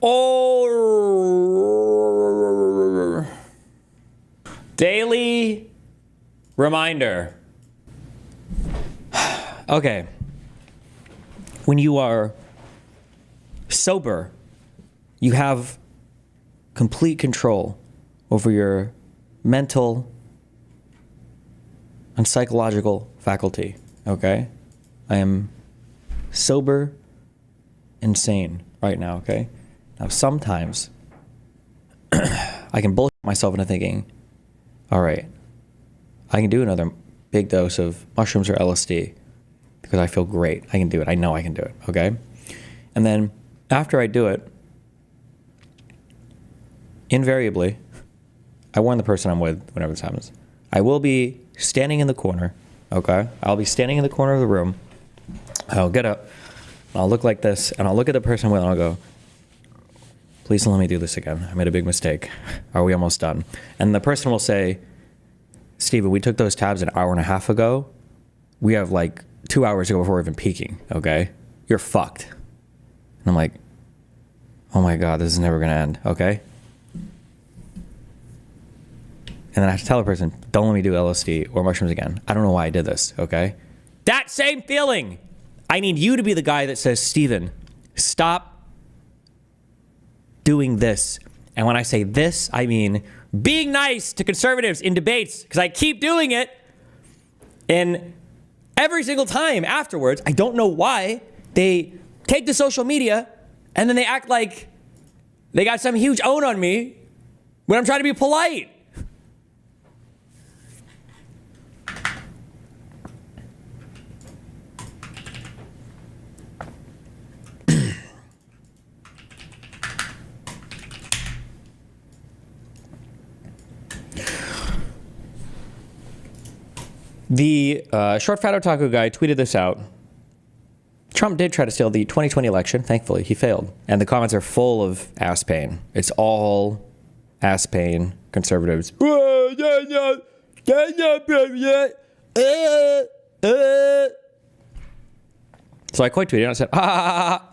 Oh, daily reminder. Okay. When you are sober, you have complete control over your mental and psychological faculty, okay? I am sober and sane right now, okay? Now, sometimes I can bullshit myself into thinking, all right, I can do another big dose of mushrooms or LSD because I feel great. I can do it. I know I can do it, okay? And then after I do it, invariably, I warn the person I'm with whenever this happens, I will be standing in the corner, okay? I'll be standing in the corner of the room. I'll get up, I'll look like this, and I'll look at the person I'm with, and I'll go, please don't let me do this again. I made a big mistake. Are we almost done? And the person will say, Steven, we took those tabs an hour and a half ago. We have like 2 hours to go before we're even peaking, okay? You're fucked. And I'm like, oh my God, this is never gonna end, okay? And then I have to tell the person, don't let me do LSD or mushrooms again. I don't know why I did this, okay? That same feeling. I need you to be the guy that says, Steven, stop doing this. And when I say this, I mean being nice to conservatives in debates, because I keep doing it. And every single time afterwards, I don't know why, they take to social media and then they act like they got some huge own on me when I'm trying to be polite. The short fat otaku guy tweeted this out. Trump did try to steal the 2020 election. Thankfully, he failed. And the comments are full of ass pain. It's all ass pain conservatives. So I quite tweeted and I said, ha ha ha ha.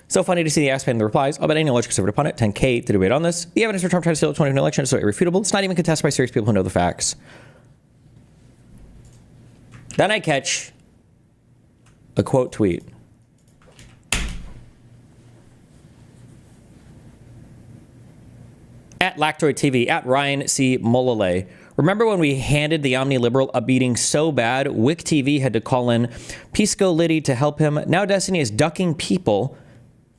So funny to see the ass pain in the replies. I'll bet any knowledge conservative pundit, 10K to debate on this. The evidence for Trump trying to steal the 2020 election is so irrefutable. It's not even contested by serious people who know the facts. Then I catch a quote tweet. At Lactoid TV, at Ryan C. Mullally. Remember when we handed the omniliberal a beating so bad, Wick TV had to call in Pisco Liddy to help him. Now Destiny is ducking people.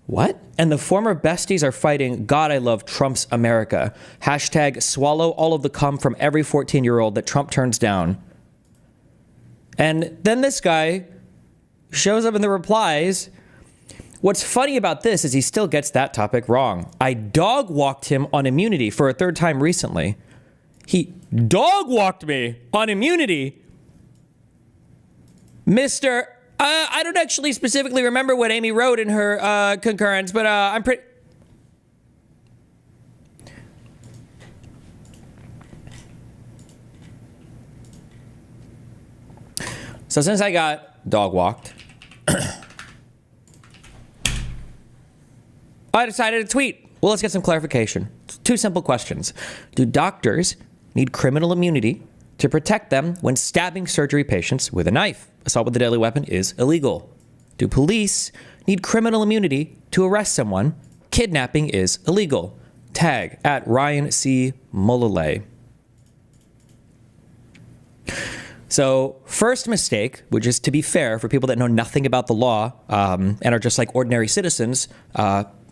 What? And the former besties are fighting God I love Trump's America. Hashtag swallow all of the cum from every 14-year-old that Trump turns down. And then this guy shows up in the replies. What's funny about this is he still gets that topic wrong. I dog walked him on immunity for a third time recently. He dog walked me on immunity. Mr. I don't actually specifically remember what Amy wrote in her concurrence, but I'm pretty... So since I got dog walked, I decided to tweet. Well, let's get some clarification. Two simple questions. Do doctors need criminal immunity to protect them when stabbing surgery patients with a knife? Assault with a deadly weapon is illegal. Do police need criminal immunity to arrest someone? Kidnapping is illegal. Tag at Ryan C. Mullally. So first mistake, which is to be fair for people that know nothing about the law and are just like ordinary citizens,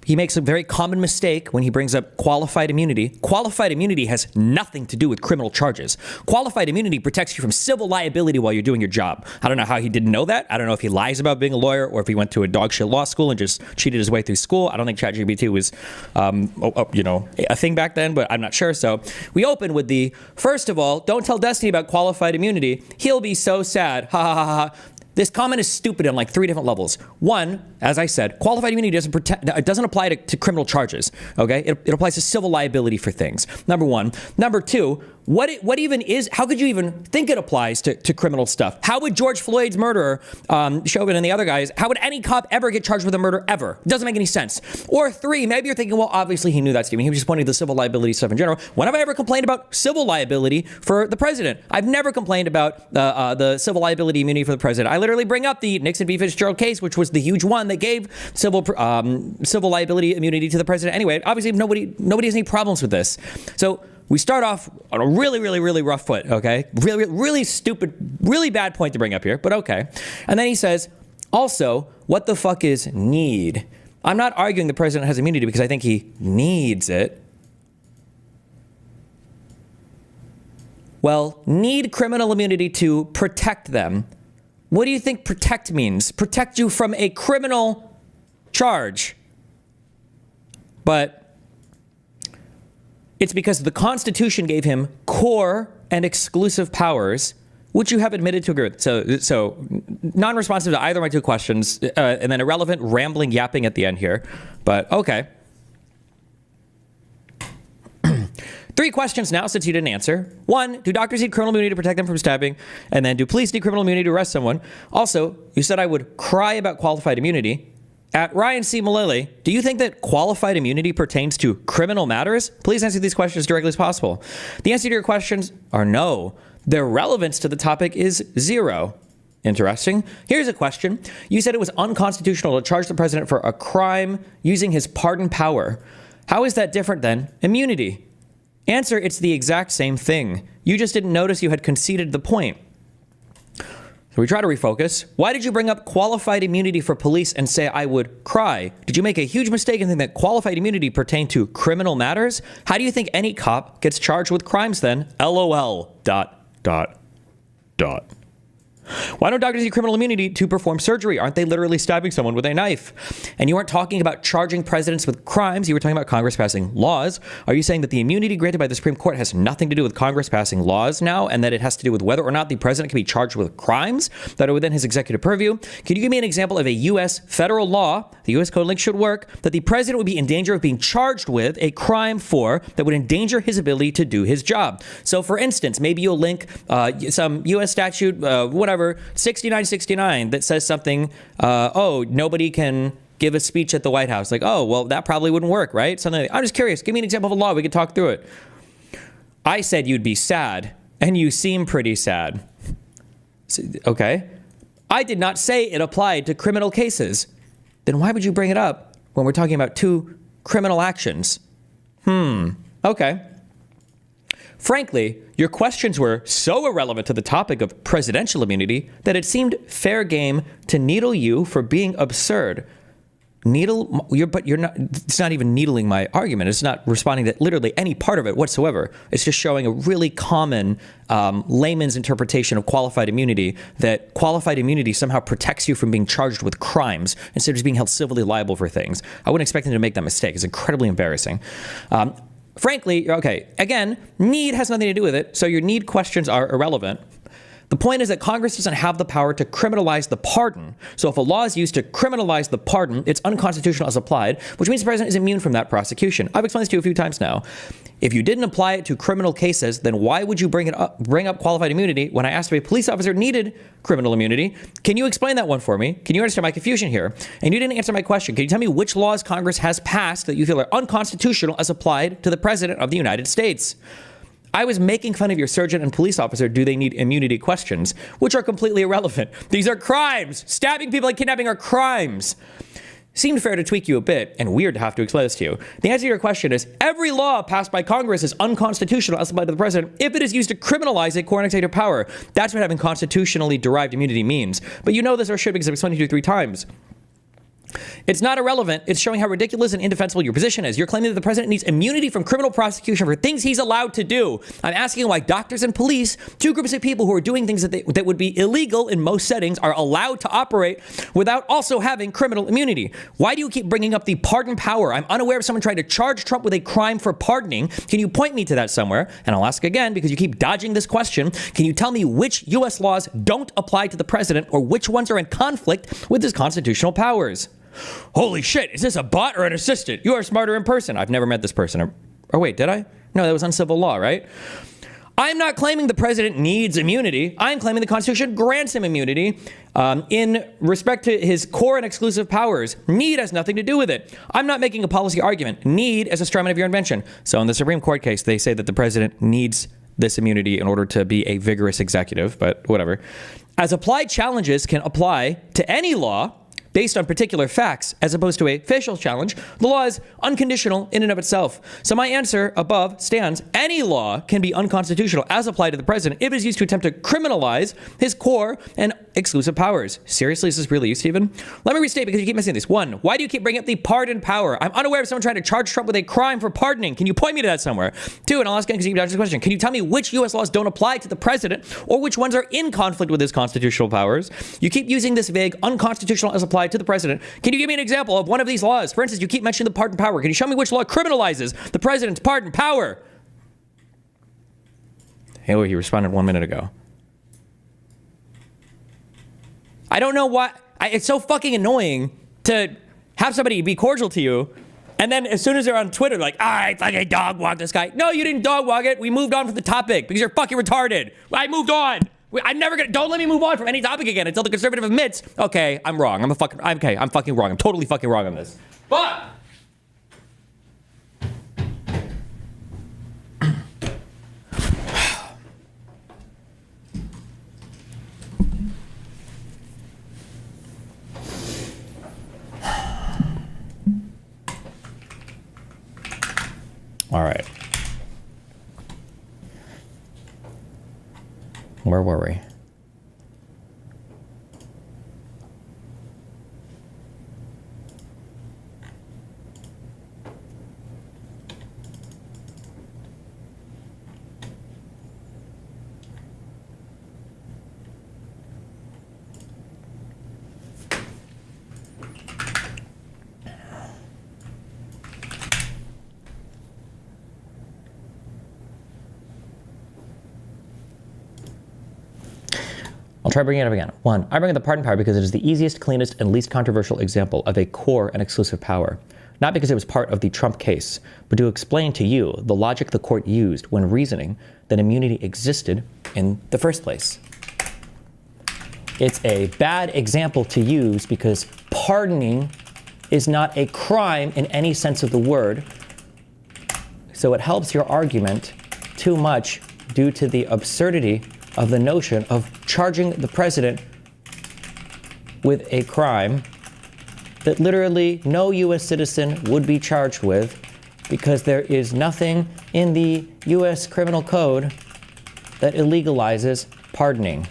he makes a very common mistake when he brings up qualified immunity. Qualified immunity has nothing to do with criminal charges. Qualified immunity protects you from civil liability while you're doing your job. I don't know how he didn't know that. I don't know if he lies about being a lawyer or if he went to a dog shit law school and just cheated his way through school. I don't think ChatGPT was, a thing back then, but I'm not sure. So we open with the, first of all, don't tell Destiny about qualified immunity. He'll be so sad. Ha ha ha ha. This comment is stupid on like 3 different levels. One, as I said, qualified immunity doesn't apply to criminal charges, okay? It applies to civil liability for things, number one. Number two, What even is, how could you even think it applies to criminal stuff? How would George Floyd's murderer, Chauvin and the other guys, how would any cop ever get charged with a murder ever? It doesn't make any sense. Or three, maybe you're thinking, well, obviously he knew that, Stephen. He was just pointing to the civil liability stuff in general. When have I ever complained about civil liability for the president? I've never complained about the civil liability immunity for the president. I literally bring up the Nixon v. Fitzgerald case, which was the huge one that gave civil liability immunity to the president. Anyway, obviously nobody has any problems with this. So we start off on a really, really, really rough foot, okay? Really, really stupid, really bad point to bring up here, but okay. And then he says, also, what the fuck is need? I'm not arguing the president has immunity because I think he needs it. Well, need criminal immunity to protect them. What do you think protect means? Protect you from a criminal charge. But it's because the Constitution gave him core and exclusive powers, which you have admitted to agree with. So non-responsive to either of my two questions, and then irrelevant rambling yapping at the end here. But okay. 3 questions now, since you didn't answer. 1, do doctors need criminal immunity to protect them from stabbing? And then, do police need criminal immunity to arrest someone? Also, you said I would cry about qualified immunity. At Ryan C. Mullally, do you think that qualified immunity pertains to criminal matters? Please answer these questions as directly as possible. The answer to your questions are no. Their relevance to the topic is 0. Interesting. Here's a question. You said it was unconstitutional to charge the president for a crime using his pardon power. How is that different than immunity? Answer, it's the exact same thing. You just didn't notice you had conceded the point. So we try to refocus. Why did you bring up qualified immunity for police and say I would cry? Did you make a huge mistake in thinking that qualified immunity pertained to criminal matters? How do you think any cop gets charged with crimes then? LOL. ... Why don't doctors need criminal immunity to perform surgery? Aren't they literally stabbing someone with a knife? And you weren't talking about charging presidents with crimes. You were talking about Congress passing laws. Are you saying that the immunity granted by the Supreme Court has nothing to do with Congress passing laws now, and that it has to do with whether or not the president can be charged with crimes that are within his executive purview? Can you give me an example of a U.S. federal law, the U.S. Code link should work, that the president would be in danger of being charged with a crime for that would endanger his ability to do his job? So, for instance, maybe you'll link some U.S. statute, whatever, 6969 that says something, nobody can give a speech at the White House. Like, oh, well, that probably wouldn't work, right? Something like, I'm just curious. Give me an example of a law. We could talk through it. I said you'd be sad, and you seem pretty sad. Okay. I did not say it applied to criminal cases. Then why would you bring it up when we're talking about 2 criminal actions? Okay. Frankly, your questions were so irrelevant to the topic of presidential immunity that it seemed fair game to needle you for being absurd. But you're not, it's not even needling my argument. It's not responding to literally any part of it whatsoever. It's just showing a really common layman's interpretation of qualified immunity, that qualified immunity somehow protects you from being charged with crimes instead of just being held civilly liable for things. I wouldn't expect them to make that mistake. It's incredibly embarrassing. Frankly, okay, again, need has nothing to do with it, so your need questions are irrelevant. The point is that Congress doesn't have the power to criminalize the pardon. So if a law is used to criminalize the pardon, it's unconstitutional as applied, which means the president is immune from that prosecution. I've explained this to you a few times now. If you didn't apply it to criminal cases, then why would you bring up qualified immunity when I asked if a police officer needed criminal immunity? Can you explain that one for me? Can you understand my confusion here? And you didn't answer my question. Can you tell me which laws Congress has passed that you feel are unconstitutional as applied to the president of the United States? I was making fun of your surgeon and police officer, do they need immunity questions, which are completely irrelevant. These are crimes. Stabbing people and kidnapping are crimes. Seemed fair to tweak you a bit, and weird to have to explain this to you. The answer to your question is, every law passed by Congress is unconstitutional as applied to the president if it is used to criminalize a core and executive power. That's what having constitutionally derived immunity means. But you know this or should, because I've explained it to you 3 times. It's not irrelevant. It's showing how ridiculous and indefensible your position is. You're claiming that the president needs immunity from criminal prosecution for things he's allowed to do. I'm asking why doctors and police, 2 groups of people who are doing things that would be illegal in most settings, are allowed to operate without also having criminal immunity. Why do you keep bringing up the pardon power? I'm unaware of someone trying to charge Trump with a crime for pardoning. Can you point me to that somewhere? And I'll ask again, because you keep dodging this question. Can you tell me which U.S. laws don't apply to the president, or which ones are in conflict with his constitutional powers? Holy shit, is this a bot or an assistant? You are smarter in person. I've never met this person. Or wait, did I? No, that was on civil law, right? I'm not claiming the president needs immunity. I'm claiming the Constitution grants him immunity in respect to his core and exclusive powers. Need has nothing to do with it. I'm not making a policy argument. Need is a straw man of your invention. So in the Supreme Court case, they say that the president needs this immunity in order to be a vigorous executive, but whatever. As applied challenges can apply to any law based on particular facts, as opposed to a facial challenge, the law is unconditional in and of itself. So my answer above stands. Any law can be unconstitutional as applied to the president if it is used to attempt to criminalize his core and exclusive powers. Seriously, is this really you, Stephen? Let me restate because you keep missing this. One, why do you keep bringing up the pardon power? I'm unaware of someone trying to charge Trump with a crime for pardoning. Can you point me to that somewhere? Two, and I'll ask again because you keep dodging this question. Can you tell me which U.S. laws don't apply to the president or which ones are in conflict with his constitutional powers? You keep using this vague unconstitutional as applied to the president. Can you give me an example of one of these laws? For instance, you keep mentioning the pardon power. Can you show me which law criminalizes the president's pardon power? Hey, well, he responded 1 minute ago. I don't know why. It's so fucking annoying to have somebody be cordial to you, and then as soon as they're on Twitter, like, I fucking dog walk this guy. No, you didn't dog walk it. We moved on from the topic because you're fucking retarded. I moved on. I'm never gonna, don't let me move on from any topic again until the conservative admits, okay, I'm wrong. I'm fucking wrong. I'm totally fucking wrong on this. But all right. Where were we? I'll try bringing it up again. One, I bring up the pardon power because it is the easiest, cleanest, and least controversial example of a core and exclusive power. Not because it was part of the Trump case, but to explain to you the logic the court used when reasoning that immunity existed in the first place. It's a bad example to use because pardoning is not a crime in any sense of the word. So it helps your argument too much due to the absurdity of the notion of charging the president with a crime that literally no U.S. citizen would be charged with because there is nothing in the U.S. criminal code that illegalizes pardoning.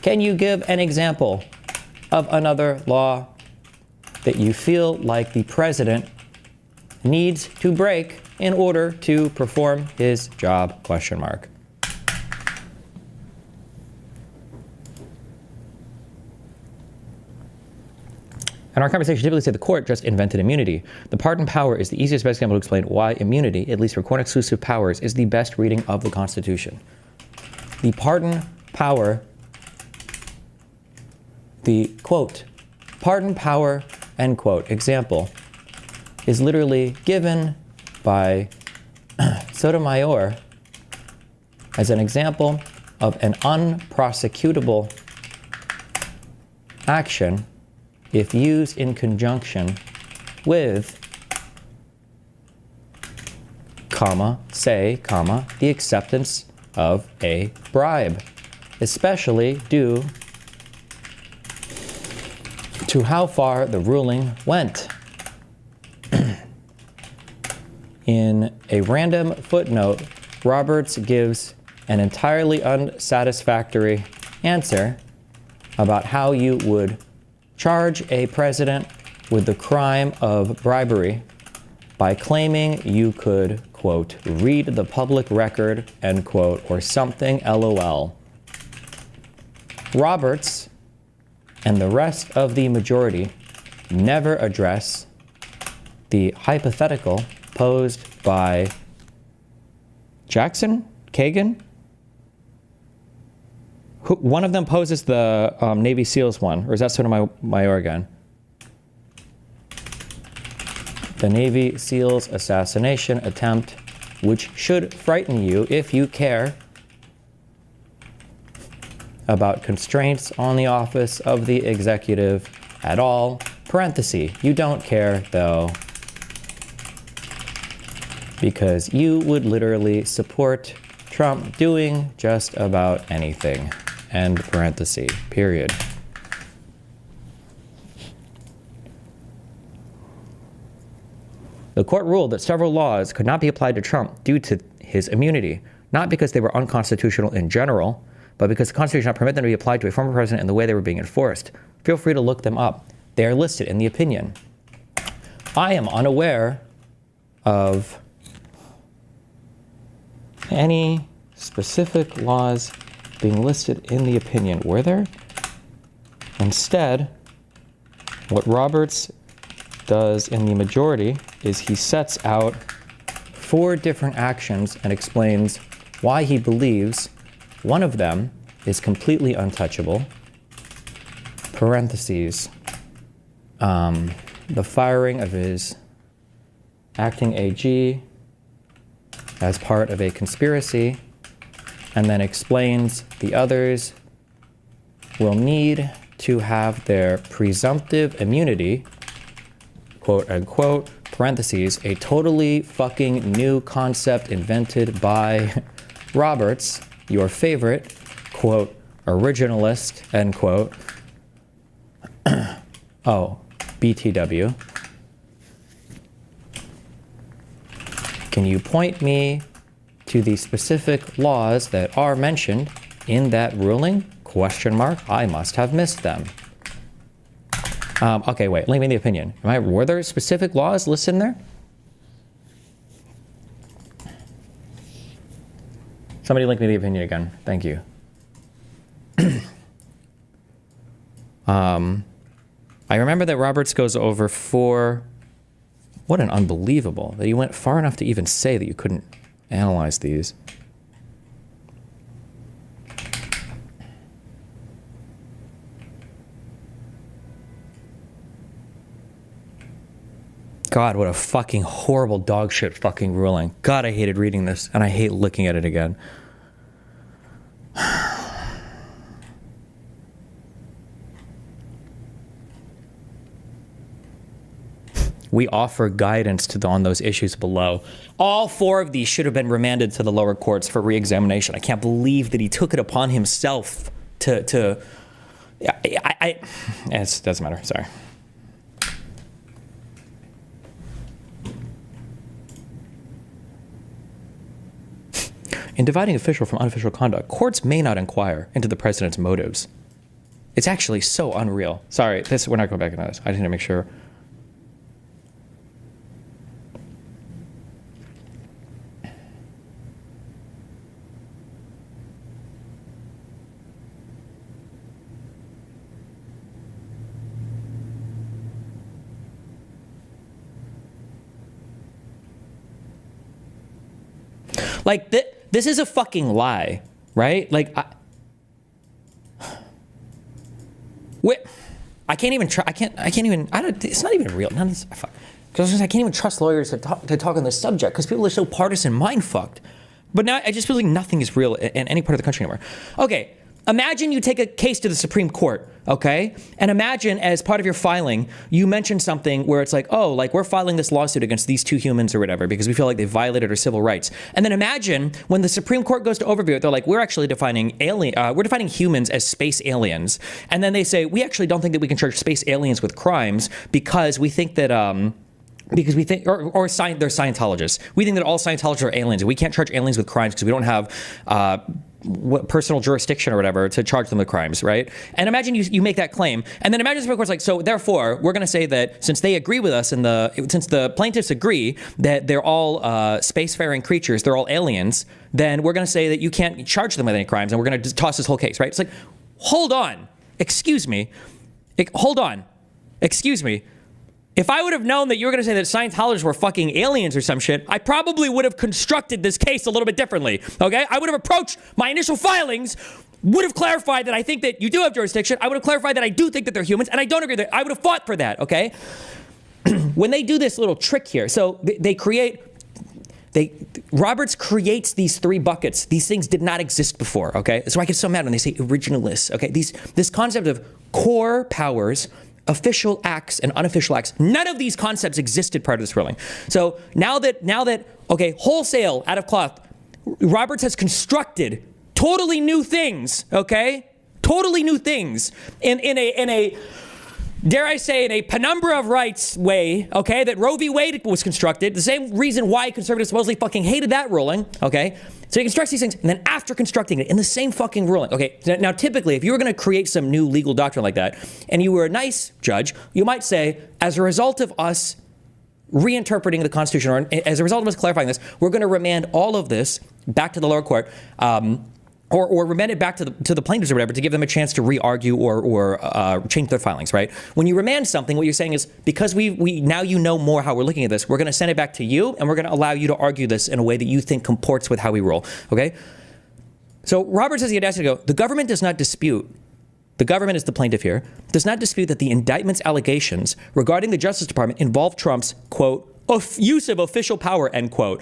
Can you give an example of another law that you feel like the president needs to break in order to perform his job? Question mark. In our conversation, typically say the court just invented immunity. The pardon power is the easiest, best example to explain why immunity, at least for core and exclusive powers, is the best reading of the Constitution. The pardon power, the quote, pardon power, end quote, example, is literally given by Sotomayor as an example of an unprosecutable action if used in conjunction with, the acceptance of a bribe, especially due to how far the ruling went. In a random footnote, Roberts gives an entirely unsatisfactory answer about how you would charge a president with the crime of bribery by claiming you could, quote, read the public record, end quote, or something, LOL. Roberts and the rest of the majority never address the hypothetical posed by Jackson? Kagan? One of them poses the Navy SEALs one, or is that Sotomayor again? The Navy SEALs assassination attempt, which should frighten you if you care about constraints on the office of the executive at all. Parenthesis, you don't care though, because you would literally support Trump doing just about anything. End parenthesis, period. The court ruled that several laws could not be applied to Trump due to his immunity, not because they were unconstitutional in general, but because the Constitution did not permit them to be applied to a former president in the way they were being enforced. Feel free to look them up. They are listed in the opinion. I am unaware of any specific laws being listed in the opinion. Were there? Instead, what Roberts does in the majority is he sets out 4 different actions and explains why he believes one of them is completely untouchable. Parentheses. The firing of his acting AG as part of a conspiracy, and then explains the others will need to have their presumptive immunity, quote unquote, parentheses, a totally fucking new concept invented by Roberts, your favorite, quote, originalist, end quote. Oh, BTW. Can you point me to the specific laws that are mentioned in that ruling? Question mark. I must have missed them. Okay, wait, link me the opinion. Were there specific laws listed in there? Somebody link me the opinion again. Thank you. I remember that Roberts goes over 4. What an unbelievable, that you went far enough to even say that you couldn't analyze these. God, what a fucking horrible dog shit fucking ruling. God, I hated reading this, and I hate looking at it again. We offer guidance on those issues below. All 4 of these should have been remanded to the lower courts for re-examination. I can't believe that he took it upon himself to it doesn't matter, sorry. In dividing official from unofficial conduct, courts may not inquire into the president's motives. It's actually so unreal. Sorry, we're not going back into this. I just need to make sure. Like, this is a fucking lie, right? Like, I can't even try. It's not even real. None of this, fuck. Because I can't even trust lawyers to talk on this subject because people are so partisan mind fucked. But now I just feel like nothing is real in any part of the country anymore. Okay. Imagine you take a case to the Supreme Court, okay? And imagine as part of your filing, you mention something where it's like, oh, like we're filing this lawsuit against these 2 humans or whatever because we feel like they violated our civil rights. And then imagine when the Supreme Court goes to overview it, they're like, we're actually defining humans as space aliens. And then they say, we actually don't think that we can charge space aliens with crimes because we think that, they're Scientologists. We think that all Scientologists are aliens. And we can't charge aliens with crimes because we don't have personal jurisdiction or whatever to charge them with crimes, right? And imagine you make that claim, and then imagine the Supreme Court's like, so therefore, we're going to say that since they agree with us, since the plaintiffs agree that they're all spacefaring creatures, they're all aliens, then we're going to say that you can't charge them with any crimes, and we're going to toss this whole case, right? It's like, hold on, excuse me. If I would have known that you were going to say that Scientologists were fucking aliens or some shit, I probably would have constructed this case a little bit differently, okay? I would have approached my initial filings, would have clarified that I think that you do have jurisdiction. I would have clarified that I do think that they're humans, and I don't agree with that. I would have fought for that, okay? When they do this little trick here, so they create Roberts creates these three buckets. These things did not exist before, okay? That's why I get so mad when they say originalists, okay? This concept of core powers, official acts, and unofficial acts, none of these concepts existed prior to this ruling. So now that, okay, wholesale, out of cloth, Roberts has constructed totally new things, okay? Totally new things in a dare I say, in a penumbra of rights way, okay, that Roe v. Wade was constructed, the same reason why conservatives supposedly fucking hated that ruling, okay? So he constructs these things, and then after constructing it in the same fucking ruling, okay, now typically, if you were going to create some new legal doctrine like that, and you were a nice judge, you might say, as a result of us reinterpreting the Constitution, or as a result of us clarifying this, we're going to remand all of this back to the lower court, or remand it back to the plaintiffs or whatever to give them a chance to re-argue or change their filings, right? When you remand something, what you're saying is, because we now you know more how we're looking at this, we're going to send it back to you, and we're going to allow you to argue this in a way that you think comports with how we roll, okay? So Roberts has the audacity to go, the government does not dispute, the government is the plaintiff here, does not dispute that the indictment's allegations regarding the Justice Department involve Trump's, quote, use of official power, end quote.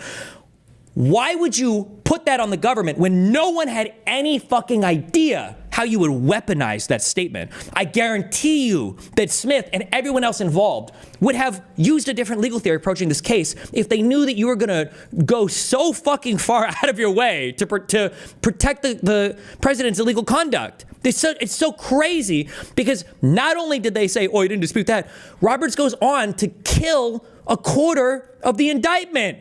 Why would you put that on the government when no one had any fucking idea how you would weaponize that statement? I guarantee you that Smith and everyone else involved would have used a different legal theory approaching this case if they knew that you were going to go so fucking far out of your way to protect the president's illegal conduct. It's so crazy because not only did they say, oh, you didn't dispute that, Roberts goes on to kill a quarter of the indictment.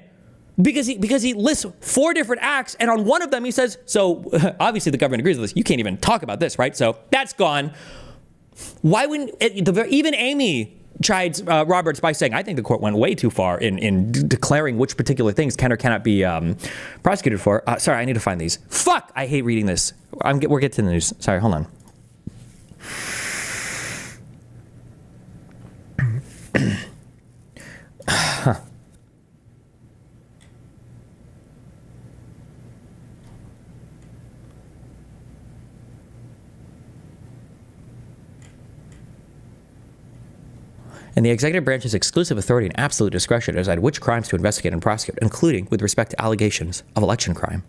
Because he lists 4 different acts, and on one of them he says, so obviously the government agrees with this. You can't even talk about this, right? So that's gone. Why wouldn't even Amy chides Roberts by saying, I think the court went way too far in declaring which particular things can or cannot be prosecuted for. Sorry, I need to find these. Fuck, I hate reading this. We're getting to the news. Sorry, hold on. And the executive branch's exclusive authority and absolute discretion to decide which crimes to investigate and prosecute, including with respect to allegations of election crime.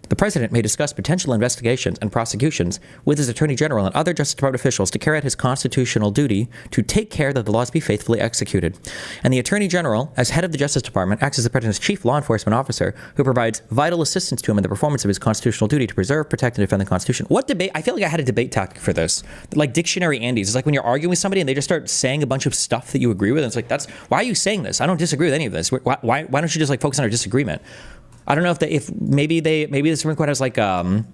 The president may discuss potential investigations and prosecutions with his attorney general and other Justice Department officials to carry out his constitutional duty to take care that the laws be faithfully executed. And the attorney general, as head of the Justice Department, acts as the president's chief law enforcement officer who provides vital assistance to him in the performance of his constitutional duty to preserve, protect, and defend the Constitution. What debate? I feel like I had a debate tactic for this. Like dictionary Andes. It's like when you're arguing with somebody and they just start saying a bunch of stuff that you agree with. And it's like, why are you saying this? I don't disagree with any of this. Why don't you just like focus on our disagreement? I don't know if maybe the Supreme Court has like a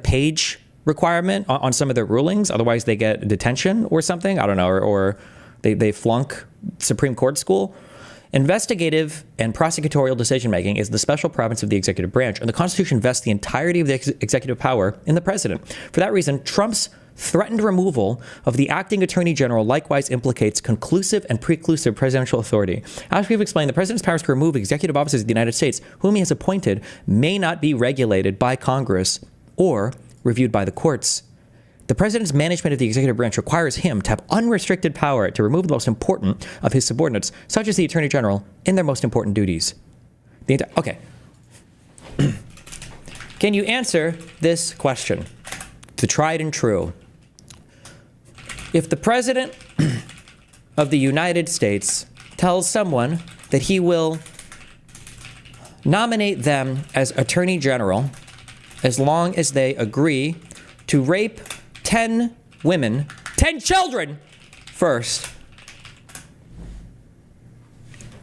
page requirement on some of their rulings. Otherwise, they get detention or something. I don't know, or they flunk Supreme Court school. Investigative and prosecutorial decision making is the special province of the executive branch, and the Constitution vests the entirety of the executive power in the president. For that reason, Trump's threatened removal of the acting attorney general likewise implicates conclusive and preclusive presidential authority. As we've explained, the president's powers to remove executive officers of the United States, whom he has appointed, may not be regulated by Congress or reviewed by the courts. The president's management of the executive branch requires him to have unrestricted power to remove the most important of his subordinates, such as the attorney general, in their most important duties. Okay. Can you answer this question? The tried and true. If the president of the United States tells someone that he will nominate them as attorney general as long as they agree to rape 10 women, 10 children first,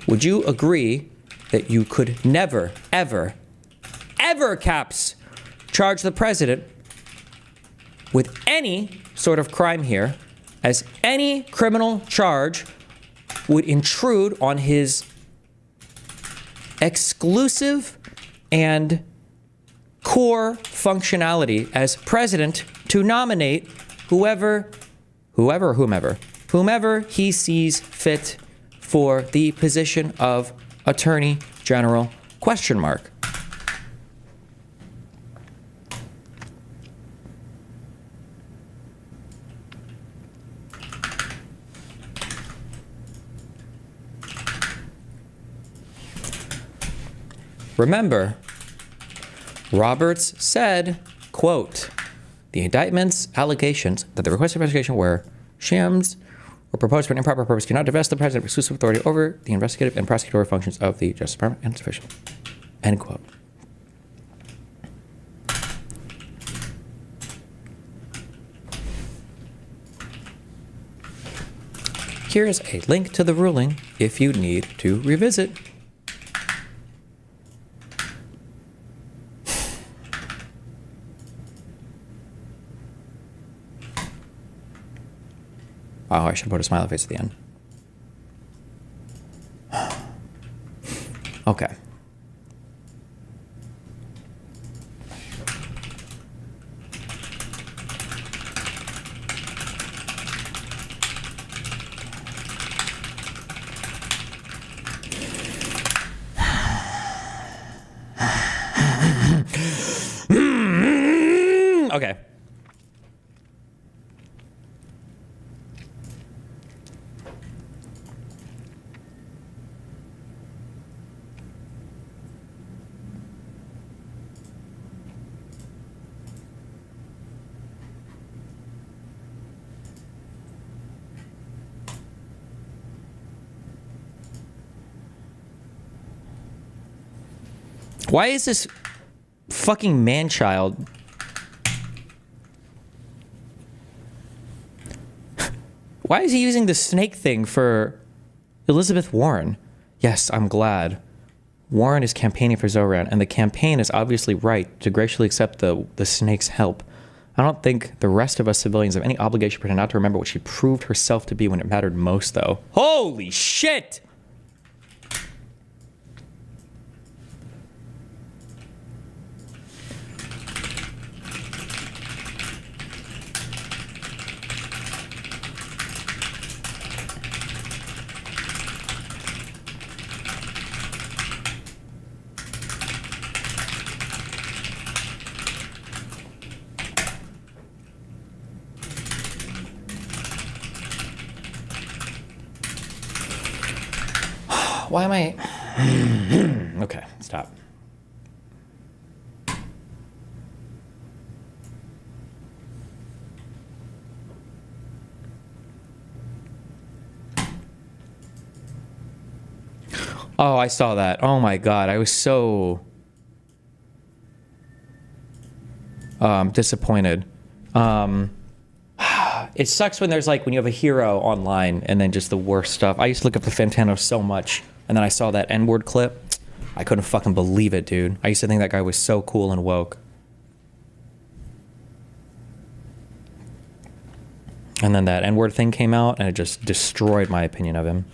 would you agree that you could never, ever, ever, caps, charge the president with any sort of crime here, as any criminal charge would intrude on his exclusive and core functionality as president to nominate whomever he sees fit for the position of attorney general, ? Remember, Roberts said, quote, the indictment's allegations that the requested investigation were shams or proposed for an improper purpose do not divest the president of exclusive authority over the investigative and prosecutorial functions of the Justice Department and its officials. End quote. Here is a link to the ruling if you need to revisit. Oh, I should put a smiley face at the end. Okay. Okay. Why is this fucking man-child? Why is he using the snake thing for Elizabeth Warren? Yes, I'm glad. Warren is campaigning for Zoran, and the campaign is obviously right to graciously accept the snake's help. I don't think the rest of us civilians have any obligation to pretend not to remember what she proved herself to be when it mattered most, though. Holy shit! Why am I... Okay, stop. Oh, I saw that. Oh my God, I was so... disappointed. It sucks when there's like, when you have a hero online and then just the worst stuff. I used to look up the Fantano so much, and then I saw that N-word clip. I couldn't fucking believe it, dude. I used to think that guy was so cool and woke. And then that N-word thing came out, and it just destroyed my opinion of him.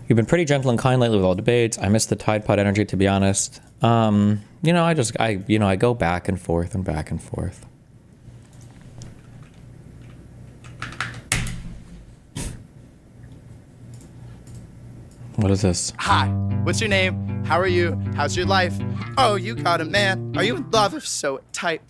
You've been pretty gentle and kind lately with all debates. I miss the Tide Pod energy, to be honest. You know, I go back and forth and back and forth. What is this? Hi, what's your name? How are you? How's your life? Oh, you got a man. Are you in love? If so, what type?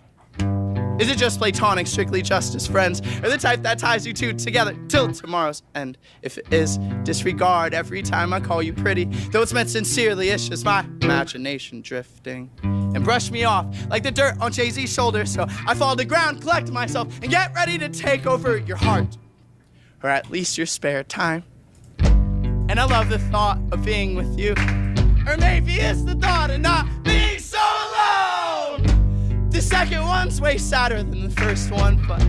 Is it just platonic, strictly just as friends? Or the type that ties you two together till tomorrow's end? If it is, disregard every time I call you pretty. Though it's meant sincerely, it's just my imagination drifting. And brush me off like the dirt on Jay-Z's shoulder. So I fall to the ground, collect myself, and get ready to take over your heart. Or at least your spare time. And I love the thought of being with you. Or maybe it's the thought of not being so alone. The second one's way sadder than the first one, but...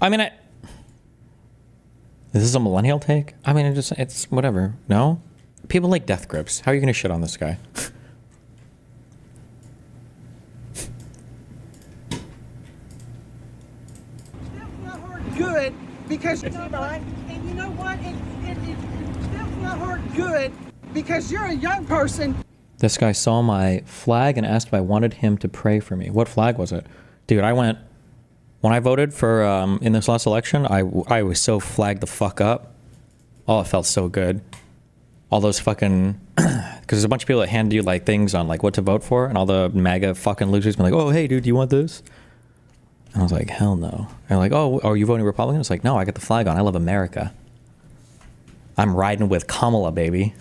I mean, is this a millennial take? I mean, it's whatever. No? People like death grips. How are you going to shit on this guy? Good because you know what? And you know what? It's still not hurt good because you're a young person. This guy saw my flag and asked if I wanted him to pray for me. What flag was it? Dude, when I voted for in this last election, I was so flagged the fuck up. Oh, it felt so good. All those fucking, because there's a bunch of people that hand you like things on like what to vote for, and all the MAGA fucking losers be like, oh hey dude, do you want this? And I was like, hell no. And they're like, oh, are you voting Republican? It's like, no, I got the flag on. I love America. I'm riding with Kamala, baby.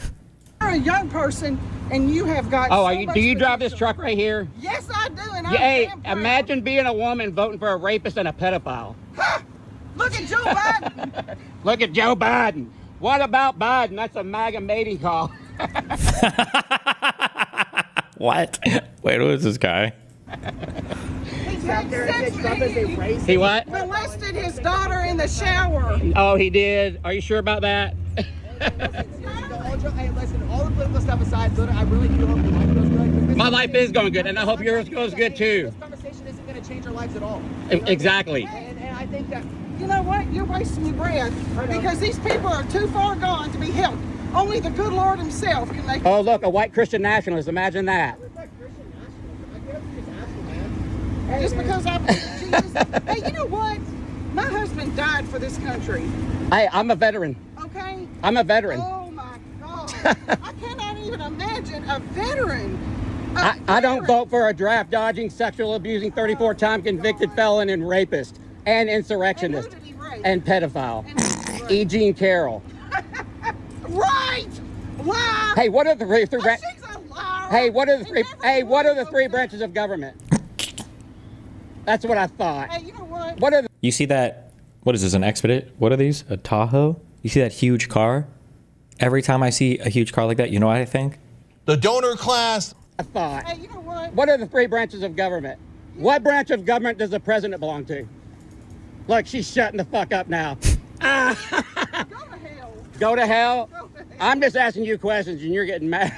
You're a young person, and you have got. Oh, so much do you drive this potential. truck right here? Yes, I do, and I'm Hey, damn proud. imagine being a woman voting for a rapist and a pedophile. Ha! Look at Joe Biden. Look at Joe Biden. What about Biden? That's a MAGA mating call. What? Wait, who is this guy? He's had sex He what? molested his daughter in the shower. Oh, he did. Are you sure about that? Hey, listen, all the political stuff aside, I really do hope your life goes good. My life is going good, and I hope yours goes good too. This conversation isn't going to change our lives at all. Exactly. And I think that... You know what? You're wasting your breath because these people are too far gone to be helped. Only the good Lord himself can make. Oh, look, a white Christian nationalist. Imagine that. Just because I Jesus. Hey, you know what? My husband died for this country. Hey, I'm a veteran. Okay? I'm a veteran. Oh my God. I cannot even imagine a veteran. I don't vote for a draft dodging, sexual abusing, 34-time convicted felon and rapist and insurrectionist And who did he rape? and pedophile. And who did he E. rape? Jean Carroll. Right! Lie! Hey, what are the three? Oh, she's a liar. Hey, what are the And three? never Hey, what are the was three okay. branches of government? That's what I thought. Hey, you know what? What are the? You see that? What is this? An Expedite? What are these? A Tahoe? You see that huge car? Every time I see a huge car like that, you know what I think? The donor class. I thought. Hey, you know what? What are the three branches of government? What branch of government does the president belong to? Look, she's shutting the fuck up now. Go to hell. Go to hell. Go to hell. I'm just asking you questions and you're getting mad.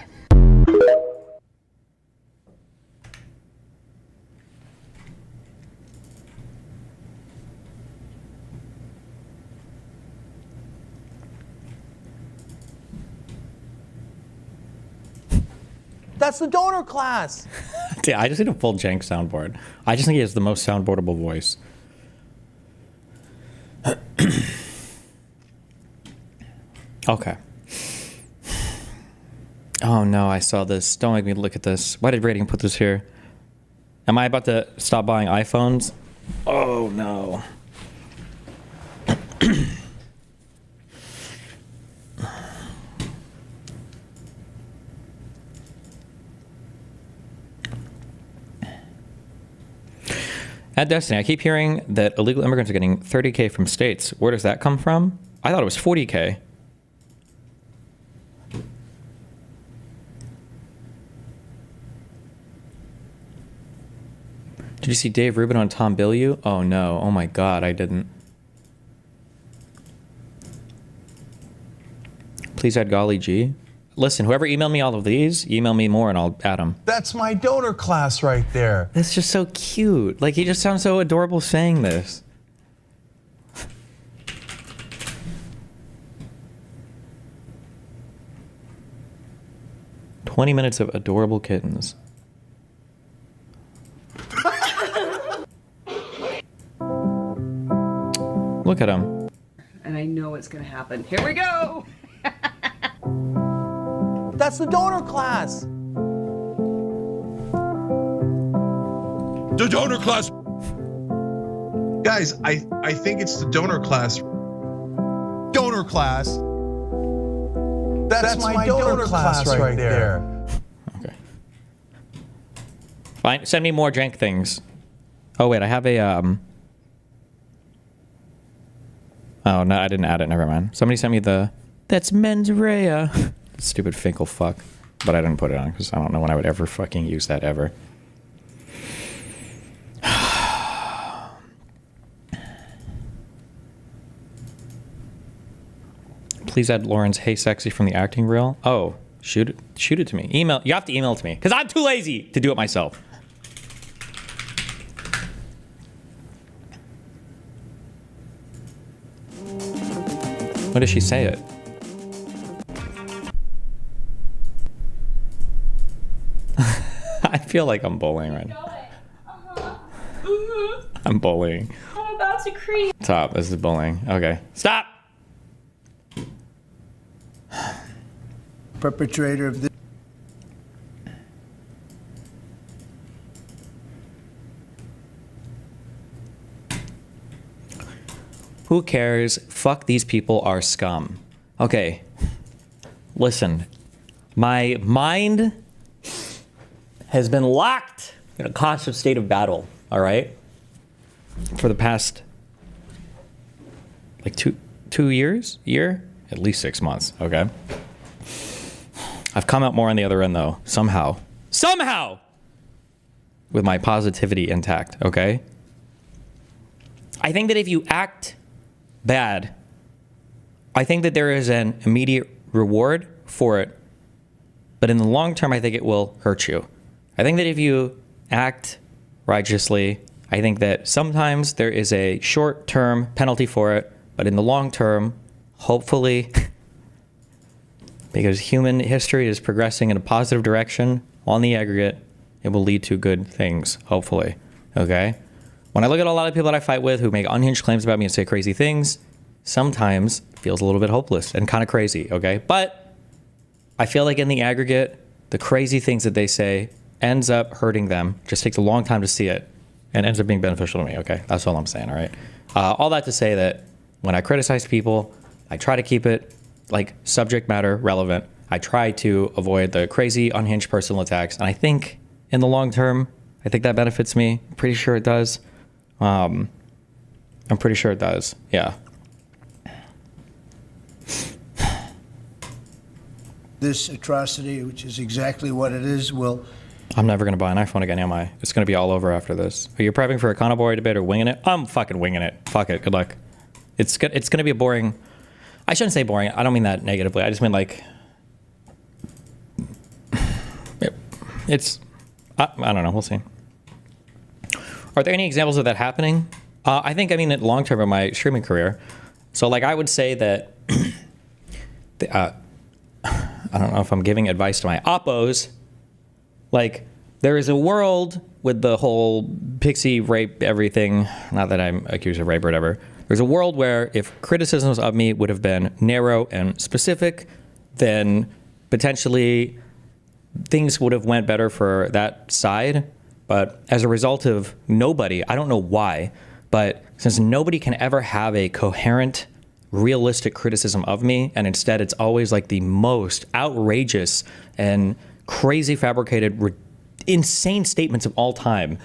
That's the donor class. Dude, I just need a full jank soundboard. I just think he has the most soundboardable voice. Okay. Oh no, I saw this. Don't make me look at this. Why did Rating put this here? Am I about to stop buying iPhones? Oh no. At Destiny, I keep hearing that illegal immigrants are getting 30K from states. Where does that come from? I thought it was 40K. Did you see Dave Rubin on Tom Bilyeu? Oh no, oh my God, I didn't. Please add Golly G. Listen, whoever emailed me all of these, email me more and I'll add them. That's my donor class right there. That's just so cute. Like, he just sounds so adorable saying this. "20 minutes of adorable kittens." Look at him. And I know it's gonna happen. Here we go! That's the donor class. The donor class. Guys, I think it's the donor class. Donor class. That's my donor class right there. Okay. Fine. Send me more jank things. Oh wait, I have a Oh no, I didn't add it. Never mind. Somebody sent me the. That's mens rea. Stupid Finkel fuck. But I didn't put it on because I don't know when I would ever fucking use that ever. Please add Lauren's "Hey Sexy" from the acting reel. Oh, shoot it to me. Email. You have to email it to me because I'm too lazy to do it myself. What does she say it? I feel like I'm bowling right now. I'm bullying. I'm about to creep. Stop. This is bullying. Okay. Stop. Perpetrator of this. Who cares? Fuck, these people are scum. Okay. Listen. My mind has been locked in a constant state of battle, all right? For the past, like, two years? Year? At least 6 months, okay? I've come out more on the other end, though. Somehow. Somehow! With my positivity intact, okay? I think that if you act bad, I think that there is an immediate reward for it. But in the long term, I think it will hurt you. I think that if you act righteously, I think that sometimes there is a short-term penalty for it. But in the long term, hopefully, because human history is progressing in a positive direction, on the aggregate, it will lead to good things, hopefully. Okay? When I look at a lot of people that I fight with who make unhinged claims about me and say crazy things, sometimes it feels a little bit hopeless and kind of crazy, okay? But I feel like in the aggregate, the crazy things that they say ends up hurting them. Just takes a long time to see it and ends up being beneficial to me, okay? That's all I'm saying, all right? All that to say that when I criticize people, I try to keep it like subject matter relevant. I try to avoid the crazy, unhinged personal attacks. And I think in the long term, I think that benefits me. I'm pretty sure it does. I'm pretty sure it does. Yeah. This atrocity, which is exactly what it is, will... I'm never going to buy an iPhone again, am I? It's going to be all over after this. Are you prepping for a Conoboy debate or winging it? I'm fucking winging it. Fuck it. Good luck. It's going to be a boring... I shouldn't say boring. I don't mean that negatively. I just mean like... It's... I don't know. We'll see. Are there any examples of that happening? I think, in long term in my streaming career. So, like, I would say that... I don't know if I'm giving advice to my oppos. Like, there is a world with the whole pixie rape everything. Not that I'm accused of rape or whatever. There's a world where if criticisms of me would have been narrow and specific, then potentially things would have went better for that side. But as a result of nobody, I don't know why, but since nobody can ever have a coherent, realistic criticism of me, and instead it's always like the most outrageous and crazy fabricated, insane statements of all time.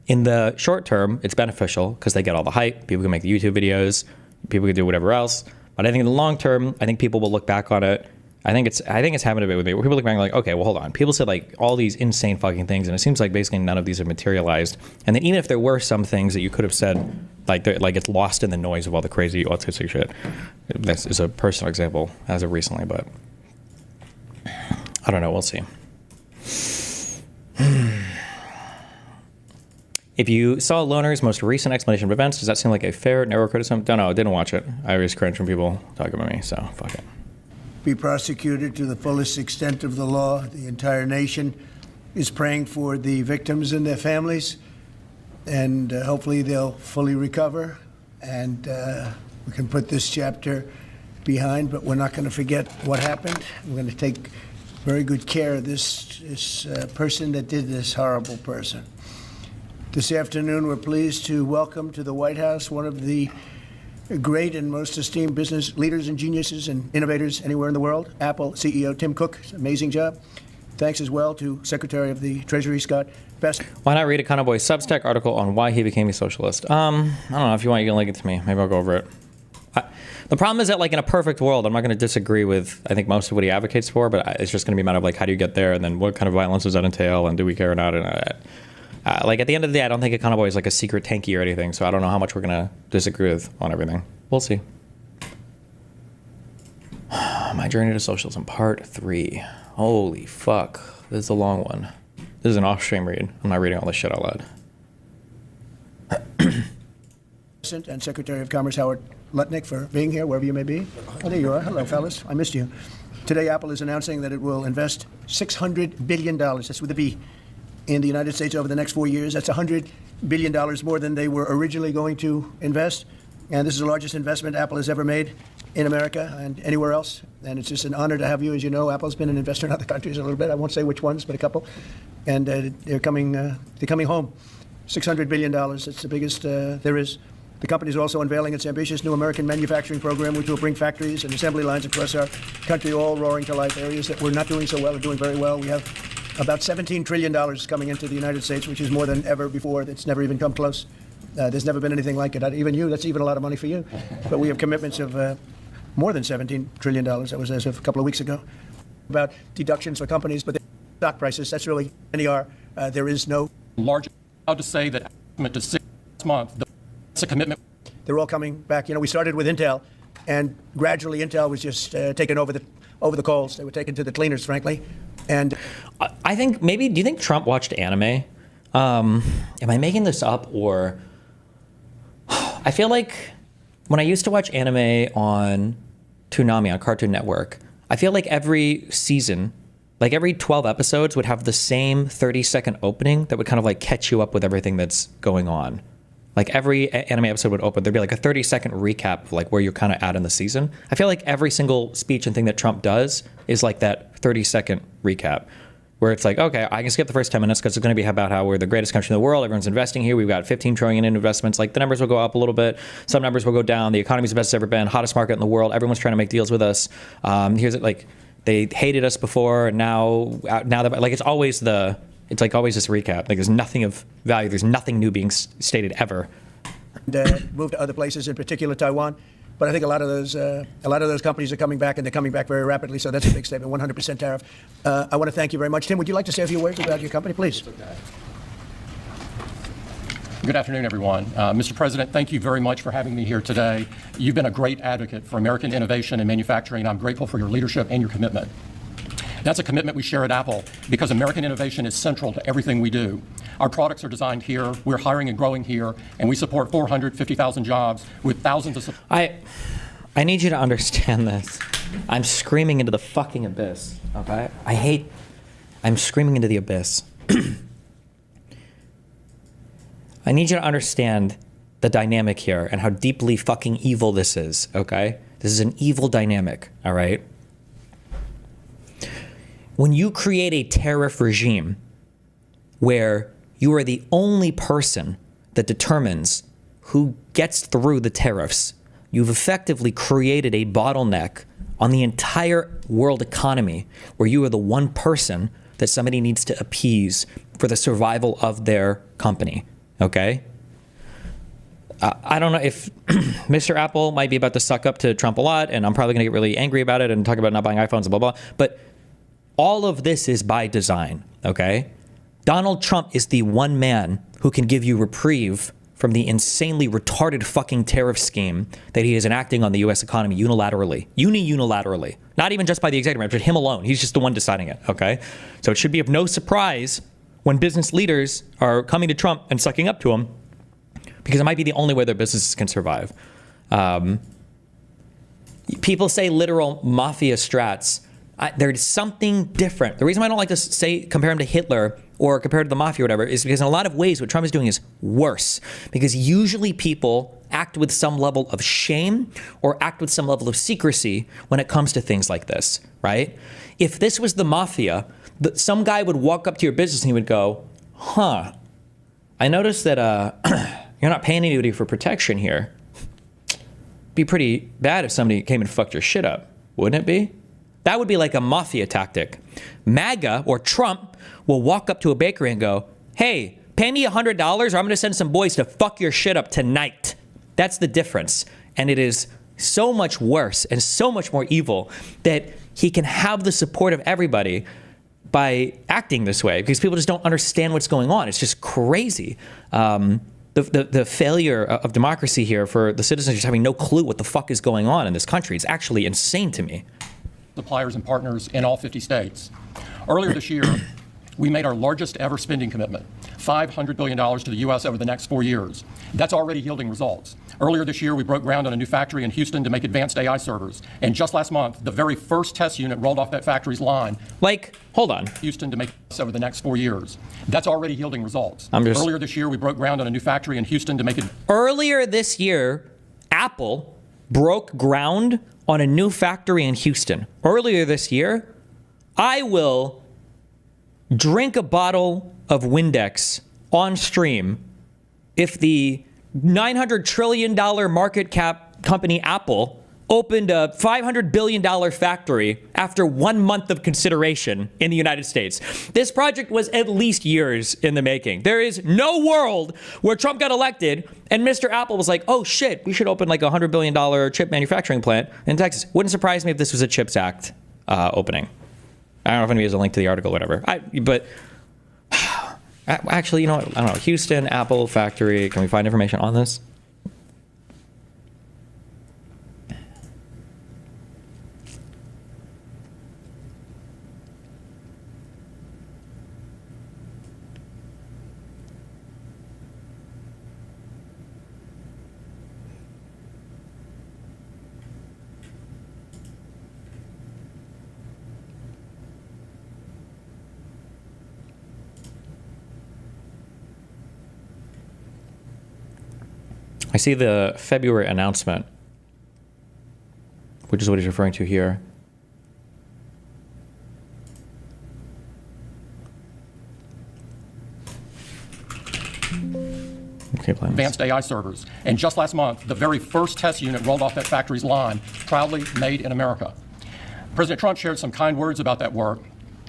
In the short term, it's beneficial because they get all the hype. People can make the YouTube videos. People can do whatever else. But I think in the long term, I think people will look back on it. I think it's happened a bit with me where people look back and like, okay, well, hold on. People said like all these insane fucking things, and it seems like basically none of these have materialized. And then even if there were some things that you could have said, like it's lost in the noise of all the crazy autistic shit. This is a personal example as of recently, but I don't know. We'll see. If you saw Loner's most recent explanation of events, does that seem like a fair, narrow criticism? Don't know. I didn't watch it. I always cringe when people talk about me, so fuck it. Be prosecuted to the fullest extent of the law. The entire nation is praying for the victims and their families, and hopefully they'll fully recover, and we can put this chapter behind, but we're not going to forget what happened. We're going to take very good care of this person that did this horrible person. This afternoon, we're pleased to welcome to the White House one of the great and most esteemed business leaders and geniuses and innovators anywhere in the world, Apple CEO Tim Cook. Amazing job. Thanks as well to Secretary of the Treasury Scott Best. Why not read a Conoboy Substack article on why he became a socialist? I don't know. If you want, you can link it to me. Maybe I'll go over it. The problem is that, like, in a perfect world, I'm not going to disagree with, I think, most of what he advocates for, but it's just going to be a matter of, like, how do you get there, and then what kind of violence does that entail, and do we care or not? And like, at the end of the day, I don't think a Conoboy is like a secret tanky or anything, so I don't know how much we're going to disagree with on everything. We'll see. My Journey to Socialism, Part 3. Holy fuck. This is a long one. This is an off-stream read. I'm not reading all this shit out loud. And Secretary of Commerce Howard Lutnick for being here, wherever you may be. Oh, there you are. Hello, fellas. I missed you. Today, Apple is announcing that it will invest $600 billion, that's with a B, in the United States over the next 4 years. That's $100 billion more than they were originally going to invest. And this is the largest investment Apple has ever made in America and anywhere else. And it's just an honor to have you. As you know, Apple's been an investor in other countries a little bit. I won't say which ones, but a couple. And they're coming home. $600 billion. It's the biggest there is. The company is also unveiling its ambitious new American manufacturing program, which will bring factories and assembly lines across our country, all roaring to life. Areas that we're not doing so well are doing very well. We have about $17 trillion coming into the United States, which is more than ever before. It's never even come close. There's never been anything like it. Even you, that's even a lot of money for you. But we have commitments of more than $17 trillion. That was as of a couple of weeks ago. About deductions for companies, but stock prices, that's really NER. There is no large. Proud to say that to 6 months, that's a commitment. They're all coming back. We started with Intel, and gradually Intel was just taken over the coals. They were taken to the cleaners, frankly. And I think maybe, do you think Trump watched anime? Am I making this up, or I feel like when I used to watch anime on Toonami, on Cartoon Network, I feel like every season, like every 12 episodes would have the same 30-second opening that would kind of like catch you up with everything that's going on. Like every anime episode would open, there'd be like a 30-second recap of like where you're kind of at in the season. I feel like every single speech and thing that Trump does is like that 30-second recap, where it's like, okay, I can skip the first 10 minutes because it's going to be about how we're the greatest country in the world. Everyone's investing here. We've got 15 trillion in investments. Like the numbers will go up a little bit. Some numbers will go down. The economy's the best it's ever been. Hottest market in the world. Everyone's trying to make deals with us. Here's it, like they hated us before. And now that like it's always this recap. Like there's nothing of value. There's nothing new being stated ever. And move to other places, in particular Taiwan. But I think a lot of those companies are coming back, and they're coming back very rapidly. So that's a big statement. 100% tariff. I want to thank you very much, Tim. Would you like to say a few words about your company, please? Okay. Good afternoon, everyone. Mr. President, thank you very much for having me here today. You've been a great advocate for American innovation and manufacturing. I'm grateful for your leadership and your commitment. That's a commitment we share at Apple because American innovation is central to everything we do. Our products are designed here, we're hiring and growing here, and we support 450,000 jobs with thousands of... I need you to understand this. I'm screaming into the fucking abyss, okay? I'm screaming into the abyss. I need you to understand the dynamic here and how deeply fucking evil this is, okay? This is an evil dynamic, all right? When you create a tariff regime where you are the only person that determines who gets through the tariffs, you've effectively created a bottleneck on the entire world economy where you are the one person that somebody needs to appease for the survival of their company, okay? I don't know if Mr. Apple might be about to suck up to Trump a lot, and I'm probably going to get really angry about it and talk about not buying iPhones and blah, blah, but all of this is by design, okay? Donald Trump is the one man who can give you reprieve from the insanely retarded fucking tariff scheme that he is enacting on the U.S. economy unilaterally. Unilaterally. Not even just by the executive branch, but him alone. He's just the one deciding it, okay? So it should be of no surprise when business leaders are coming to Trump and sucking up to him, because it might be the only way their businesses can survive. People say literal mafia strats. There's something different. The reason why I don't like to compare him to Hitler or compare to the mafia or whatever is because in a lot of ways what Trump is doing is worse. Because usually people act with some level of shame or act with some level of secrecy when it comes to things like this, right? If this was the mafia, some guy would walk up to your business and he would go, huh, I noticed that you're not paying anybody for protection here. Be pretty bad if somebody came and fucked your shit up, wouldn't it be? That would be like a mafia tactic. MAGA or Trump will walk up to a bakery and go, hey, pay me $100 or I'm going to send some boys to fuck your shit up tonight. That's the difference. And it is so much worse and so much more evil that he can have the support of everybody by acting this way because people just don't understand what's going on. It's just crazy. The failure of democracy here for the citizens just having no clue what the fuck is going on in this country is actually insane to me. Suppliers and partners in all 50 states. Earlier this year, we made our largest ever spending commitment, $500 billion to the U.S. over the next 4 years. That's already yielding results. Earlier this year, we broke ground on a new factory in Houston to make advanced AI servers. And just last month, the very first test unit rolled off that factory's line. Hold on. Houston to make over the next 4 years. That's already yielding results. Earlier this year, we broke ground on a new factory in Houston to make it. Earlier this year, Apple broke ground on a new factory in Houston. Earlier this year, I will drink a bottle of Windex on stream if the $900 trillion market cap company Apple opened a $500 billion factory after 1 month of consideration in the United States. This project was at least years in the making. There is no world where Trump got elected and Mr. Apple was like, oh shit, we should open like a $100 billion chip manufacturing plant in Texas. Wouldn't surprise me if this was a CHIPS Act opening. I don't know if anybody has a link to the article or whatever. But actually, you know what? I don't know. Houston, Apple factory. Can we find information on this? I see the February announcement, which is what he's referring to here. Okay, advanced AI servers. And just last month, the very first test unit rolled off that factory's line, proudly made in America. President Trump shared some kind words about that work,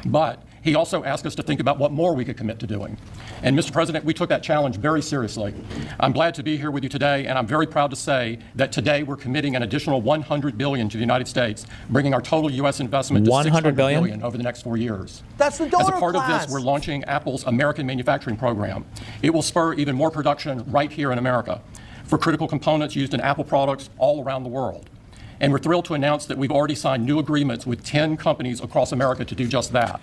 but he also asked us to think about what more we could commit to doing. And Mr. President, we took that challenge very seriously. I'm glad to be here with you today, and I'm very proud to say that today we're committing an additional $100 billion to the United States, bringing our total U.S. investment to $600 billion over the next 4 years. That's the donor class. As a part class. of this, we're launching Apple's American Manufacturing Program. It will spur even more production right here in America for critical components used in Apple products all around the world. And we're thrilled to announce that we've already signed new agreements with 10 companies across America to do just that.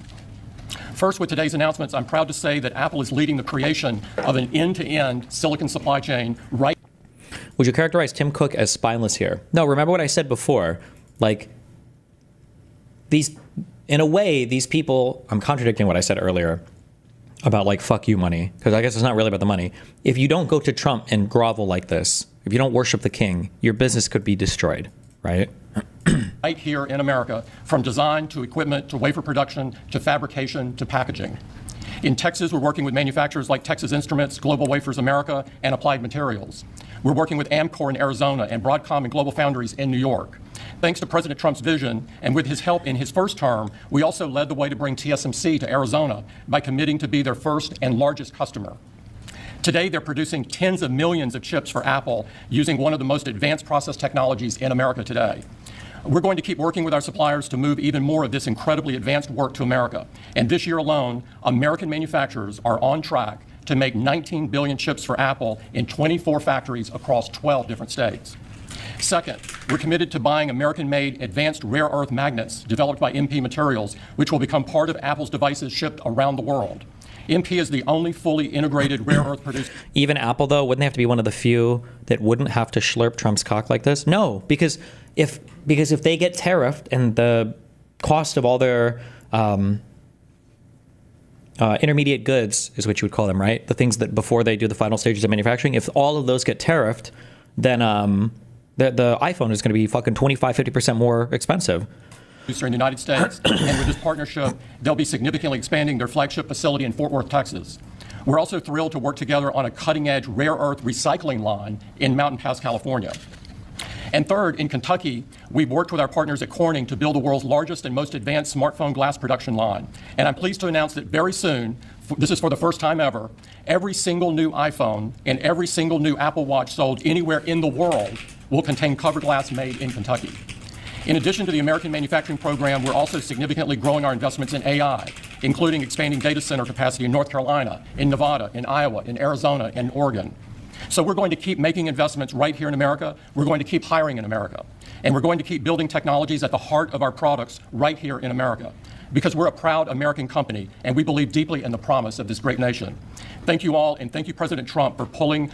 First, with today's announcements, I'm proud to say that Apple is leading the creation of an end-to-end silicon supply chain right. Would you characterize Tim Cook as spineless here? No, remember what I said before. Like, these, in a way, these people, I'm contradicting what I said earlier about like, fuck you money, because I guess it's not really about the money. If you don't go to Trump and grovel like this, if you don't worship the king, your business could be destroyed, right? Right here in America, from design to equipment to wafer production to fabrication to packaging. In Texas, we're working with manufacturers like Texas Instruments, Global Wafers America, and Applied Materials. We're working with Amcor in Arizona and Broadcom and Global Foundries in New York. Thanks to President Trump's vision and with his help in his first term, we also led the way to bring TSMC to Arizona by committing to be their first and largest customer. Today, they're producing tens of millions of chips for Apple using one of the most advanced process technologies in America today. We're going to keep working with our suppliers to move even more of this incredibly advanced work to America. And this year alone, American manufacturers are on track to make 19 billion chips for Apple in 24 factories across 12 different states. Second, we're committed to buying American-made advanced rare earth magnets developed by MP Materials, which will become part of Apple's devices shipped around the world. MP is the only fully integrated rare earth producer. Even Apple, though, wouldn't they have to be one of the few that wouldn't have to slurp Trump's cock like this? No, because if they get tariffed and the cost of all their intermediate goods is what you would call them, right? The things that before they do the final stages of manufacturing, if all of those get tariffed, then the iPhone is going to be fucking 25-50% more expensive. In the United States, and with this partnership, they'll be significantly expanding their flagship facility in Fort Worth, Texas. We're also thrilled to work together on a cutting-edge rare earth recycling line in Mountain Pass, California. And third, in Kentucky, we've worked with our partners at Corning to build the world's largest and most advanced smartphone glass production line. And I'm pleased to announce that very soon, this is for the first time ever, every single new iPhone and every single new Apple Watch sold anywhere in the world will contain cover glass made in Kentucky. In addition to the American Manufacturing Program, we're also significantly growing our investments in AI, including expanding data center capacity in North Carolina, in Nevada, in Iowa, in Arizona, and Oregon. So we're going to keep making investments right here in America. We're going to keep hiring in America. And we're going to keep building technologies at the heart of our products right here in America. because we're a proud American company and we believe deeply in the promise of this great nation. Thank you all, and thank you, President Trump, for putting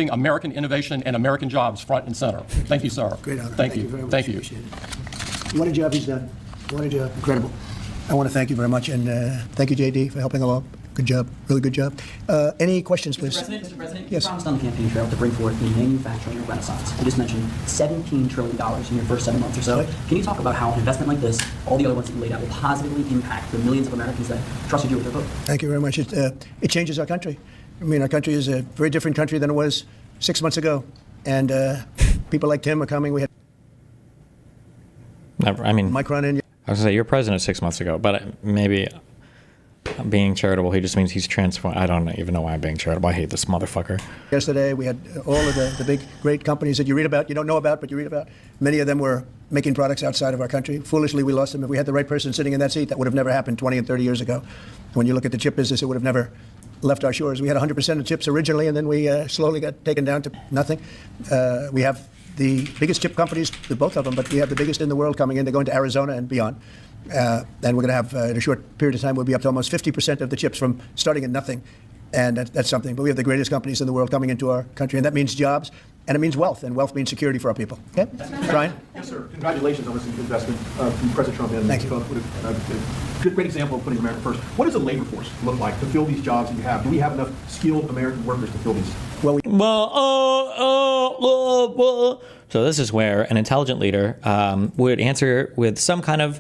American innovation and American jobs front and center. Thank you, sir. Great honor. Thank you. Very much. Thank you. Appreciate it. What a job he's done. What a job. Incredible. I want to thank you very much, and thank you, JD, for helping along. Good job. Really good job. Any questions, please? Mr. President, yes. you promised on the campaign trail to bring forth the manufacturing renaissance. You just mentioned $17 trillion in your first 7 months or so. Right. Can you talk about how an investment like this, all the other ones that you laid out, will positively impact the millions of Americans that trusted you with their vote? Thank you very much. It changes our country. I mean, our country is a very different country than it was 6 months ago. And people like Tim are coming. We had Never. I mean, Micron in. I was going to say, you're president 6 months ago, but maybe being charitable, he just means he's transformed. I don't even know why I'm being charitable. I hate this motherfucker. Yesterday, we had all of the big, great companies that you read about, you don't know about, but you read about. Many of them were making products outside of our country. Foolishly, we lost them. If we had the right person sitting in that seat, that would have never happened 20 and 30 years ago. When you look at the chip business, it would have never left our shores. We had 100% of chips originally, and then we slowly got taken down to nothing. We have the biggest chip companies, both of them, but we have the biggest in the world coming in. They're going to Arizona and beyond. And we're going to have, in a short period of time, we'll be up to almost 50% of the chips from starting at nothing. And that's something. But we have the greatest companies in the world coming into our country, and that means jobs, and it means wealth, and wealth means security for our people. Okay? Brian? Yes, sir. Congratulations on this investment from President Trump. And Thank you. Great example of putting America first. What does the labor force look like to fill these jobs that you have? Do we have enough skilled American workers to fill these? So this is where an intelligent leader would answer with some kind of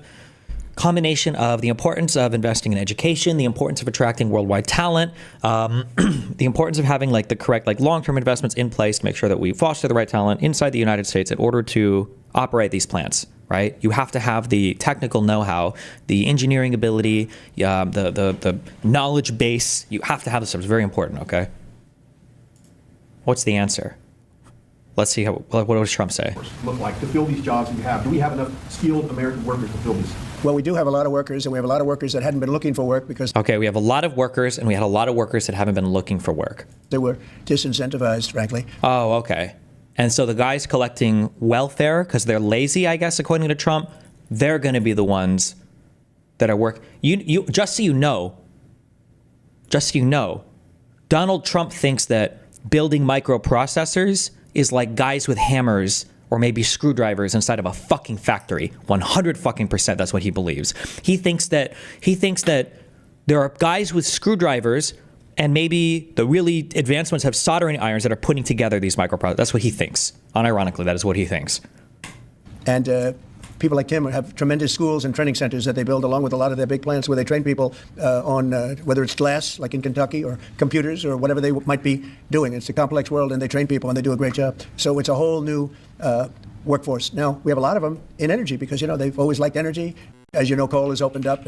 combination of the importance of investing in education, the importance of attracting worldwide talent, the importance of having like the correct like long-term investments in place to make sure that we foster the right talent inside the United States in order to operate these plants. Right? You have to have the technical know-how, the engineering ability, the knowledge base. You have to have this stuff. It's very important. Okay. What's the answer? Let's see what does Trump say? Look like to fill these jobs that you have? Do we have enough skilled American workers to fill these? Well, we do have a lot of workers, and we have a lot of workers that hadn't been looking for work because Okay, we have a lot of workers, and we had a lot of workers that haven't been looking for work. they were disincentivized, frankly. Oh, okay. And so the guys collecting welfare because they're lazy, I guess, according to Trump, they're going to be the ones that are work. Just so you know, Donald Trump thinks that building microprocessors is like guys with hammers or maybe screwdrivers inside of a fucking factory. 100% that's what he believes. He thinks that there are guys with screwdrivers and maybe the really advanced ones have soldering irons that are putting together these microprocessors. That's what he thinks. Unironically, that is what he thinks. And people like Tim have tremendous schools and training centers that they build along with a lot of their big plants where they train people on whether it's glass, like in Kentucky, or computers, or whatever they might be doing. It's a complex world, and they train people, and they do a great job. So it's a whole new workforce. Now, we have a lot of them in energy because, they've always liked energy. As you know, coal has opened up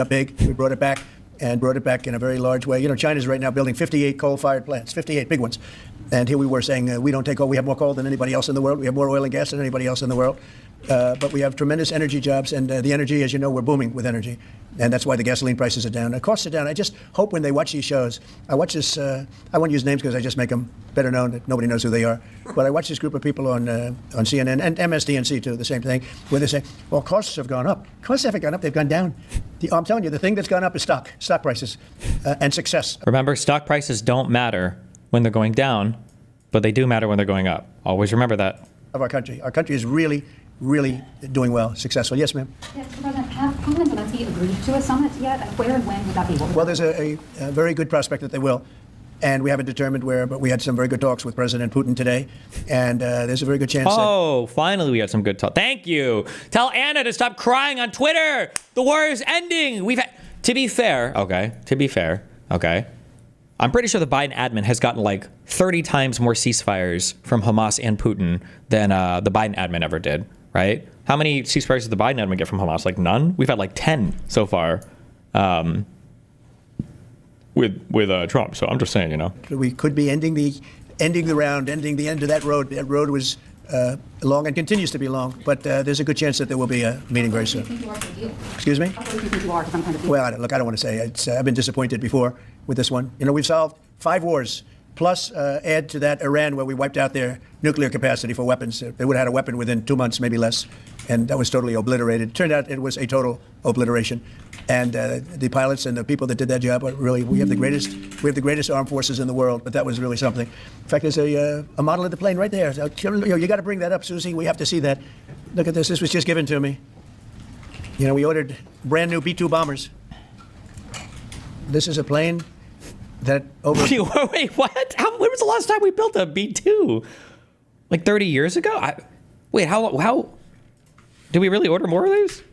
big. We brought it back in a very large way. China's right now building 58 coal-fired plants, 58 big ones. And here we were saying we don't take coal. We have more coal than anybody else in the world. We have more oil and gas than anybody else in the world. But we have tremendous energy jobs, and the energy, as you know, we're booming with energy. And that's why the gasoline prices are down. The costs are down. I just hope when they watch these shows, I watch this, I won't use names because I just make them better known that nobody knows who they are. But I watch this group of people on CNN and MSDNC too, the same thing, where they say, well, costs have gone up. Costs haven't gone up, they've gone down. I'm telling you, the thing that's gone up is stock prices and success. Remember, stock prices don't matter when they're going down, but they do matter when they're going up. Always remember that. Of our country. Our country is really doing well, successful. Yes, ma'am. Yes, Mr. President, have Putin and Zelensky agreed to a summit yet? And where and when would that be? Well, there's a very good prospect that they will. And we haven't determined where, but we had some very good talks with President Putin today. And there's a very good chance finally we had some good talk. Thank you. Tell Anna to stop crying on Twitter. The war is ending. To be fair, I'm pretty sure the Biden admin has gotten like 30 times more ceasefires from Hamas and Putin than the Biden admin ever did, right? How many ceasefires did the Biden admin get from Hamas? Like none? We've had like 10 so far with Trump. So I'm just saying, We could be ending the round, ending the end of that road. That road was long and continues to be long, but there's a good chance that there will be a meeting very soon. Excuse me? Well, I don't want to say. I've been disappointed before with this one. We've solved 5 wars plus add to that Iran, where we wiped out their nuclear capacity for weapons. They would have had a weapon within 2 months, maybe less, and that was totally obliterated. Turned out it was a total obliteration. And the pilots and the people that did that job are really, we have the greatest armed forces in the world, but that was really something. In fact, there's a model of the plane right there. So, you got to bring that up, Susie. We have to see that. Look at this. This was just given to me. You know, we ordered brand new B-2 bombers. This is a plane that over... Wait, what? When was the last time we built a B-2? Like 30 years ago? Wait, how... Did we really order more of these?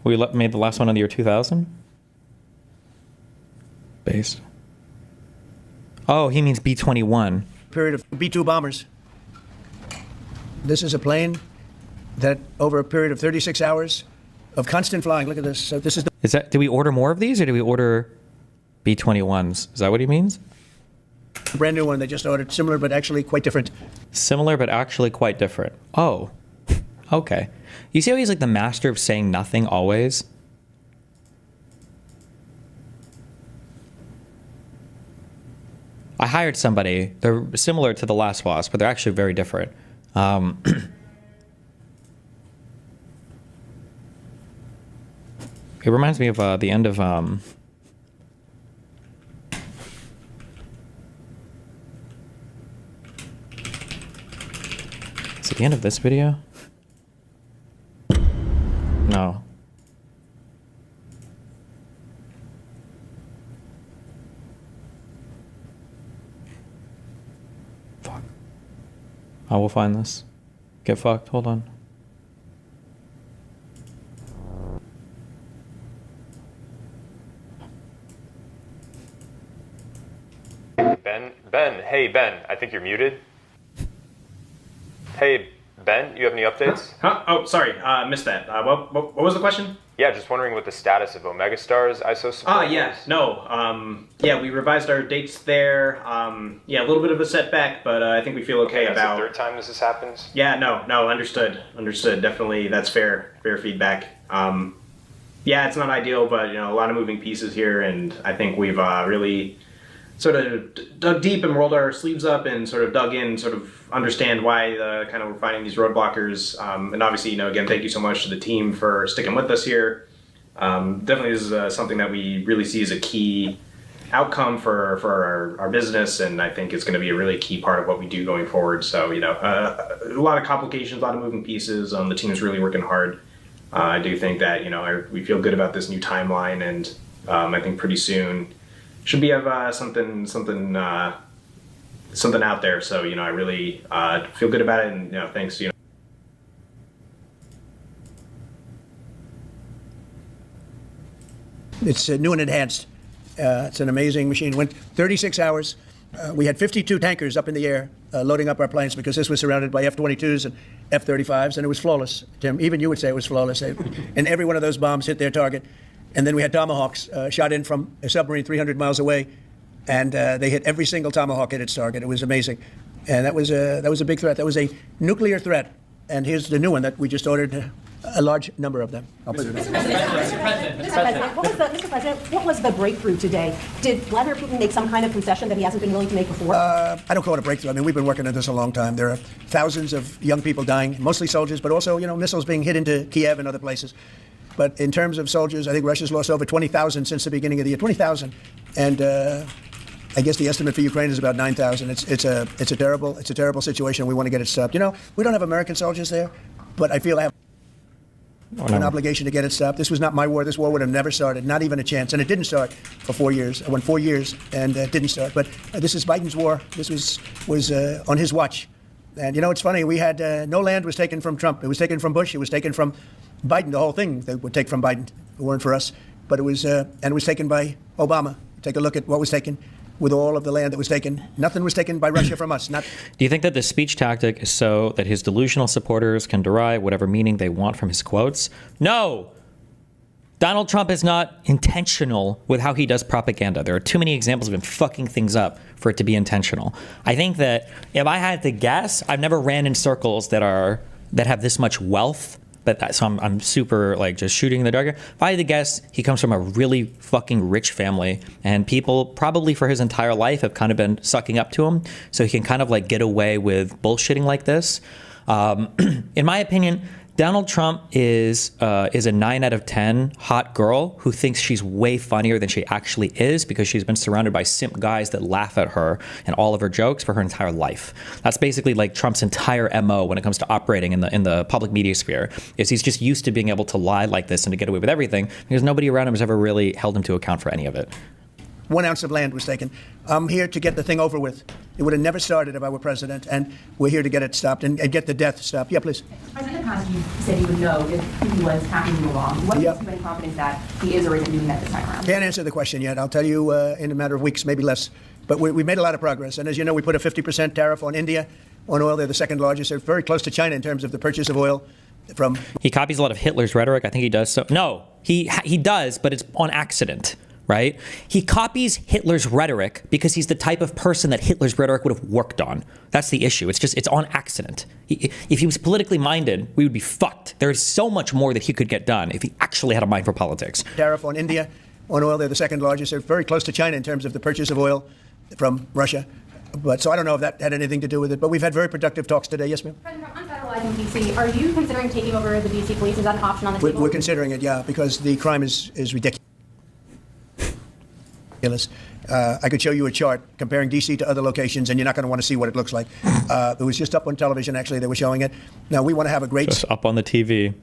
We made the last one in the year 2000? Based. Oh, he means B-21. Period of B-2 bombers. This is a plane that over a period of 36 hours of constant flying. Look at this. So this is the... Is that, did we order more of these, or did we order B-21s? Is that what he means? Brand new one they just ordered. Similar, but actually quite different. Similar, but actually quite different. Oh, okay. You see how he's like the master of saying nothing always? I hired somebody. They're similar to the last boss, but they're actually very different. It reminds me of the end of... Is it the end of this video? No. Fuck. I will find this. Get fucked. Hold on. Ben, hey Ben, I think you're muted. Hey Ben, you have any updates? Huh? Oh, sorry, missed that. What was the question? Yeah, just wondering what the status of Omega Star's ISO support yeah, is. No, yeah, we revised our dates there. Yeah, a little bit of a setback, but I think we feel okay that's about... the third time this happens? Yeah, no, understood, definitely, that's fair feedback. Yeah, it's not ideal, but, you know, a lot of moving pieces here, and I think we've really sort of dug deep and rolled our sleeves up and sort of dug in, sort of understand why kind of we're finding these roadblockers. And obviously, you know, again, thank you so much to the team for sticking with us here. Definitely this is something that we really see as a key outcome for our business, and I think it's going to be a really key part of what we do going forward. So, you know, a lot of complications, a lot of moving pieces. The team is really working hard. I do think that, you know, we feel good about this new timeline, and I think pretty soon should be have something out there. So, you know, I really feel good about it, and, you know, thanks, you know. It's new and enhanced. It's an amazing machine. Went 36 hours. We had 52 tankers up in the air loading up our planes, because this was surrounded by F-22s and F-35s, and it was flawless. Tim, even you would say it was flawless. And every one of those bombs hit their target. And then we had Tomahawks shot in from a submarine 300 miles away, and they hit every single Tomahawk at its target. It was amazing. And that was a big threat. That was a nuclear threat. And here's the new one that we just ordered, a large number of them. Mr. President, what was the breakthrough today? Did Vladimir Putin make some kind of concession that he hasn't been willing to make before? I don't call it a breakthrough. I mean, we've been working on this a long time. There are thousands of young people dying, mostly soldiers, but also, you know, missiles being hit into Kiev and other places. But in terms of soldiers, I think Russia's lost over 20,000 since the beginning of the year. 20,000, and I guess the estimate for Ukraine is about 9,000. It's a terrible situation. We want to get it stopped. You know, we don't have American soldiers there, but I feel I have an obligation to get it stopped. This was not my war. This war would have never started, not even a chance. And it didn't start for 4 years. It went 4 years, and it didn't start. But this is Biden's war. This was on his watch. And, you know, it's funny. We had no land was taken from Trump. It was taken from Bush. It was taken from Biden. The whole thing they would take from Biden. It weren't for us. But it was taken by Obama. Take a look at what was taken with all of the land that was taken. Nothing was taken by Russia from us. Not. Do you think that this speech tactic is so that his delusional supporters can derive whatever meaning they want from his quotes? No! Donald Trump is not intentional with how he does propaganda. There are too many examples of him fucking things up for it to be intentional. I think that if I had to guess, I've never ran in circles that have this much wealth So I'm super like just shooting in the dark. If I had to guess, he comes from a really fucking rich family, and people probably for his entire life have kind of been sucking up to him, so he can kind of like get away with bullshitting like this. In my opinion, Donald Trump is a 9 out of 10 hot girl who thinks she's way funnier than she actually is because she's been surrounded by simp guys that laugh at her and all of her jokes for her entire life. That's basically like Trump's entire MO when it comes to operating in the public media sphere, is he's just used to being able to lie like this and to get away with everything because nobody around him has ever really held him to account for any of it. 1 ounce of land was taken. I'm here to get the thing over with. It would have never started if I were president, and we're here to get it stopped and get the death stopped. Yeah, please. President in the past, you said he would know if he was passing you along. What gives you any confidence that he is or isn't doing that this time around? Can't answer the question yet. I'll tell you in a matter of weeks, maybe less. But we made a lot of progress. And as you know, we put a 50% tariff on India on oil. They're the second largest. They're very close to China in terms of the purchase of oil from. He copies a lot of Hitler's rhetoric. I think he does. So no, he does, but it's on accident. Right? He copies Hitler's rhetoric because he's the type of person that Hitler's rhetoric would have worked on. That's the issue. It's on accident. If he was politically minded, we would be fucked. There is so much more that he could get done if he actually had a mind for politics. Tariff on India on oil. They're the second largest. They're very close to China in terms of the purchase of oil from Russia. But so I don't know if that had anything to do with it. But we've had very productive talks today. Yes, ma'am? President, on federalizing D.C., are you considering taking over the D.C. police? Is that an option on the table? We're considering it, yeah, because the crime is ridiculous. I could show you a chart comparing D.C. to other locations, and you're not going to want to see what it looks like. It was just up on television, actually. They were showing it. Now, we want to have a great, just up on the TV,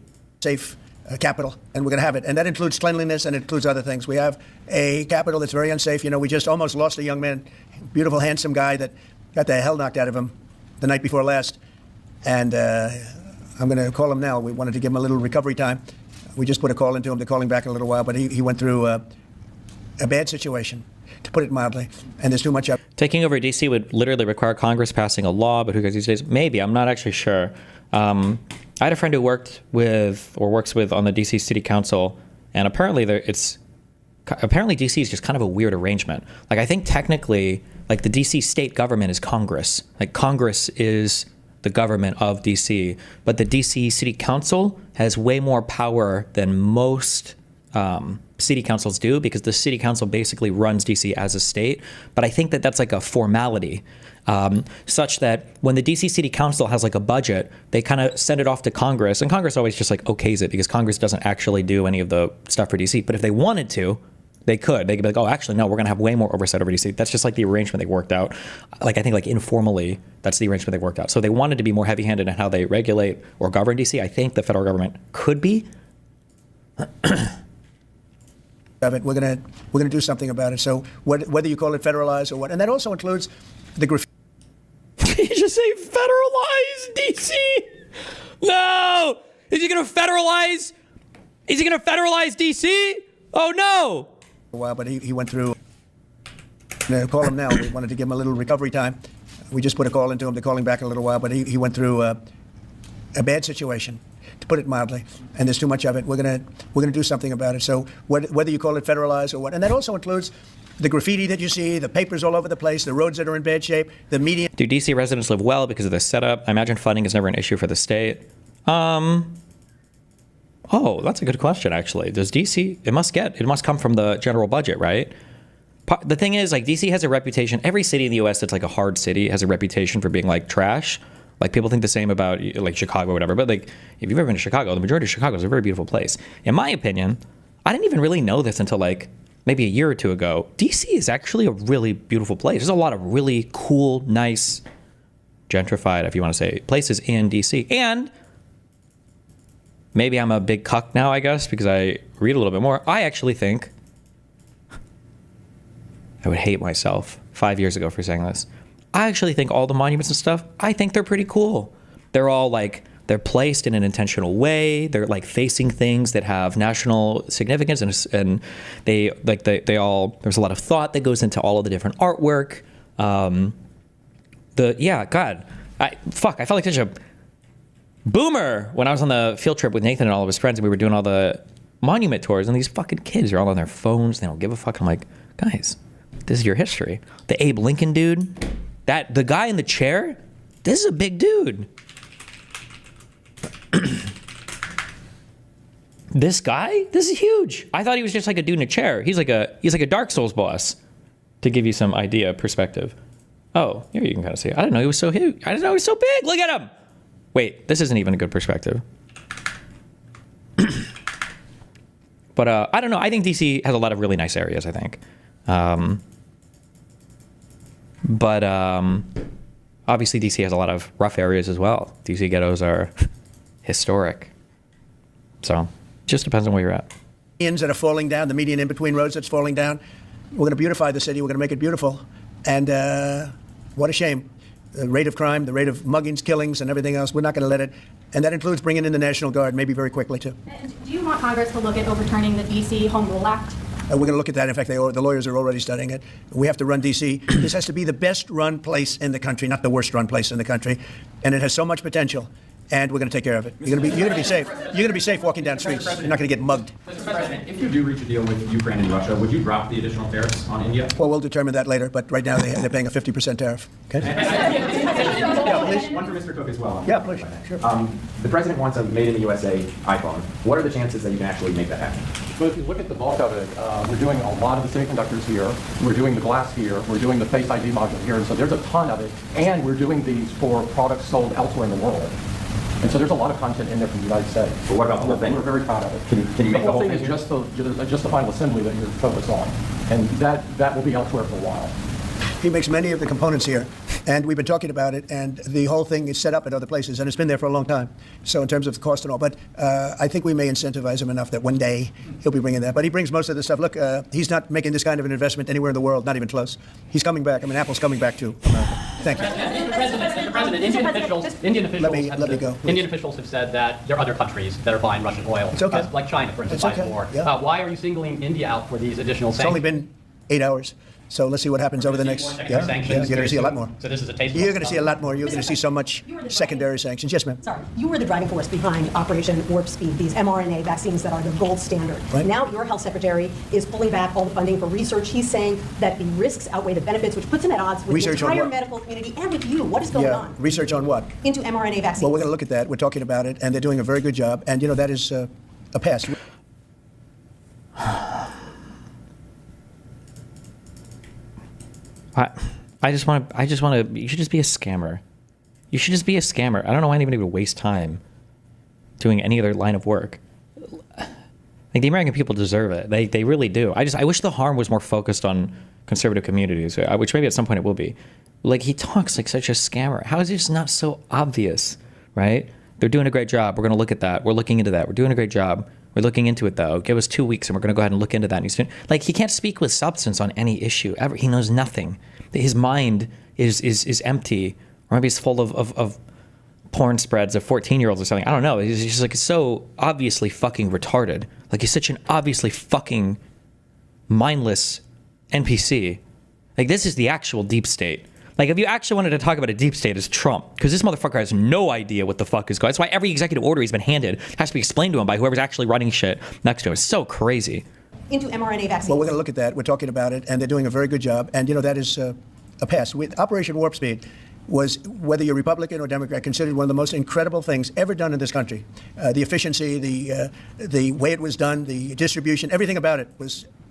safe capital, and we're going to have it. And that includes cleanliness, and it includes other things. We have a capital that's very unsafe. You know, we just almost lost a young man, beautiful, handsome guy that got the hell knocked out of him the night before last. And I'm going to call him now. We wanted to give him a little recovery time. We just put a call into him. They're calling back in a little while, but he went through a bad situation, to put it mildly, and there's too much up. Taking over D.C. would literally require Congress passing a law, but who cares these days? Maybe. I'm not actually sure. I had a friend who works with on the D.C. City Council, and apparently D.C. is just kind of a weird arrangement. Like, I think technically, like, the D.C. state government is Congress. Like, Congress is the government of D.C., but the D.C. City Council has way more power than most city councils do, because the city council basically runs DC as a state. But I think that that's like a formality, such that when the DC City Council has like a budget, they kind of send it off to Congress, and Congress always just like okays it because Congress doesn't actually do any of the stuff for DC. But if they wanted to, they could be like, oh, actually, no, we're going to have way more oversight over DC. That's just like the arrangement they worked out. Like, I think like informally, that's the arrangement they worked out. So they wanted to be more heavy-handed in how they regulate or govern DC. I think the federal government could be. Of it, we're gonna do something about it. So whether you call it federalized or what, and that also includes the graffiti. Did you just say federalize DC? No! Is he gonna federalize? Is he gonna federalize DC? Oh no! Well, but he went through. Call him now. We wanted to give him a little recovery time. We just put a call into him. They're calling back in a little while, but he went through a bad situation, to put it mildly, and there's too much of it. We're gonna do something about it. So whether you call it federalized or what, and that also includes the graffiti that you see, the papers all over the place, the roads that are in bad shape, the media. Do DC residents live well because of the setup? I imagine funding is never an issue for the state. Oh, that's a good question, actually. Does DC? It must come from the general budget, right? The thing is, like, DC has a reputation. Every city in the U.S. that's like a hard city has a reputation for being like trash. Like, people think the same about like Chicago or whatever, but like, if you've ever been to Chicago, the majority of Chicago is a very beautiful place. In my opinion, I didn't even really know this until like maybe a year or two ago. DC is actually a really beautiful place. There's a lot of really cool, nice, gentrified, if you want to say, places in DC. And maybe I'm a big cuck now, I guess, because I read a little bit more. I actually think I would hate myself 5 years ago for saying this. I actually think all the monuments and stuff, I think they're pretty cool. They're all like, they're placed in an intentional way. They're like facing things that have national significance, and they all, there's a lot of thought that goes into all of the different artwork. I felt like such a boomer when I was on the field trip with Nathan and all of his friends, and we were doing all the monument tours, and these fucking kids are all on their phones. They don't give a fuck. I'm like, guys, this is your history. The Abe Lincoln dude, the guy in the chair, this is a big dude. This guy? This is huge. I thought he was just like a dude in a chair. He's like a Dark Souls boss, to give you some idea, perspective. Oh, here you can kind of see it. I didn't know he was so huge. I didn't know he was so big. Look at him. Wait, this isn't even a good perspective. But I don't know. I think DC has a lot of really nice areas, I think. But obviously DC has a lot of rough areas as well. DC ghettos are historic. So just depends on where you're at. That are falling down, the median in between roads that's falling down. We're going to beautify the city. We're going to make it beautiful. And what a shame. The rate of crime, the rate of muggings, killings, and everything else, we're not going to let it. And that includes bringing in the National Guard, maybe very quickly, too. And do you want Congress to look at overturning the D.C. Home Rule Act? We're going to look at that. In fact, the lawyers are already studying it. We have to run D.C. This has to be the best-run place in the country, not the worst-run place in the country. And it has so much potential. And we're going to take care of it. You're going to be safe. You're going to be safe walking down streets. You're not going to get mugged. Mr. President, if you do reach a deal with Ukraine and Russia, would you drop the additional tariffs on India? Well, we'll determine that later. But right now, they're paying a 50% tariff. Okay. One for Mr. Cook as well. Yeah, please. Sure. The president wants a made in the USA iPhone. What are the chances that you can actually make that happen? Well, if you look at the bulk of it, we're doing a lot of the semiconductors here. We're doing the glass here. We're doing the Face ID module here. And so there's a ton of it. And we're doing these for products sold elsewhere in the world. And so there's a lot of content in there from the United States. But what about the whole thing? We're very proud of it. Can you make the whole thing? thing Is just the final assembly that you're focused on. And that will be elsewhere for a while. He makes many of the components here, and we've been talking about it, and the whole thing is set up at other places, and it's been there for a long time. So in terms of the cost and all, but I think we may incentivize him enough that one day he'll be bringing that. But he brings most of the stuff. Look, he's not making this kind of an investment anywhere in the world, not even close. He's coming back. I mean, Apple's coming back to America. Thank you. Mr. President, Indian officials have said that there are other countries that are buying Russian oil, It's okay. Like China, for instance, It's buying okay. more. Yeah. Why are you singling India out for these additional It's sanctions? only been 8 hours. So let's see what happens over the next. Sanctions You're going to see a lot more. So this is a taste. You're going to see a lot more. You're going to see so much secondary sanctions. Yes, ma'am. Sorry, you were the driving force behind Operation Warp Speed, these mRNA vaccines that are the gold standard. Right. Now your health secretary is pulling back all the funding for research. He's saying that the risks outweigh the benefits, which puts him at odds with Research the on entire what? medical community and with you. What is going on? Research on what? Into mRNA vaccines. Well, we're going to look at that. We're talking about it, and they're doing a very good job. And, that is a pass. I just want to, you should just be a scammer. You should just be a scammer. I don't know why anybody would waste time doing any other line of work. Like, the American people deserve it. They really do. I wish the harm was more focused on conservative communities, which maybe at some point it will be. Like, he talks like such a scammer. How is this not so obvious, right? They're doing a great job. We're going to look at that. We're looking into that. We're doing a great job. We're looking into it, though. Give us 2 weeks, and we're going to go ahead and look into that. And he's doing, like, he can't speak with substance on any issue ever. He knows nothing. His mind is empty, or maybe it's full of porn spreads of 14-year-olds or something. I don't know. He's just like so obviously fucking retarded. Like, he's such an obviously fucking mindless NPC. Like, this is the actual deep state. Like, if you actually wanted to talk about a deep state, it's Trump. Because this motherfucker has no idea what the fuck is going on. That's why every executive order he's been handed has to be explained to him by whoever's actually running shit next to him. It's so crazy. Into mRNA vaccines. Well, we're going to look at that. We're talking about it, and they're doing a very good job. And, that is a pass. With Operation Warp Speed was, whether you're Republican or Democrat, considered one of the most incredible things ever done in this country. The efficiency, the way it was done, the distribution, everything about it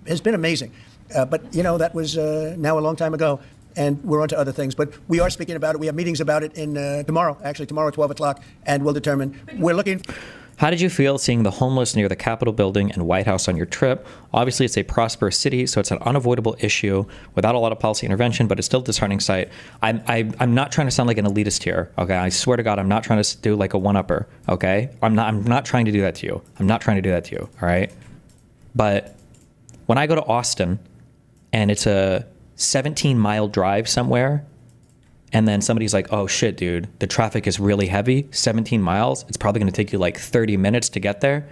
has been amazing. But, that was now a long time ago. And we're on to other things. But we are speaking about it. We have meetings about it tomorrow at 12 o'clock, and we'll determine. We're looking. How did you feel seeing the homeless near the Capitol building and White House on your trip? Obviously, it's a prosperous city, so it's an unavoidable issue without a lot of policy intervention, but it's still a disheartening sight. I'm not trying to sound like an elitist here, okay? I swear to God, I'm not trying to do like a one-upper, okay? I'm not trying to do that to you. I'm not trying to do that to you, all right? But when I go to Austin and it's a 17-mile drive somewhere, and then somebody's like, oh shit, dude, the traffic is really heavy, 17 miles, it's probably going to take you like 30 minutes to get there.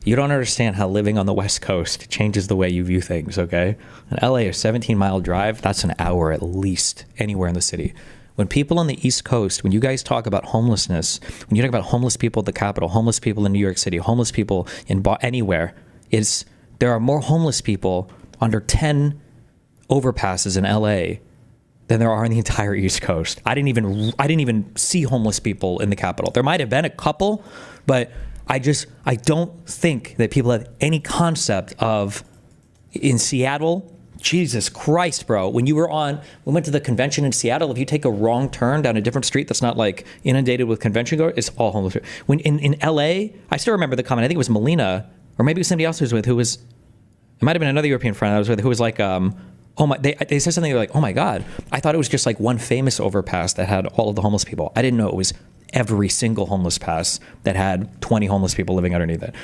You don't understand how living on the West Coast changes the way you view things, okay? In LA, a 17-mile drive, that's an hour at least anywhere in the city. When people on the East Coast, when you guys talk about homelessness, when you talk about homeless people at the Capitol, homeless people in New York City, homeless people in anywhere, there are more homeless people under 10 overpasses in LA than there are in the entire East Coast. I didn't even see homeless people in the Capitol. There might have been a couple, but I don't think that people have any concept of, in Seattle, Jesus Christ, bro. We went to the convention in Seattle. If you take a wrong turn down a different street that's not like inundated with convention goers, it's all homeless. When in LA, I still remember the comment. I think it was Melina, or maybe it was somebody else who was with, it might have been another European friend I was with, who was like, oh my, they said something like, oh my God, I thought it was just like one famous overpass that had all of the homeless people. I didn't know it was every single homeless pass that had 20 homeless people living underneath it.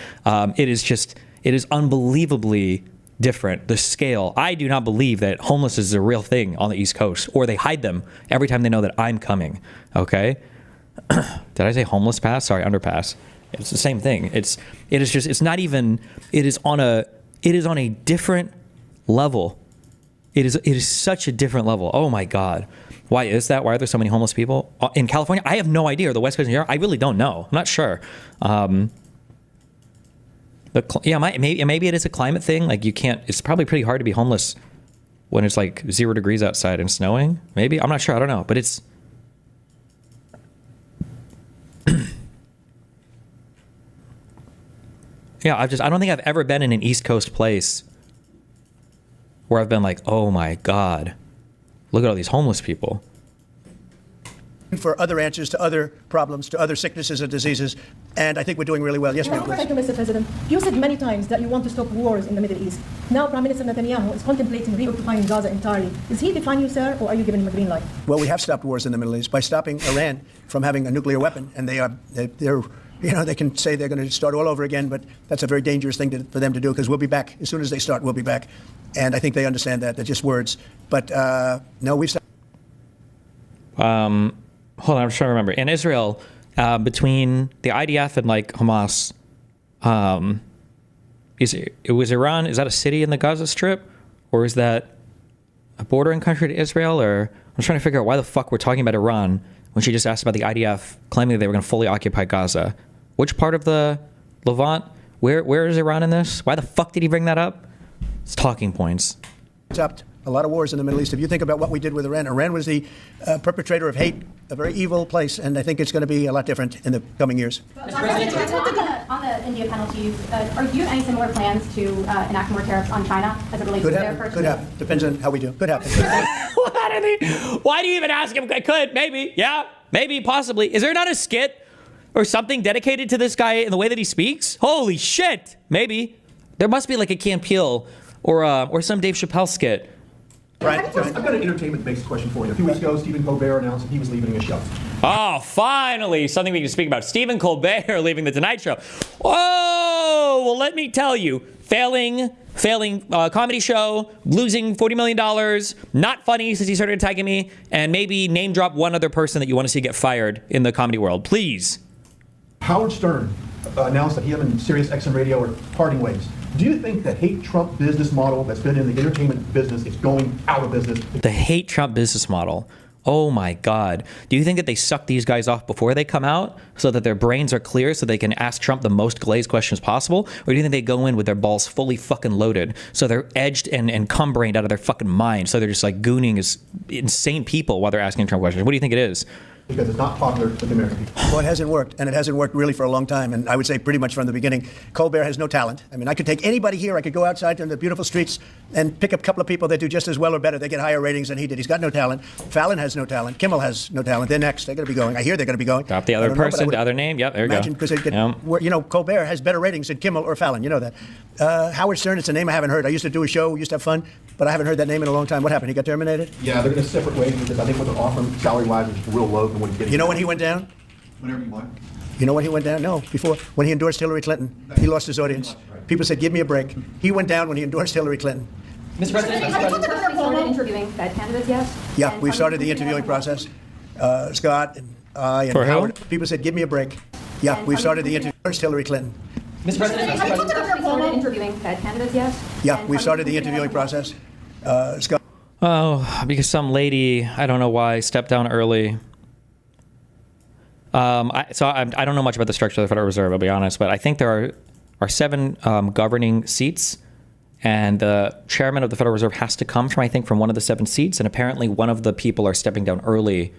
It is unbelievably different. The scale. I do not believe that homeless is a real thing on the East Coast, or they hide them every time they know that I'm coming. Okay. Did I say homeless pass? Sorry, underpass. It's the same thing. It is on a different level. It is such a different level. Oh my God. Why is that? Why are there so many homeless people in California? I have no idea. Or the West Coast of New York, I really don't know. I'm not sure. Maybe it is a climate thing. Like it's probably pretty hard to be homeless when it's like 0 degrees outside and snowing. Maybe, I'm not sure. I don't know, but it's, yeah, I don't think I've ever been in an East Coast place where I've been like, oh my God, look at all these homeless people. For other answers to other problems, to other sicknesses and diseases, and I think we're doing really well. Yes, ma'am, please. Thank you, Mr. President. You said many times that you want to stop wars in the Middle East. Now, Prime Minister Netanyahu is contemplating reoccupying Gaza entirely. Is he defying you, sir, or are you giving him a green light? Well, we have stopped wars in the Middle East by stopping Iran from having a nuclear weapon, and they can say they're going to start all over again, but that's a very dangerous thing for them to do, because we'll be back. As soon as they start, we'll be back. And I think they understand that. They're just words. But no, we've stopped. Hold on, I'm trying to remember. In Israel, between the IDF and like Hamas, was Iran, is that a city in the Gaza Strip? Or is that a bordering country to Israel? Or I'm trying to figure out why the fuck we're talking about Iran when she just asked about the IDF claiming that they were going to fully occupy Gaza. Which part of the Levant? Where is Iran in this? Why the fuck did he bring that up? It's talking points. Stopped a lot of wars in the Middle East. If you think about what we did with Iran, Iran was the perpetrator of hate, a very evil place, and I think it's going to be a lot different in the coming years. On the India penalties, do you have any similar plans to enact more tariffs on China as it relates to their first? Could happen. Depends on how we do. Could happen. Why do you even ask him? Could, maybe, yeah, maybe, possibly. Is there not a skit or something dedicated to this guy in the way that he speaks? Holy shit, maybe. There must be like a Key and Peele or some Dave Chappelle skit. Right. I've got an entertainment-based question for you. A few weeks ago, Stephen Colbert announced that he was leaving his show. Oh, finally, something we can speak about. Stephen Colbert leaving the Tonight Show. Oh, well, let me tell you, failing comedy show, losing $40 million, not funny since he started attacking me, and maybe name drop one other person that you want to see get fired in the comedy world, please. Howard Stern announced that he and Sirius XM Radio are parting ways. Do you think the hate Trump business model that's been in the entertainment business is going out of business? The hate Trump business model. Oh my God. Do you think that they suck these guys off before they come out so that their brains are clear so they can ask Trump the most glazed questions possible? Or do you think they go in with their balls fully fucking loaded so they're edged and cum-brained out of their fucking mind so they're just like gooning as insane people while they're asking Trump questions? What do you think it is? Because it's not popular with the American people. Well, it hasn't worked, and it hasn't worked really for a long time, and I would say pretty much from the beginning. Colbert has no talent. I mean, I could take anybody here, I could go outside in the beautiful streets and pick up a couple of people that do just as well or better. They get higher ratings than he did. He's got no talent. Fallon has no talent. Kimmel has no talent. They're next. They're going to be going. I hear they're going to be going. Drop the other person, the other name. Yep, there you go. Imagine, because Colbert has better ratings than Kimmel or Fallon. You know that. Howard Stern, it's a name I haven't heard. I used to do a show. We used to have fun, but I haven't heard that name in a long time. What happened? He got terminated? Yeah, they're going to separate ways because I think what they're offering salary-wise is real low than what he's getting. You know when he went down? Whenever you want. You know when he went down? No, before. When he endorsed Hillary Clinton, he lost his audience. People said, give me a break. He went down when he endorsed Hillary Clinton. Mr. President, have you started interviewing Fed candidates yet? Yeah, we've started the interviewing process. Scott and I and Howard. People said, give me a break. Yeah, we've started the interview. Endorsed Hillary Clinton. Mr. President, have you started interviewing Fed candidates yet? Yeah, we've started the interviewing process. Scott. Oh, because some lady, I don't know why, stepped down early. I don't know much about the structure of the Federal Reserve, I'll be honest, but I think there are 7 governing seats, and the chairman of the Federal Reserve has to come from one of the 7 seats, and apparently one of the people are stepping down early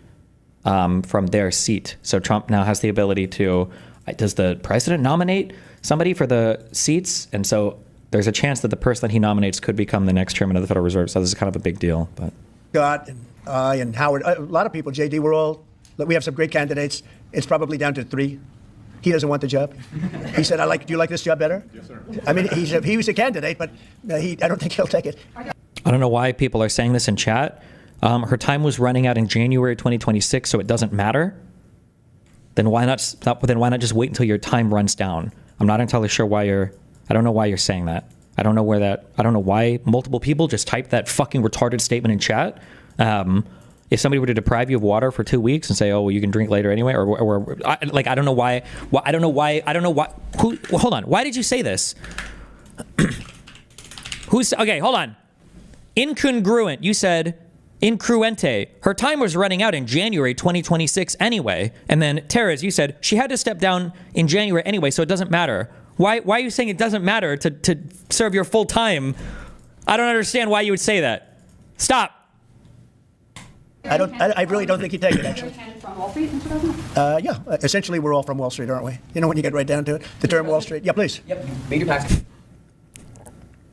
from their seat. So Trump now has the ability to does the president nominate somebody for the seats? And so there's a chance that the person that he nominates could become the next chairman of the Federal Reserve. So this is kind of a big deal. But Scott and I and Howard, a lot of people, JD, we have some great candidates. It's probably down to 3. He doesn't want the job. He said, do you like this job better? Yes, sir. I mean, he was a candidate, but I don't think he'll take it. I don't know why people are saying this in chat. Her time was running out in January 2026, so it doesn't matter. Then why not just wait until your time runs down? I'm not entirely sure I don't know why you're saying that. I don't know why multiple people just typed that fucking retarded statement in chat. If somebody were to deprive you of water for 2 weeks and say, oh, well, you can drink later anyway, I don't know why. Hold on. Why did you say this? Okay, hold on. Incongruent. You said incruente. Her time was running out in January 2026 anyway. And then Tariff, you said she had to step down in January anyway, so it doesn't matter. Why are you saying it doesn't matter to serve your full time? I don't understand why you would say that. Stop. I really don't think he'd take it, actually. From Wall Street in 2000? Yeah, essentially we're all from Wall Street, aren't we? You know, when you get right down to it, the term Wall Street. Yeah, please. Yep, major tax.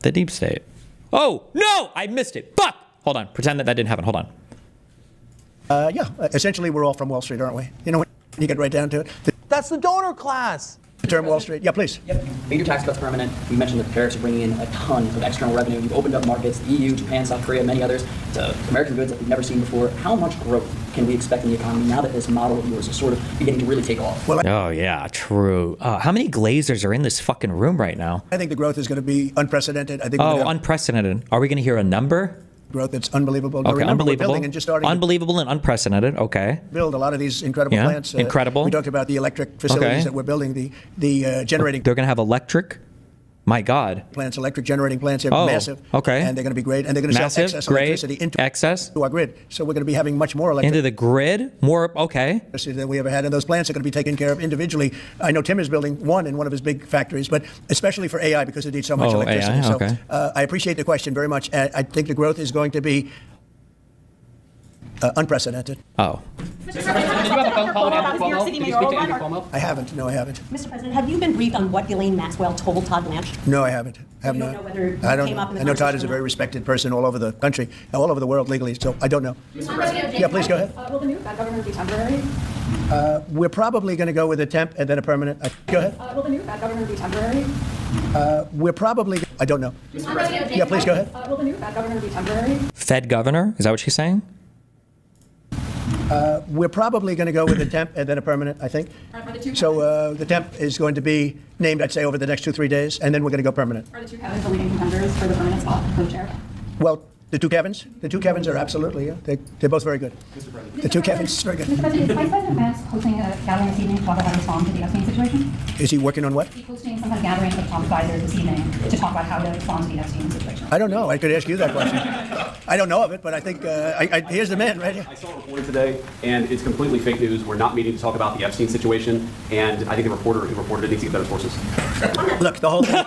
The deep state. Oh, no, I missed it. Fuck. Hold on, pretend that didn't happen. Hold on. Yeah, essentially we're all from Wall Street, aren't we? You know, when you get right down to it. That's the donor class. The term Wall Street. Yeah, please. Yep. Major tax cuts permanent. We mentioned that the tariffs are bringing in a ton of external revenue. You've opened up markets, the EU, Japan, South Korea, many others, to American goods that we've never seen before. How much growth can we expect in the economy now that this model of yours is sort of beginning to really take off? Oh, yeah, true. How many Glazers are in this fucking room right now? I think the growth is going to be unprecedented. Unprecedented. Are we going to hear a number? Growth that's unbelievable. Okay, unbelievable. And just starting unbelievable and unprecedented. Okay. Build a lot of these incredible plants. Incredible. We talked about the electric facilities that we're building, the generating. They're going to have electric? My God. Plants, electric generating plants, they're massive. Okay. And they're going to be great. And they're going to sell excess electricity into our grid. So we're going to be having much more electricity. Into the grid? More, okay. Than we ever had. And those plants are going to be taken care of individually. I know Tim is building one in one of his big factories, but especially for AI because it needs so much electricity. AI? Okay. So I appreciate the question very much. I think the growth is going to be unprecedented. Oh. Did you have a phone call with Andrew Cuomo? Did you speak to Andrew Cuomo? I haven't. No, I haven't. Mr. President, have you been briefed on what Ghislaine Maxwell told Todd Blanche? No, I haven't. You don't know whether it I don't came know. up in the I know Todd is a conversation very or not? respected person all over the country, all over the world legally, so I don't know. Mr. President, Yeah, please go ahead. will the new Fed governor be temporary? We're probably going to go with a temp and then a permanent. Go ahead. Will the new Fed governor be temporary? We're probably. I don't know. Mr. President, Yeah, please go ahead. will the new Fed governor be temporary? Fed governor? Is that what she's saying? We're probably going to go with a temp and then a permanent, I think. So the temp is going to be named, I'd say, over the next 2-3 days, and then we're going to go permanent. Are the two Kevins the leading contenders for the permanent spot for the chair? Well, the two Kevins are absolutely, yeah, they're both very good. The two Kevins, very good. Mr. President, is Vice President Vance hosting a gathering this evening to talk about how to respond to the Epstein situation? Is he working on what? He's hosting some kind of gathering with top advisors this evening to talk about how to respond to the Epstein situation. I don't know. I could ask you that question. I don't know of it, but I think here's the man right here. I saw a reporter today, and it's completely fake news. We're not meeting to talk about the Epstein situation, and I think the reporter who reported it needs to get better sources. Look, the whole thing.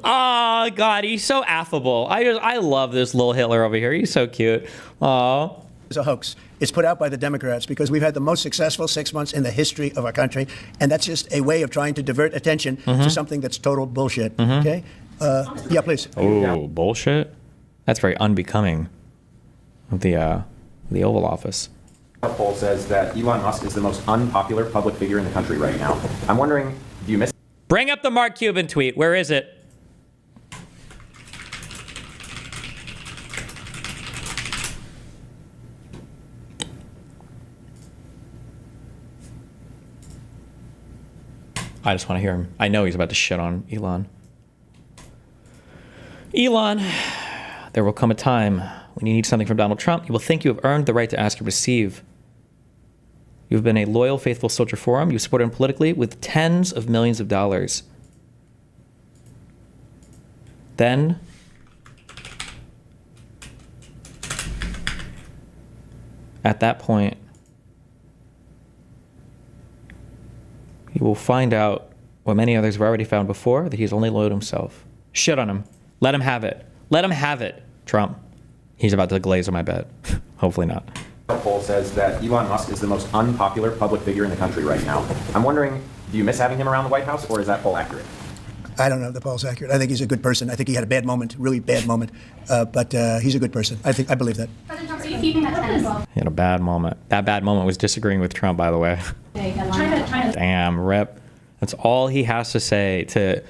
Oh, God, he's so affable. I love this little Hitler over here. He's so cute. Aw. It's a hoax. It's put out by the Democrats because we've had the most successful 6 months in the history of our country, and that's just a way of trying to divert attention to something that's total bullshit. Okay? Yeah, please. Oh, bullshit? That's very unbecoming of the Oval Office. A poll says that Elon Musk is the most unpopular public figure in the country right now. I'm wondering, do you miss? Bring up the Mark Cuban tweet. Where is it? I just want to hear him. I know he's about to shit on Elon. Elon, there will come a time when you need something from Donald Trump. You will think you have earned the right to ask and receive. You've been a loyal, faithful soldier for him. You've supported him politically with tens of millions of dollars. Then, at that point, you will find out what many others have already found before, that he's only loyal to himself. Shit on him. Let him have it. Let him have it, Trump. He's about to glaze on my bet. Hopefully not. poll says that Elon Musk is the most unpopular public figure in the country right now. I'm wondering, do you miss having him around the White House, or is that poll accurate? I don't know if the poll's accurate. I think he's a good person. I think he had a bad moment, really bad moment, but he's a good person. I believe that. President Trump, are you keeping that 10 as well? He had a bad moment. That bad moment was disagreeing with Trump, by the way. China. Damn, Rip. That's all he has to say to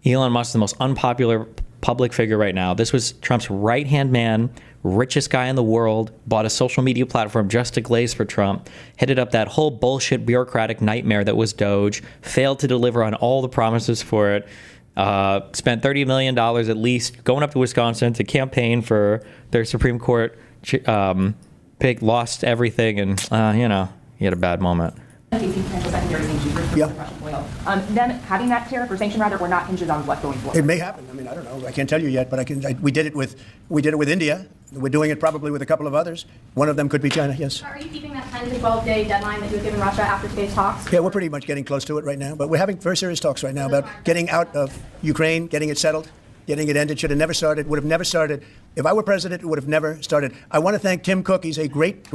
Elon Musk, the most unpopular public figure right now. This was Trump's right-hand man, richest guy in the world, bought a social media platform just to glaze for Trump, headed up that whole bullshit bureaucratic nightmare that was Doge, failed to deliver on all the promises for it, spent $30 million at least going up to Wisconsin to campaign for their Supreme Court pick, lost everything, and, he had a bad moment. Potential secondary sanctions for Russian oil. Them having that tariff or sanction rather or not hinges on what going forward? It may happen. I mean, I don't know. I can't tell you yet, but we did it with India. We're doing it probably with a couple of others. One of them could be China. Yes. Are you keeping that 10 to 12 day deadline that you have given Russia after today's talks? Yeah, we're pretty much getting close to it right now. But we're having very serious talks right now about getting out of Ukraine, getting it settled, getting it ended. Should have never started. Would have never started. If I were president, it would have never started. I want to thank Tim Cook. He's a great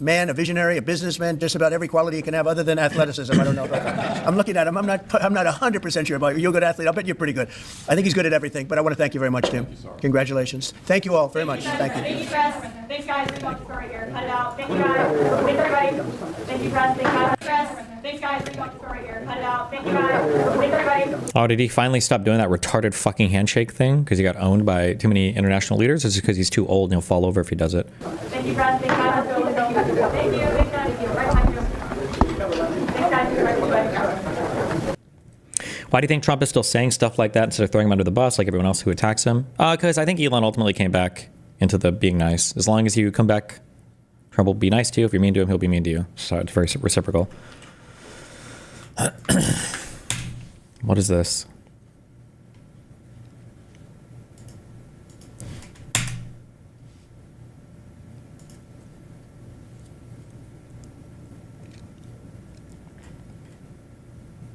man, a visionary, a businessman, just about every quality he can have other than athleticism. I don't know about that. I'm looking at him. I'm not 100% sure about you. You're a good athlete. I'll bet you're pretty good. I think he's good at everything. But I want to thank you very much, Tim. Congratulations. Thank you all very much. Thank you. Thank you, Press. Thanks, guys. We're talking right here. Cut it out. Thank you, guys. Thanks, everybody. Thank you, Press. Thanks, guys. Press. Thanks, guys. We're talking right here. Cut it out. Thank you, guys. Thanks, everybody. Oh, did he finally stop doing that retarded fucking handshake thing because he got owned by too many international leaders? Or is it because he's too old and he'll fall over if he does it? Thank you, Press. Thanks, guys. Thank you. Thank you. Thanks, guys. Right behind you. Thanks, guys. Right behind you. Why do you think Trump is still saying stuff like that instead of throwing him under the bus like everyone else who attacks him? Because I think Elon ultimately came back into the being nice. As long as you come back, Trump will be nice to you. If you're mean to him, he'll be mean to you. So it's very reciprocal. What is this?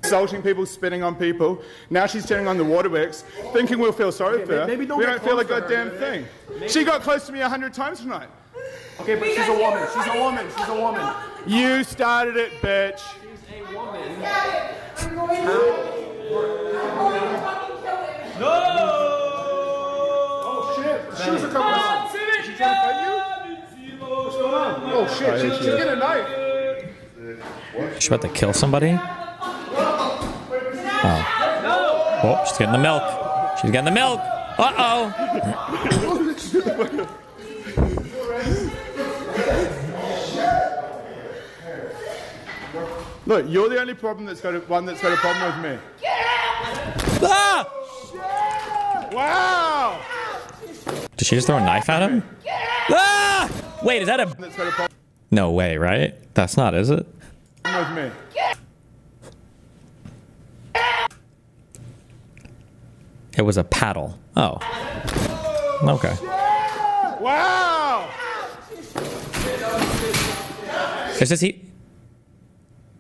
Insulting people, spitting on people. Now she's turning on the waterworks, thinking we'll feel sorry for her. Maybe don't we get don't feel a close to her. goddamn thing. She got close to me 100 times tonight. Okay, but she's a woman. She's a woman. She's a woman. You started it, bitch. She's a woman. No! Oh shit! She was a couple. Is she trying to fight you? What's going on? Oh shit! She's getting a knife. She's about to kill somebody? Oh, she's getting the milk. She's getting the milk. Uh-oh. Look, you're the only problem that's got a problem with me. Ah! Wow! Did she just throw a knife at him? Ah! Wait, is that a... No way, right? That's not, is it? With me. It was a paddle. Oh. Okay. Wow! Is this he?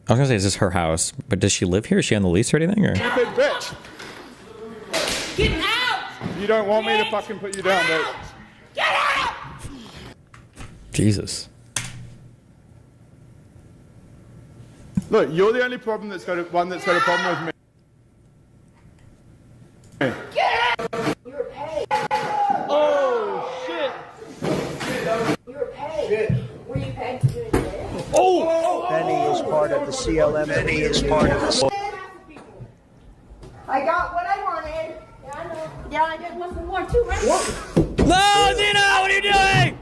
I was gonna say, is this her house? But does she live here? Is she on the lease or anything? Or? Stupid bitch! Get out! You don't want me to fucking put you down, bitch. Get out! Jesus. Look, you're the only problem that's got a problem with me. You're paid. Oh shit! You're paid. Were you paid to do it? Oh! Benny is part of the CLM. Benny is part of the... I got what I wanted. Yeah, I know. Yeah, I did. What's the more too, right? No, Zena, what are you doing?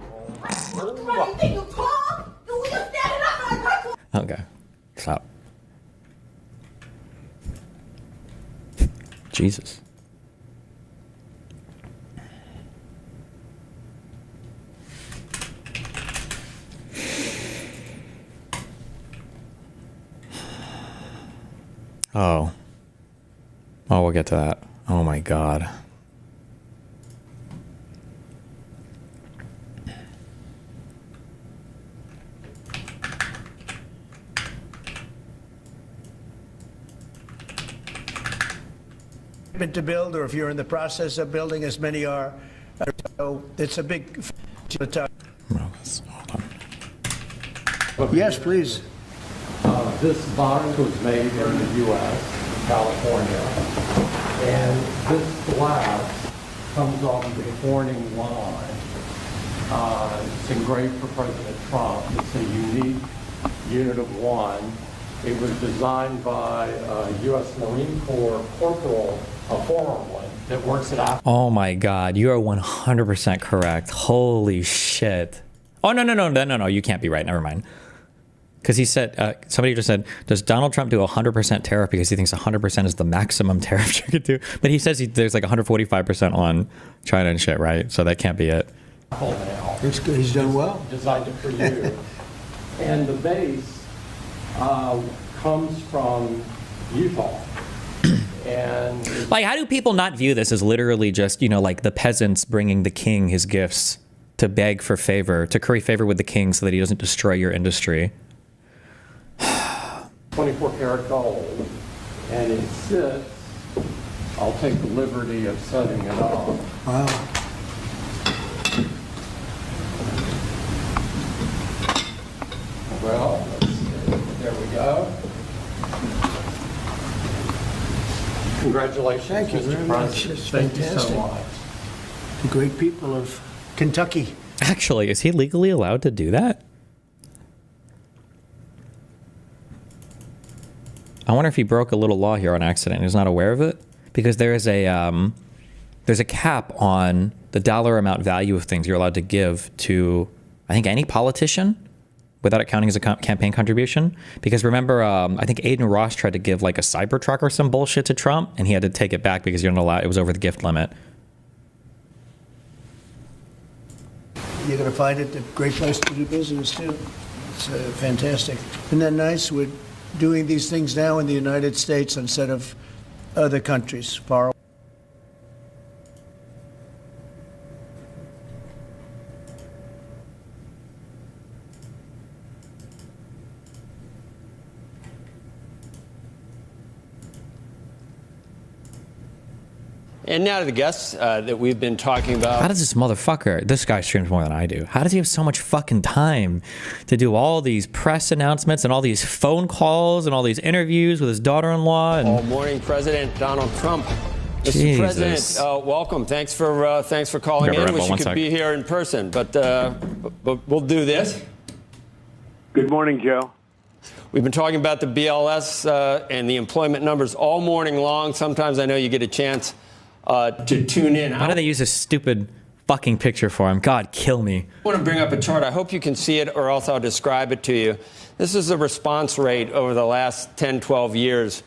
What do you think you talk? You were just standing up and I touched. Okay, stop. Jesus. Oh. Oh, we'll get to that. Oh my God. To build, or if you're in the process of building, as many are, so it's a big... Oh, hold on. Yes, please. This bond was made in the U.S., California, and this glass comes off the Corning line. It's engraved for President Trump. It's a unique unit of one. It was designed by a U.S. Marine Corps corporal, a former one, that works at Apple. Oh my God, you are 100% correct. Holy shit. Oh, no, you can't be right. Never mind. Because he said, somebody just said, does Donald Trump do 100% tariff because he thinks 100% is the maximum tariff you could do? But he says there's like 145% on China and shit, right? So that can't be it. Now. That's good. He's done well. Designed it for you. And the base comes from Utah. And like, how do people not view this as literally just, you know, like the peasants bringing the king his gifts to beg for favor, to curry favor with the king so that he doesn't destroy your industry? 24 karat gold, and it sits. I'll take the liberty of setting it up. Wow. Well, let's see. There we go. Congratulations, Thank you Mr. very much. President. It's Thank you fantastic. so much. The great people of Kentucky. Actually, is he legally allowed to do that? I wonder if he broke a little law here on accident and he's not aware of it, because there's a cap on the dollar amount value of things you're allowed to give to, I think, any politician without it counting as a campaign contribution. Because remember, I think Aiden Ross tried to give like a Cybertruck or some bullshit to Trump, and he had to take it back because you're not allowed, it was over the gift limit. You're going to find it a great place to do business, too. It's fantastic. Isn't that nice? We're doing these things now in the United States instead of other countries far away. And now to the guests that we've been talking about. How does this motherfucker, this guy streams more than I do, how does he have so much fucking time to do all these press announcements and all these phone calls and all these interviews with his daughter-in-law? And All morning, President Donald Trump. Mr. Jesus. President, welcome. Thanks for calling in. Wish you could be here in person, but we'll do this. Good morning, Joe. We've been talking about the BLS and the employment numbers all morning long. Sometimes I know you get a chance to tune in. Why do they use this stupid fucking picture for him? God, kill me. I want to bring up a chart. I hope you can see it, or else I'll describe it to you. This is the response rate over the last 10, 12 years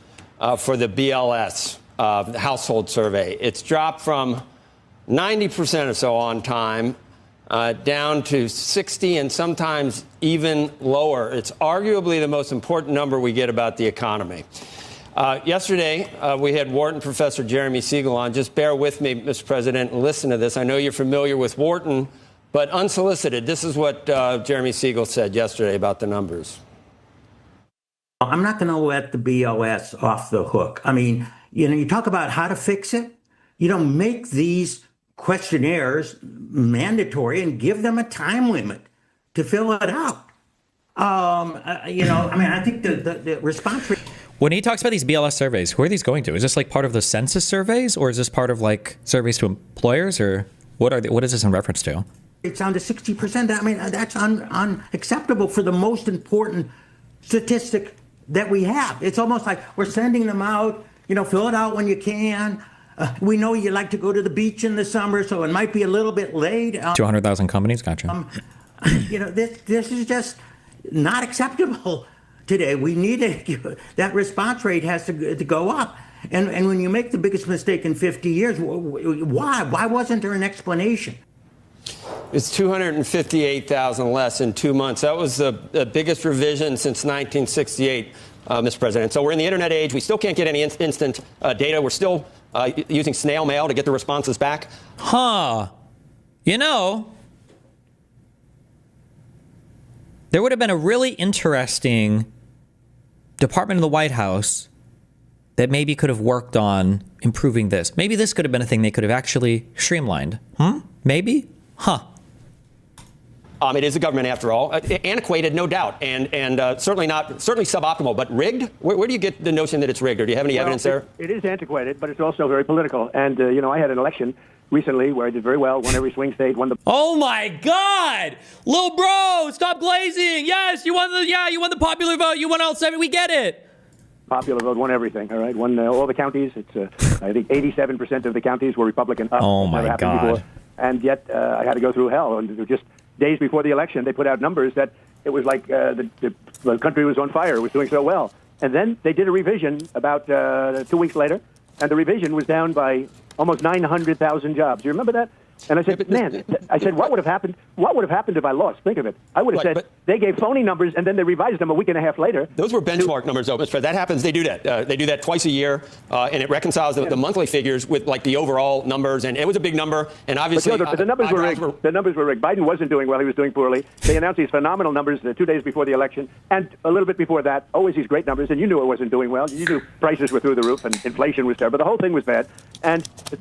for the BLS, the household survey. It's dropped from 90% or so on time down to 60 and sometimes even lower. It's arguably the most important number we get about the economy. Yesterday, we had Wharton Professor Jeremy Siegel on. Just bear with me, Mr. President, and listen to this. I know you're familiar with Wharton, but unsolicited, this is what Jeremy Siegel said yesterday about the numbers. I'm not going to let the BLS off the hook. I mean, you talk about how to fix it. You don't make these questionnaires mandatory and give them a time limit to fill it out. I think the response rate. When he talks about these BLS surveys, who are these going to? Is this like part of the census surveys, or is this part of like surveys to employers, or what is this in reference to? It's down to 60%. I mean, that's unacceptable for the most important statistic that we have. It's almost like we're sending them out, fill it out when you can. We know you like to go to the beach in the summer, so it might be a little bit late. 200,000 companies, gotcha. This is just not acceptable today. We need that response rate has to go up. And when you make the biggest mistake in 50 years, why? Why wasn't there an explanation? It's 258,000 less in 2 months. That was the biggest revision since 1968, Mr. President. So we're in the internet age. We still can't get any instant data. We're still using snail mail to get the responses back. Huh. There would have been a really interesting department in the White House that maybe could have worked on improving this. Maybe this could have been a thing they could have actually streamlined. Maybe? Huh. It is a government after all. Antiquated, no doubt, and certainly suboptimal, but rigged? Where do you get the notion that it's rigged, or do you have any evidence there? It is antiquated, but it's also very political. And, I had an election recently where I did very well, won every swing state, won the... Oh my God! Lil bro, stop glazing! Yes, you won the popular vote, you won all 7, we get it! Popular vote, won everything, all right? Won all the counties. It's, I think 87% of the counties were Republican. Oh my God. Before. And yet, I had to go through hell. And just days before the election, they put out numbers that it was like the country was on fire. It was doing so well. And then they did a revision about 2 weeks later, and the revision was down by almost 900,000 jobs. You remember that? And I said, man, I said, what would have happened? What would have happened if I lost? Think of it. I would have said they gave phony numbers and then they revised them a week and a half later. Those were benchmark numbers, though, Mr. Fred. That happens. They do that. They do that twice a year, and it reconciles the monthly figures with like the overall numbers. And it was a big number. And obviously, but the numbers were rigged. The numbers were rigged. Biden wasn't doing well. He was doing poorly. They announced these phenomenal numbers 2 days before the election, and a little bit before that, always these great numbers. And you knew it wasn't doing well. You knew prices were through the roof and inflation was terrible. The whole thing was bad.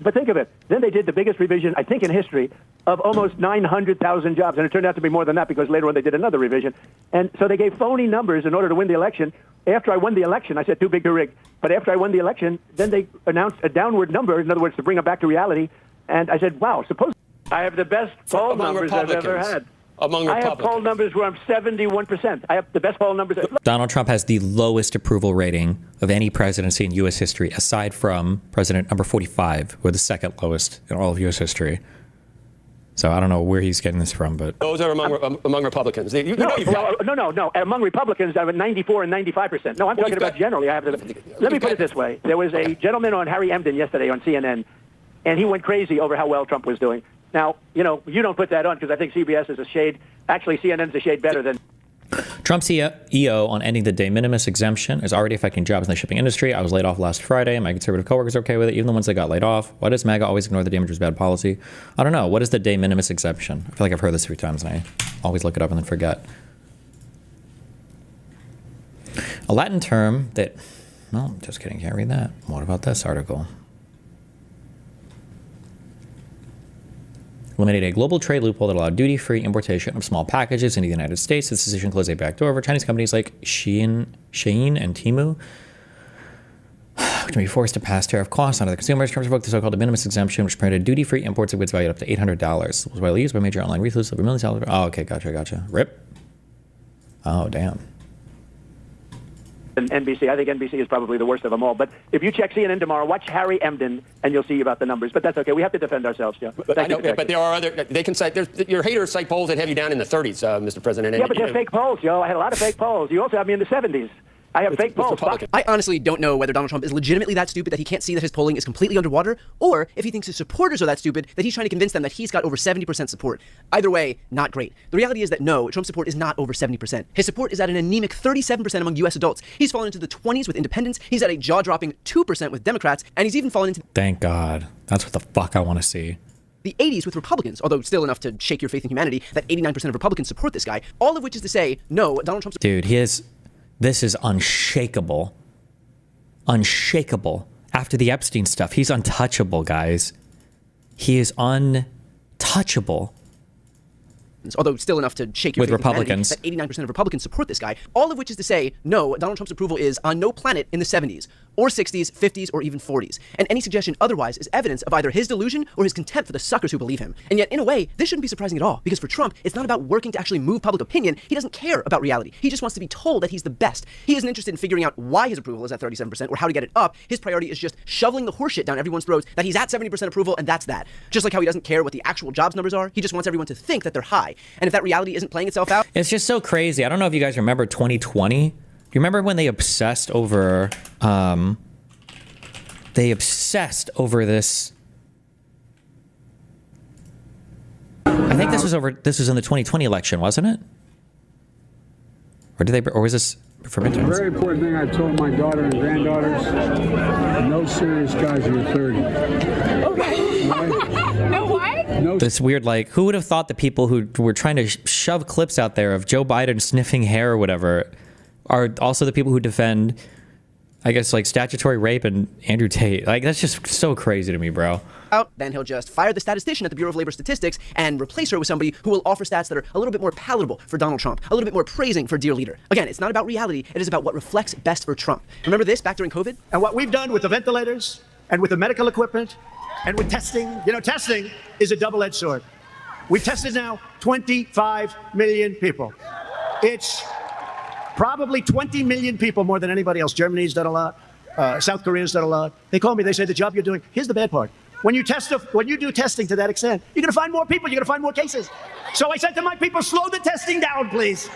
But think of it. Then they did the biggest revision, I think, in history of almost 900,000 jobs. And it turned out to be more than that because later on they did another revision. And so they gave phony numbers in order to win the election. After I won the election, I said too big to rig. But after I won the election, then they announced a downward number, in other words, to bring them back to reality. And I said, wow, suppose I have the best poll numbers I've ever had. I have poll numbers where I'm 71%. I have the best poll numbers. Donald Trump has the lowest approval rating of any presidency in U.S. history, aside from President number 45, or the second lowest in all of U.S. history. So I don't know where he's getting this from, but those are among Republicans. No. Among Republicans, I have 94 and 95%. No, I'm talking about generally. Let me put it this way: there was a gentleman on Harry Emden yesterday on CNN, and he went crazy over how well Trump was doing. Now, you don't put that on because I think CBS is a shade. Actually, CNN's a shade better than. Trump's EO on ending the de minimis exemption is already affecting jobs in the shipping industry. I was laid off last Friday. My conservative coworkers are okay with it, even the ones that got laid off. Why does MAGA always ignore the damage of bad policy? I don't know. What is the de minimis exemption? I feel like I've heard this a few times, and I always look it up and then forget. A Latin term that... No, just kidding. Can't read that. What about this article? Eliminated a global trade loophole that allowed duty-free importation of small packages into the United States. This decision closed a backdoor for Chinese companies like Shein and Temu, which may be forced to pass tariff costs onto the consumers. Trump revoked the so-called de minimis exemption, which permitted duty-free imports of goods valued up to $800. It was widely used by major online retailers over millions of dollars. Oh, okay, gotcha. Rip. Oh, damn. And NBC. I think NBC is probably the worst of them all. But if you check CNN tomorrow, watch Harry Emden, and you'll see about the numbers. But that's okay. We have to defend ourselves, Joe. But there are other. They can cite. Your haters cite polls that have you down in the 30s, Mr. President. Yeah, but they're fake polls, Joe. I had a lot of fake polls. You also have me in the 70s. I have fake polls. I honestly don't know whether Donald Trump is legitimately that stupid that he can't see that his polling is completely underwater, or if he thinks his supporters are that stupid that he's trying to convince them that he's got over 70% support. Either way, not great. The reality is that no, Trump's support is not over 70%. His support is at an anemic 37% among U.S. adults. He's fallen into the 20s with independents. He's at a jaw-dropping 2% with Democrats, and he's even fallen into... Thank God. That's what the fuck I want to see. The 80s with Republicans, although still enough to shake your faith in humanity, that 89% of Republicans support this guy, all of which is to say, no, Donald Trump's... Dude, this is unshakable. Unshakable. After the Epstein stuff, he's untouchable, guys. He is untouchable. Although still enough to shake your with faith Republicans. In humanity, that 89% of Republicans support this guy, all of which is to say, no, Donald Trump's approval is on no planet in the 70s, or 60s, 50s, or even 40s. And any suggestion otherwise is evidence of either his delusion or his contempt for the suckers who believe him. And yet, in a way, this shouldn't be surprising at all, because for Trump, it's not about working to actually move public opinion. He doesn't care about reality. He just wants to be told that he's the best. He isn't interested in figuring out why his approval is at 37% or how to get it up. His priority is just shoveling the horseshit down everyone's throats that he's at 70% approval, and that's that. Just like how he doesn't care what the actual jobs numbers are, he just wants everyone to think that they're high. And if that reality isn't playing itself out... It's just so crazy. I don't know if you guys remember 2020. Do you remember when they obsessed over... They obsessed over this. I think this was in the 2020 election, wasn't it? Or was this for midterms? A very important thing I told my daughter and granddaughters: no serious guys in your 30s. Okay. No what? No. This weird, like, who would have thought the people who were trying to shove clips out there of Joe Biden sniffing hair or whatever are also the people who defend I guess like statutory rape and Andrew Tate. Like that's just so crazy to me, bro. Then he'll just fire the statistician at the Bureau of Labor Statistics and replace her with somebody who will offer stats that are a little bit more palatable for Donald Trump, a little bit more praising for dear leader. Again, it's not about reality, it is about what reflects best for Trump. Remember this back during COVID? And what we've done with the ventilators and with the medical equipment and with testing, testing is a double-edged sword. We've tested now 25 million people. It's probably 20 million people more than anybody else. Germany's done a lot. South Korea's done a lot. They call me, they say the job you're doing, here's the bad part. When you do testing to that extent, you're going to find more people, you're going to find more cases. So I said to my people, slow the testing down, please.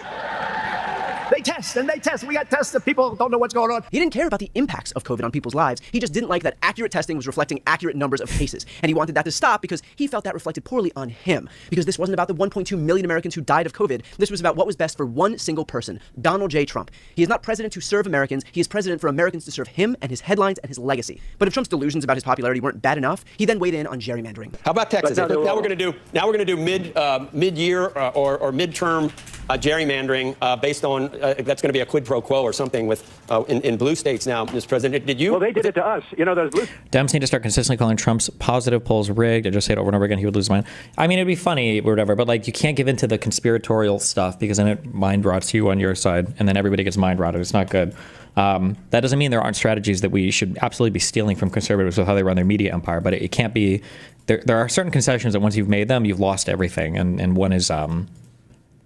They test and they test. We got tests that people don't know what's going on. He didn't care about the impacts of COVID on people's lives. He just didn't like that accurate testing was reflecting accurate numbers of cases. And he wanted that to stop because he felt that reflected poorly on him. Because this wasn't about the 1.2 million Americans who died of COVID. This was about what was best for one single person, Donald J. Trump. He is not president to serve Americans. He is president for Americans to serve him and his headlines and his legacy. But if Trump's delusions about his popularity weren't bad enough, he then weighed in on gerrymandering. How about Texas? Now we're going to do mid-year or midterm gerrymandering based on that's going to be a quid pro quo or something with in blue states now, Mr. President. Did you? Well, they did it to us. Those blue. Dems need to start consistently calling Trump's positive polls rigged. I just say it over and over again. He would lose his mind. I mean, it'd be funny or whatever, but like you can't give into the conspiratorial stuff because then it mind rots you on your side, and then everybody gets mind rotted. It's not good. That doesn't mean there aren't strategies that we should absolutely be stealing from conservatives with how they run their media empire, but it can't be. There are certain concessions that once you've made them, you've lost everything, and one is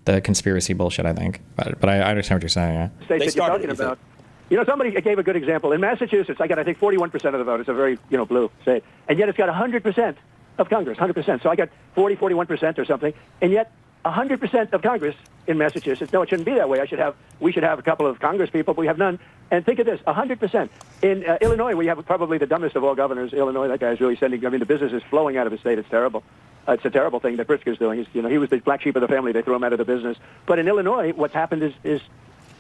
the conspiracy bullshit, I think. But I understand what you're saying. Yeah. States that you're talking about. Somebody gave a good example. In Massachusetts, I got, I think, 41% of the vote. It's a very, blue state. And yet it's got 100% of Congress, 100%. So I got 41% or something. And yet 100% of Congress in Massachusetts. No, it shouldn't be that way. We should have a couple of Congress people, but we have none. And think of this, 100%. In Illinois, we have probably the dumbest of all governors. Illinois, that guy's really the business is flowing out of his state. It's terrible. It's a terrible thing that Pritzker's doing. He was the black sheep of the family. They threw him out of the business. But in Illinois, what's happened is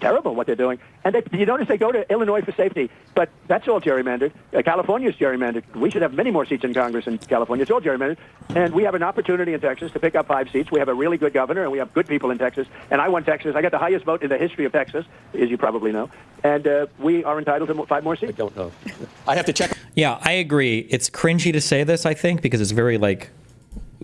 terrible what they're doing. And you notice they go to Illinois for safety, but that's all gerrymandered. California's gerrymandered. We should have many more seats in Congress in California. It's all gerrymandered. And we have an opportunity in Texas to pick up 5 seats. We have a really good governor, and we have good people in Texas. And I won Texas. I got the highest vote in the history of Texas, as you probably know. And we are entitled to 5 more seats. I don't know. I have to check. Yeah, I agree. It's cringy to say this, I think, because it's very,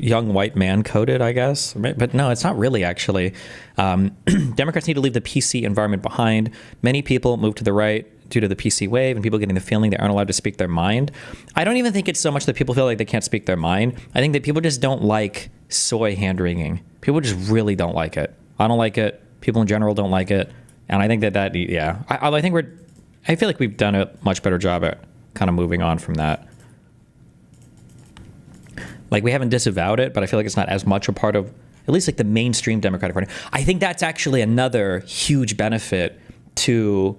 young white man coded, I guess. But no, it's not really, actually. Democrats need to leave the PC environment behind. Many people move to the right due to the PC wave and people getting the feeling they aren't allowed to speak their mind. I don't even think it's so much that people feel like they can't speak their mind. I think that people just don't like soy hand-wringing. People just really don't like it. I don't like it. People in general don't like it. And I think yeah. I feel like we've done a much better job at kind of moving on from that. We haven't disavowed it, but I feel like it's not as much a part of, at least the mainstream Democratic Party. I think that's actually another huge benefit to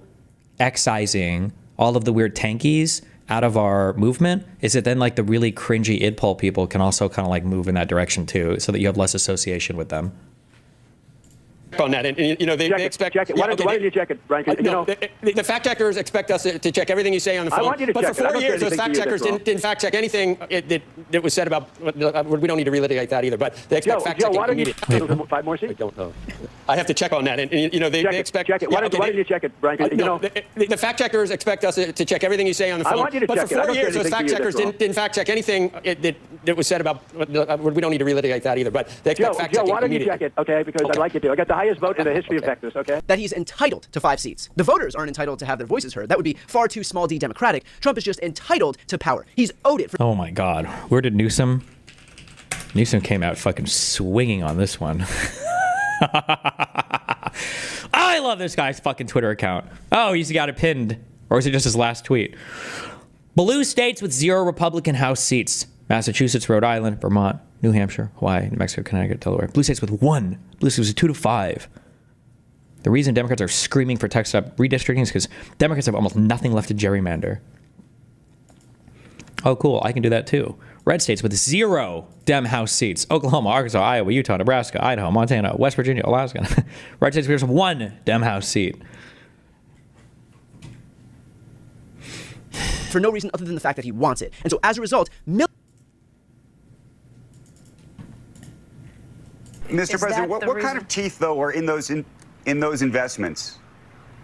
excising all of the weird tankies out of our movement, is that then the really cringy idpol people can also kind of move in that direction too, so that you have less association with them. On that, and they expect. Check it. Why don't you check it, Frank? The fact checkers expect us to check everything you say on the phone. I want you to but check for 4 years, those fact checkers didn't fact check anything that was said about. We don't need to relitigate that either. But they expect fact checking. Why don't you 5 more seats? I don't know. I have to check on that, and they expect. Check it. Why don't you check it, Frank? The fact checkers expect us to check everything you say on the phone. I want you to but check for 4 years, those fact checkers didn't fact check anything that was said about. We don't need to relitigate that either. But they expect fact checking. Why don't you check it? Okay, because I'd like you to. I got the highest vote in the history of Texas, okay? That he's entitled to 5 seats. The voters aren't entitled to have their voices heard. That would be far too small d Democratic. Trump is just entitled to power. He's owed it. Oh my God. Where did Newsom? Newsom came out fucking swinging on this one. I love this guy's fucking Twitter account. Oh, he's got it pinned. Or is it just his last tweet? Blue states with 0 Republican House seats. Massachusetts, Rhode Island, Vermont, New Hampshire, Hawaii, New Mexico, Connecticut, Delaware. Blue states with 1. Blue states with 2 to 5. The reason Democrats are screaming for Texas redistricting is because Democrats have almost nothing left to gerrymander. Oh, cool. I can do that too. Red states with 0 Dem House seats. Oklahoma, Arkansas, Iowa, Utah, Nebraska, Idaho, Montana, West Virginia, Alaska. Red states with 1 Dem House seat. For no reason other than the fact that he wants it. And so as a result, Mr. President, what kind of teeth, though, are in those investments?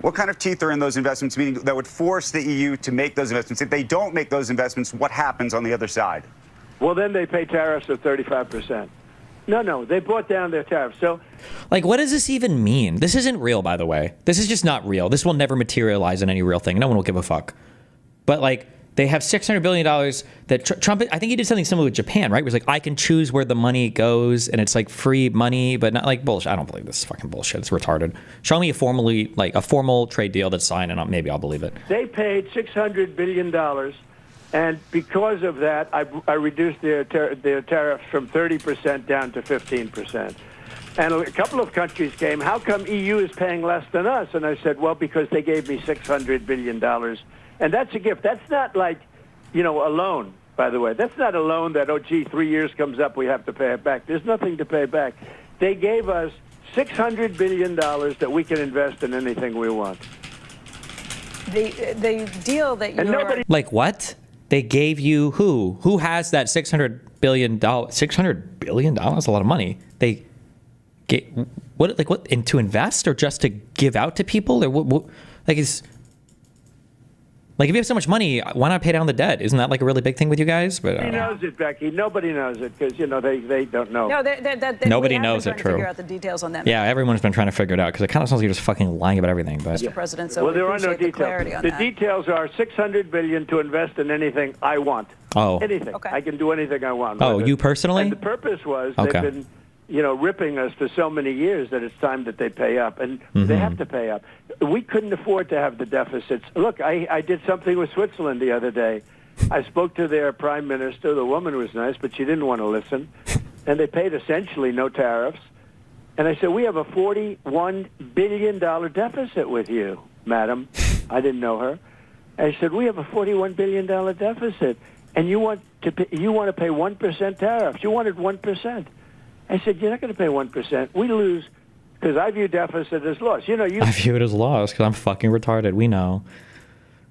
What kind of teeth are in those investments, meaning that would force the EU to make those investments? If they don't make those investments, what happens on the other side? Well, then they pay tariffs of 35%. No, they brought down their tariffs. So, like, what does this even mean? This isn't real, by the way. This is just not real. This will never materialize in any real thing. No one will give a fuck. But, like, they have $600 billion that Trump, I think he did something similar with Japan, right? Where he's like, I can choose where the money goes, and it's like free money, but not like bullshit. I don't believe this is fucking bullshit. It's retarded. Show me a formal trade deal that's signed, and maybe I'll believe it. they paid $600 billion, and because of that, I reduced their tariffs from 30% down to 15%. And a couple of countries came, how come EU is paying less than us? And I said, well, because they gave me $600 billion. And that's a gift. That's not like, a loan, by the way. That's not a loan that, 3 years comes up, we have to pay it back. There's nothing to pay back. They gave us $600 billion that we can invest in anything we want. The deal that you Like what? They gave you who? Who has that $600 billion? $600 billion? That's a lot of money. They get what? Like what? And to invest or just to give out to people? Or what like is like if you have so much money, why not pay down the debt? Isn't that like a really big thing with you guys? But Nobody knows it, Becky. Nobody knows it because they don't know. No, nobody knows it. To True. figure out the details on that. Yeah, everyone's been trying to figure it out because it kind of sounds like you're just fucking lying about everything. But Mr. President, so well, there are no appreciate the clarity details. on The that. details are $600 billion to invest in anything I want. Oh. Anything. Okay. I can do anything I want. Oh, with it. you personally? And the purpose was Okay. they've been, ripping us for so many years that it's time that they pay up, and they have to pay up. We couldn't afford to have the deficits. Look, I did something with Switzerland the other day. I spoke to their prime minister. The woman was nice, but she didn't want to listen. And they paid essentially no tariffs. And I said, we have a $41 billion deficit with you, madam. I didn't know her. I said, we have a $41 billion deficit, and you want to pay 1% tariffs. You wanted 1%. I said, you're not going to pay 1%. We lose, because I view deficit as loss. I view it as loss because I'm fucking retarded. We know.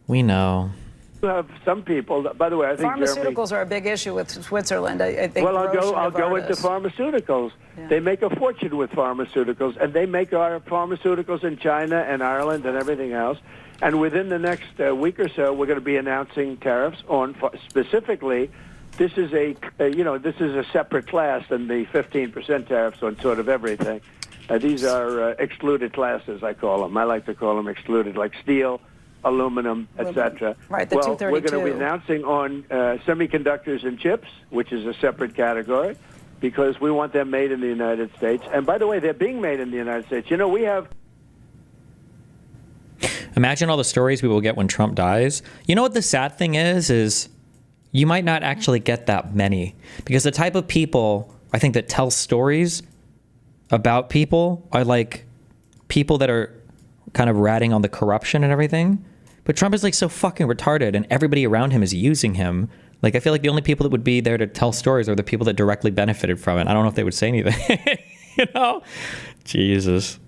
You have some people, by the way, I think Pharmaceuticals are a big issue with Switzerland. I think. Well, Roche I'll and go into Novartis. pharmaceuticals. Yeah. They make a fortune with pharmaceuticals, and they make our pharmaceuticals in China and Ireland and everything else. And within the next week or so, we're going to be announcing tariffs on specifically. This is a separate class than the 15% tariffs on sort of everything. These are excluded classes, I call them. I like to call them excluded, like steel, aluminum, etc. Right, the well, 232. we're going to be announcing on semiconductors and chips, which is a separate category, because we want them made in the United States. And by the way, they're being made in the United States. We have... Imagine all the stories we will get when Trump dies. You know what the sad thing is you might not actually get that many, because the type of people I think that tell stories about people are like people that are kind of ratting on the corruption and everything. But Trump is like so fucking retarded, and everybody around him is using him. Like, I feel like the only people that would be there to tell stories are the people that directly benefited from it. I don't know if they would say anything. Jesus.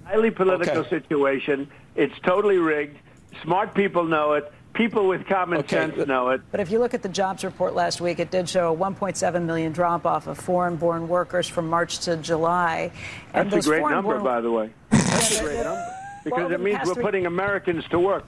Highly political situation. It's totally rigged. Smart people know it. People with common sense know it. But if you look at the jobs report last week, it did show a 1.7 million drop-off of foreign-born workers from March to July. And That's a those great number, foreign-born- by the way. That's a great number. Because it means we're putting Americans to work,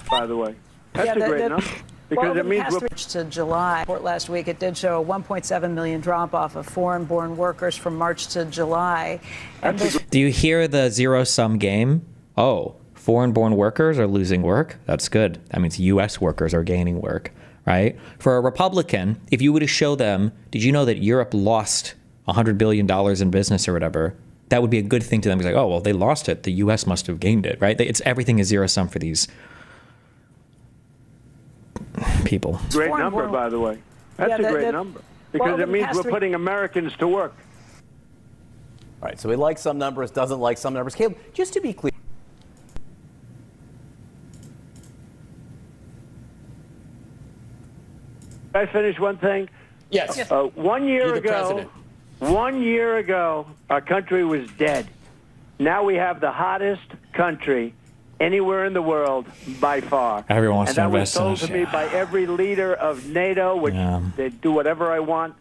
by the way. That's a great number. Because it means we're... March to July. Report last week, it did show a 1.7 million drop-off of foreign-born workers from March to July. And those Do you hear the zero-sum game? Oh, foreign-born workers are losing work? That's good. That means U.S. workers are gaining work, right? For a Republican, if you were to show them, did you know that Europe lost $100 billion in business or whatever? That would be a good thing to them. It's like, oh, well, they lost it. The U.S. must have gained it, right? Everything is zero-sum for these people. Great number, by the way. That's a great number. Because it means we're putting Americans to work. All right, so he likes some numbers, doesn't like some numbers. Caleb, just to be clear. Can I finish one thing? Yes. 1 year You're the ago, president. 1 year ago, our country was dead. Now we have the hottest country anywhere in the world by far. Everyone wants and to that was invest in told us. to me by every leader of NATO, which they do whatever I want.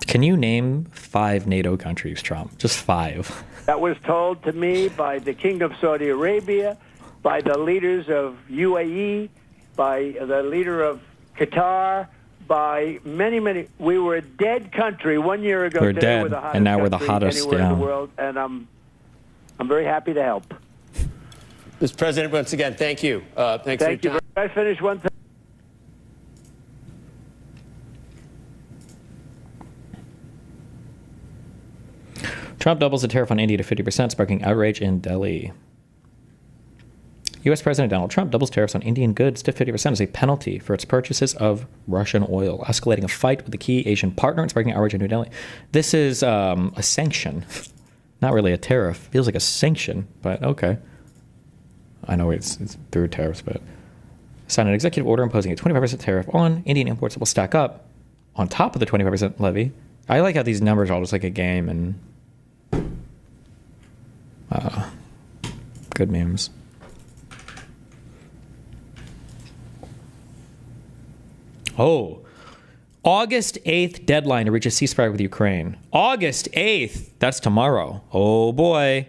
Can you name 5 NATO countries, Trump? Just 5. That was told to me by the King of Saudi Arabia, by the leaders of UAE, by the leader of Qatar, by many, many. We were a dead country 1 year ago. We're today dead, we're the hottest and now we're the country hottest, anywhere in yeah. the world, and I'm very happy to help. Mr. President, once again, thank you. Thanks Thank for you. your time. I finish one thing. Trump doubles the tariff on India to 50%, sparking outrage in Delhi. U.S. President Donald Trump doubles tariffs on Indian goods to 50% as a penalty for its purchases of Russian oil, escalating a fight with a key Asian partner and sparking outrage in New Delhi. This is a sanction, not really a tariff. Feels like a sanction, but okay. I know it's through tariffs, but signed an executive order imposing a 25% tariff on Indian imports that will stack up on top of the 25% levy. I like how these numbers are all just like a game and good memes. Oh, August 8th deadline to reach a ceasefire with Ukraine. August 8th. That's tomorrow. Oh boy.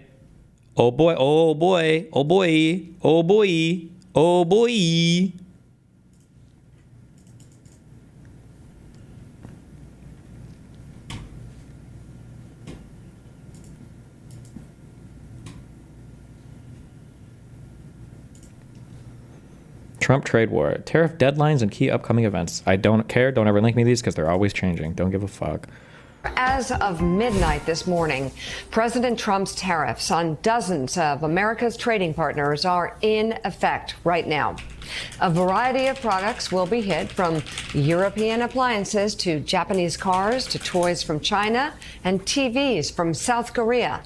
Oh boy. Oh boy. Oh boy. Oh boy. Oh boy. Trump trade war, tariff deadlines, and key upcoming events. I don't care. Don't ever link me these because they're always changing. Don't give a fuck. As of midnight this morning, President Trump's tariffs on dozens of America's trading partners are in effect right now. A variety of products will be hit, from European appliances to Japanese cars to toys from China and TVs from South Korea.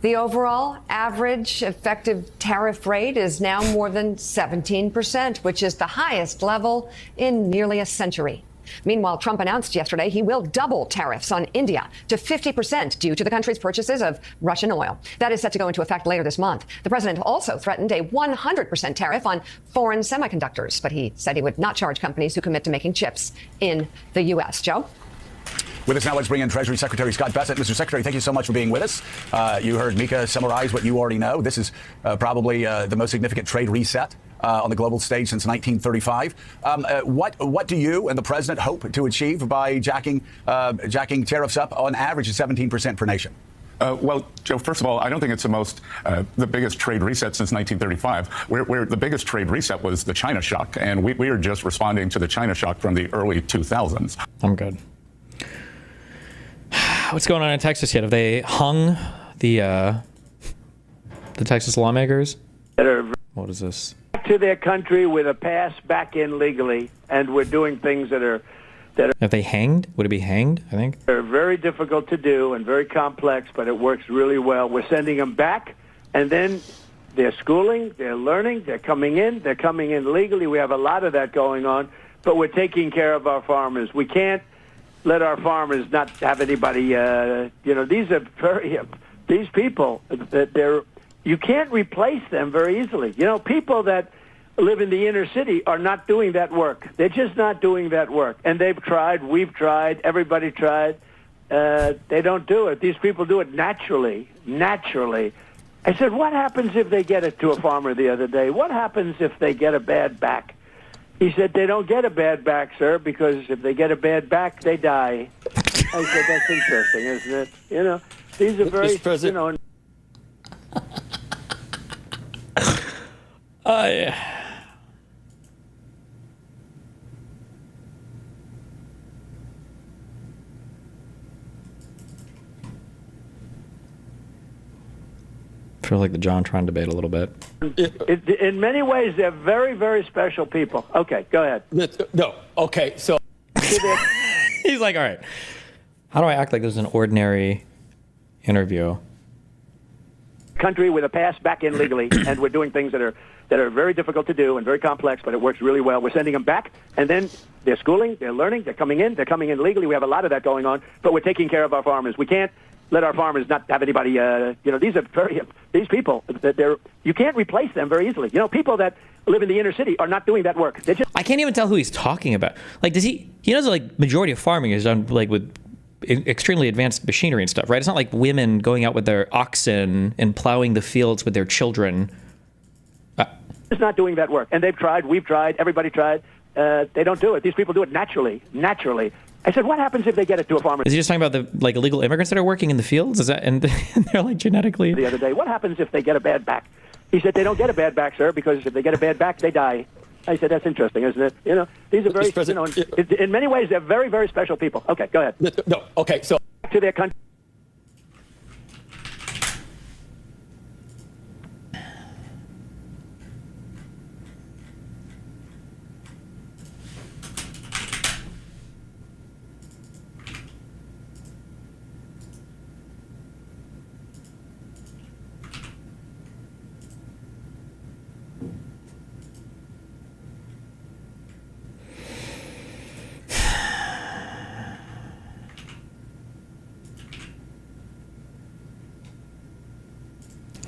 The overall average effective tariff rate is now more than 17%, which is the highest level in nearly a century. Meanwhile, Trump announced yesterday he will double tariffs on India to 50% due to the country's purchases of Russian oil. That is set to go into effect later this month. The president also threatened a 100% tariff on foreign semiconductors, but he said he would not charge companies who commit to making chips in the U.S. Joe? With us now, let's bring in Treasury Secretary Scott Bessent. Mr. Secretary, thank you so much for being with us. You heard Mika summarize what you already know. This is probably the most significant trade reset on the global stage since 1935. What do you and the president hope to achieve by jacking tariffs up on average at 17% per nation? Well, Joe, first of all, I don't think it's the biggest trade reset since 1935. Where the biggest trade reset was the China shock, and we are just responding to the China shock from the early 2000s. I'm good. What's going on in Texas yet? Have they hung the Texas lawmakers? What is this? To their country with a pass back in legally, and we're doing things that are Have they hanged? Would it be hanged? I think. They're very difficult to do and very complex, but it works really well. We're sending them back, and then they're schooling, they're learning, they're coming in legally. We have a lot of that going on, but we're taking care of our farmers. We can't let our farmers not have anybody. These people that you can't replace them very easily. People that live in the inner city are not doing that work. They're just not doing that work. And they've tried, we've tried, everybody tried. They don't do it. These people do it naturally. I said, what happens if they get it to a farmer the other day? What happens if they get a bad back? He said, they don't get a bad back, sir, because if they get a bad back, they die. I said, that's interesting, isn't it? These are very, I feel like the John Tron debate a little bit. In many ways, they're very, very special people. Okay, go ahead. No, okay, so... He's like, all right, how do I act like this is an ordinary interview? Country with a pass back in legally, and we're doing things that are very difficult to do and very complex, but it works really well. We're sending them back, and then they're schooling, they're learning, they're coming in legally. We have a lot of that going on, but we're taking care of our farmers. We can't let our farmers not have anybody. These people that you can't replace them very easily. People that live in the inner city are not doing that work. I can't even tell who he's talking about. Like, does he knows like majority of farming is done like with extremely advanced machinery and stuff, right? It's not like women going out with their oxen and plowing the fields with their children. It's not doing that work. And they've tried, we've tried, everybody tried. They don't do it. These people do it naturally. I said, what happens if they get it to a farmer? Is he just talking about the like illegal immigrants that are working in the fields? Is that and they're like genetically? The other day, what happens if they get a bad back? He said, they don't get a bad back, sir, because if they get a bad back, they die. I said, that's interesting, isn't it? These are very, in many ways, they're very, very special people. Okay, go ahead. No, okay, so to their country.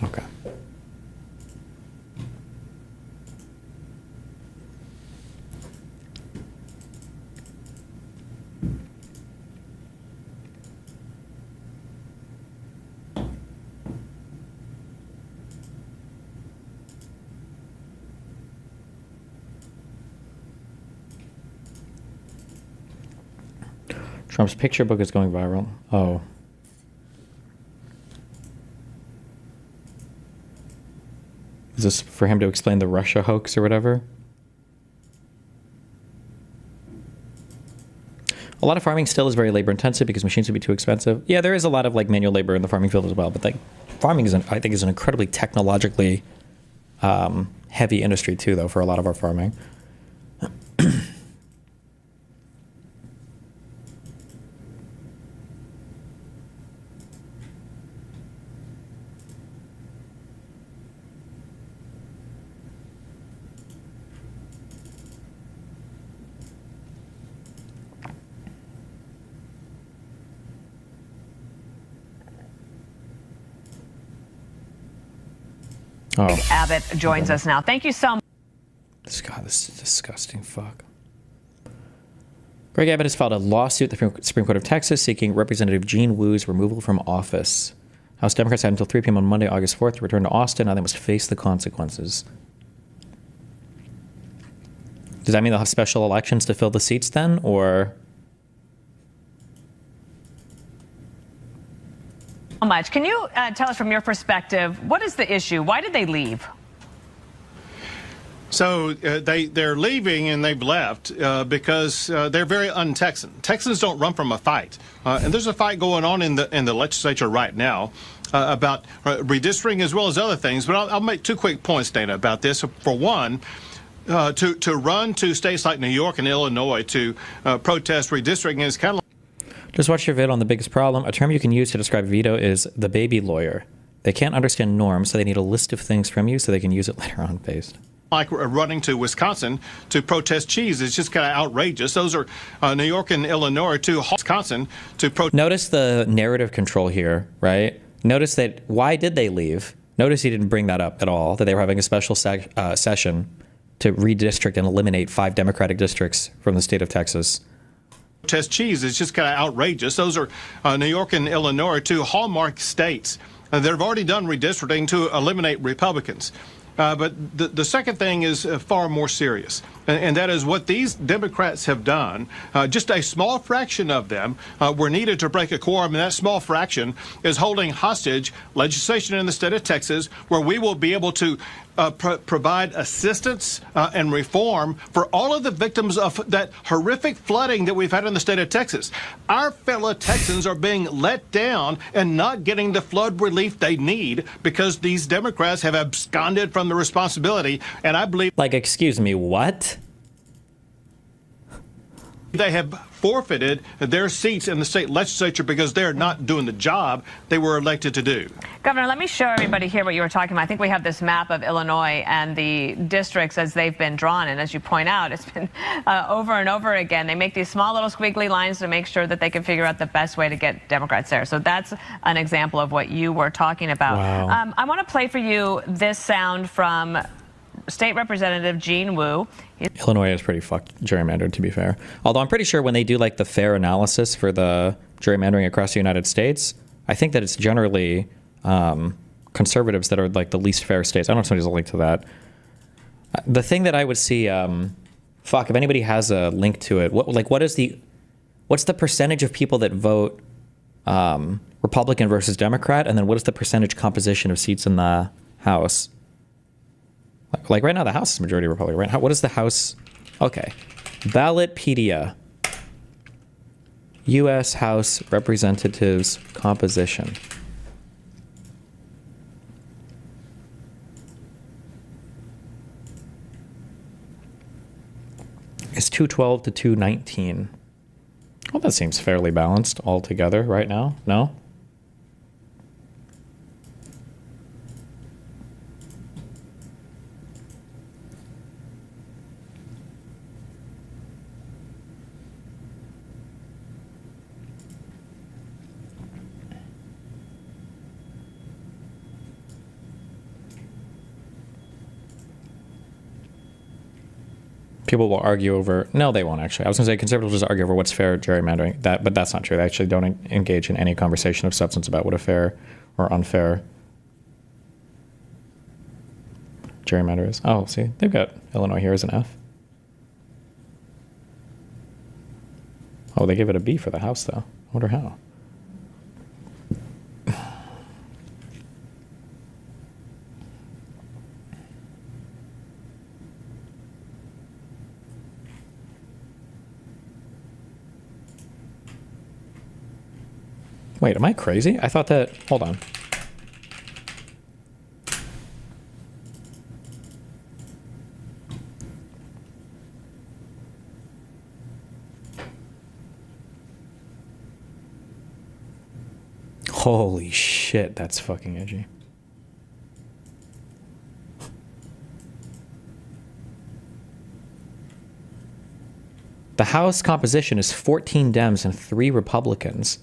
Okay. Trump's picture book is going viral. Oh. Is this for him to explain the Russia hoax or whatever? A lot of farming still is very labor intensive because machines would be too expensive. Yeah, there is a lot of like manual labor in the farming field as well, but like farming is, I think, is an incredibly technologically heavy industry too, though, for a lot of our farming. Oh. Abbott joins us now. Thank you so much. God, this is disgusting. Fuck. Greg Abbott has filed a lawsuit at the Supreme Court of Texas seeking Representative Gene Wu's removal from office. House Democrats had until 3 p.m. on Monday, August 4th to return to Austin. Now they must face the consequences. Does that mean they'll have special elections to fill the seats then, or? So much. Can you tell us from your perspective, what is the issue? Why did they leave? So they're leaving and they've left because they're very un-Texan. Texans don't run from a fight. And there's a fight going on in the legislature right now about redistricting as well as other things. But I'll make 2 quick points, Dana, about this. For one, to run to states like New York and Illinois to protest redistricting is kind of Just watch your vid on the biggest problem. A term you can use to describe veto is the baby lawyer. They can't understand norms, so they need a list of things from you so they can use it later on based. Like running to Wisconsin to protest cheese. It's just kind of outrageous. Those are New York and Illinois to Wisconsin to protest. Notice the narrative control here, right? Notice that why did they leave? Notice he didn't bring that up at all, that they were having a special session to redistrict and eliminate 5 Democratic districts from the state of Texas. Protest cheese is just kind of outrageous. Those are New York and Illinois, 2 hallmark states that have already done redistricting to eliminate Republicans. But the second thing is far more serious, and that is what these Democrats have done. Just a small fraction of them were needed to break a quorum, and that small fraction is holding hostage legislation in the state of Texas where we will be able to provide assistance and reform for all of the victims of that horrific flooding that we've had in the state of Texas. Our fellow Texans are being let down and not getting the flood relief they need because these Democrats have absconded from the responsibility. And I believe... Like, excuse me, what? They have forfeited their seats in the state legislature because they're not doing the job they were elected to do. Governor, let me show everybody here what you were talking about. I think we have this map of Illinois and the districts as they've been drawn. And as you point out, it's been over and over again. They make these small little squiggly lines to make sure that they can figure out the best way to get Democrats there. So that's an example of what you were talking about. Wow. I want to play for you this sound from State Representative Gene Wu. Illinois is pretty fucked gerrymandered, to be fair. Although I'm pretty sure when they do like the fair analysis for the gerrymandering across the United States, I think that it's generally conservatives that are like the least fair states. I don't know if somebody's a link to that. The thing that I would see, if anybody has a link to it, what's the percentage of people that vote Republican versus Democrat, and then what is the percentage composition of seats in the House? Like right now, the House is majority Republican. Right? What is the House? Okay, Ballotpedia. U.S. House Representatives composition. It's 212 to 219. Well, that seems fairly balanced altogether right now. No? People will argue over, no, they won't actually. I was going to say conservatives just argue over what's fair gerrymandering, but that's not true. They actually don't engage in any conversation of substance about what a fair or unfair gerrymander is. Oh, see, they've got Illinois here as an F. Oh, they give it a B for the House, though. I wonder how. Wait, am I crazy? I thought that... Hold on. Holy shit, that's fucking edgy. The House composition is 14 Dems and 3 Republicans.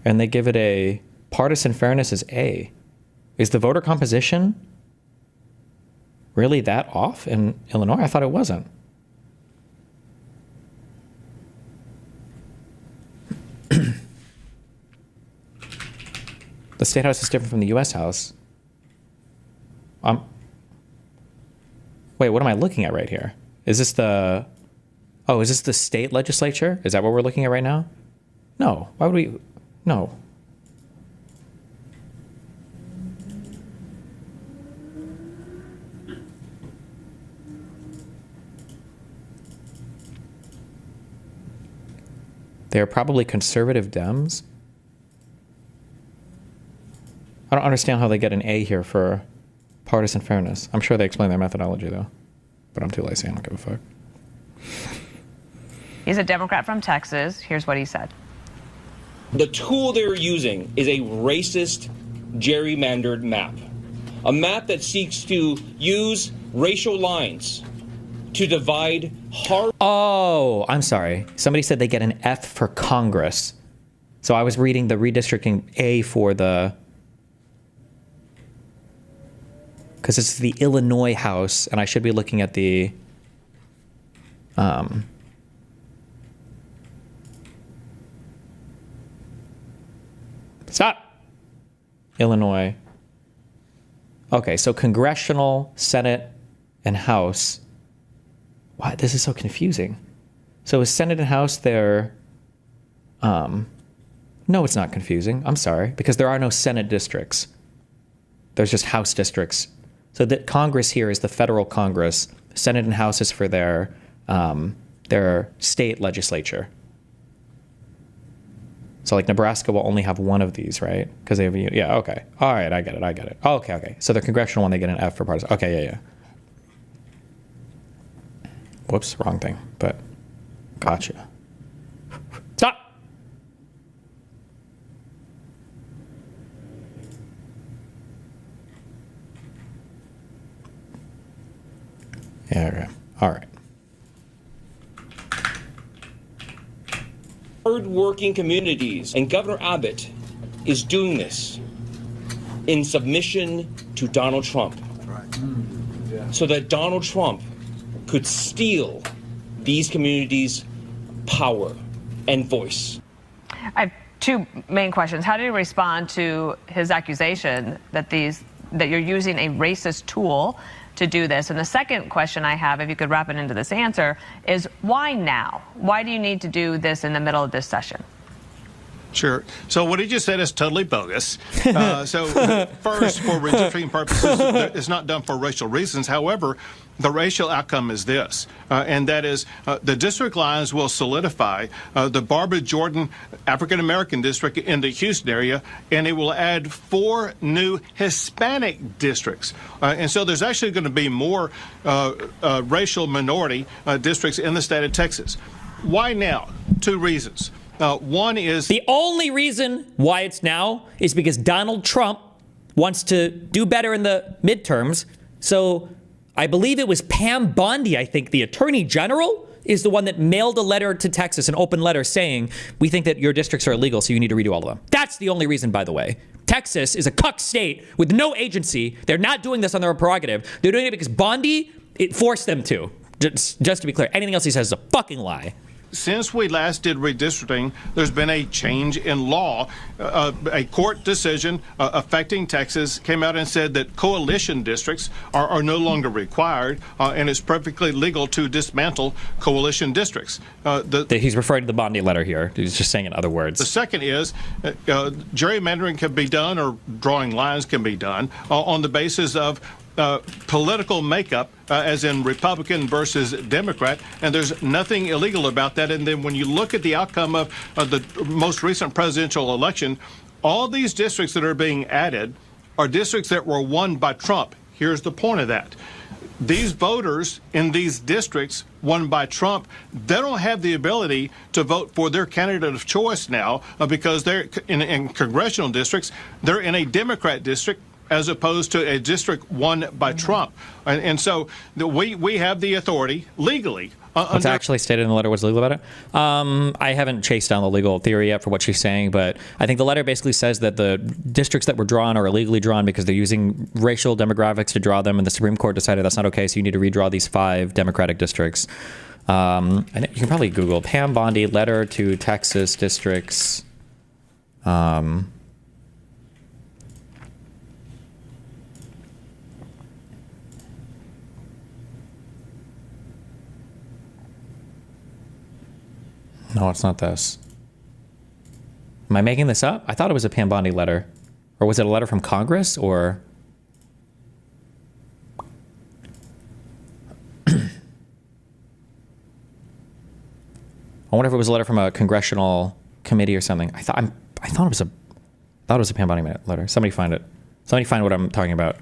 And they give it a partisan fairness as A. Is the voter composition really that off in Illinois? I thought it wasn't. The State House is different from the U.S. House. Wait, what am I looking at right here? Is this the... Oh, is this the state legislature? Is that what we're looking at right now? No. Why would we... No. They're probably conservative Dems. I don't understand how they get an A here for partisan fairness. I'm sure they explain their methodology, though. But I'm too lazy. I don't give a fuck. He's a Democrat from Texas. Here's what he said. The tool they're using is a racist, gerrymandered map. A map that seeks to use racial lines to divide hard... Oh, I'm sorry. Somebody said they get an F for Congress. So I was reading the redistricting A for the... Because it's the Illinois House, and I should be looking at the... Stop! Illinois. Okay, so Congressional, Senate, and House. Why? This is so confusing. So is Senate and House there? No, it's not confusing. I'm sorry. Because there are no Senate districts. There's just House districts. So the Congress here is the federal Congress. Senate and House is for their state legislature. So like Nebraska will only have one of these, right? Because they have, yeah, okay. All right, I get it. Okay. So the congressional one, they get an F for partisan. Okay, yeah. Whoops, wrong thing. But gotcha. Stop. Yeah, okay. All right. Hard-working communities, and Governor Abbott is doing this in submission to Donald Trump, so that Donald Trump could steal these communities' power and voice. I have two main questions. How do you respond to his accusation that you're using a racist tool to do this? And the second question I have, if you could wrap it into this answer, is why now? Why do you need to do this in the middle of this session? Sure. So what he just said is totally bogus. So first, for redistricting purposes, it's not done for racial reasons. However, the racial outcome is this, and that is the district lines will solidify the Barbara Jordan African-American district in the Houston area, and it will add 4 new Hispanic districts. And so there's actually going to be more racial minority districts in the state of Texas. Why now? 2 reasons. One is the only reason why it's now is because Donald Trump wants to do better in the midterms. So I believe it was Pam Bondi, I think the attorney general, is the one that mailed a letter to Texas, an open letter saying, we think that your districts are illegal, so you need to redo all of them. That's the only reason, by the way. Texas is a cuck state with no agency. They're not doing this on their own prerogative. They're doing it because Bondi, it forced them to. Just to be clear, anything else he says is a fucking lie. Since we last did redistricting, there's been a change in law. A court decision affecting Texas came out and said that coalition districts are no longer required, and it's perfectly legal to dismantle coalition districts. He's referring to the Bondi letter here. He's just saying in other words. The second is gerrymandering can be done, or drawing lines can be done, on the basis of political makeup, as in Republican versus Democrat, and there's nothing illegal about that. And then when you look at the outcome of the most recent presidential election, all these districts that are being added are districts that were won by Trump. Here's the point of that. These voters in these districts won by Trump, they don't have the ability to vote for their candidate of choice now because they're in congressional districts. They're in a Democrat district, as opposed to a district won by Trump. And so we have the authority legally. What's actually stated in the letter was legal about it? I haven't chased down the legal theory yet for what she's saying, but I think the letter basically says that the districts that were drawn are illegally drawn because they're using racial demographics to draw them, and the Supreme Court decided that's not okay, so you need to redraw these 5 Democratic districts. And you can probably Google Pam Bondi letter to Texas districts. No, it's not this. Am I making this up? I thought it was a Pam Bondi letter. Or was it a letter from Congress? Or... I wonder if it was a letter from a congressional committee or something. I thought it was a Pam Bondi letter. Somebody find it. Somebody find what I'm talking about.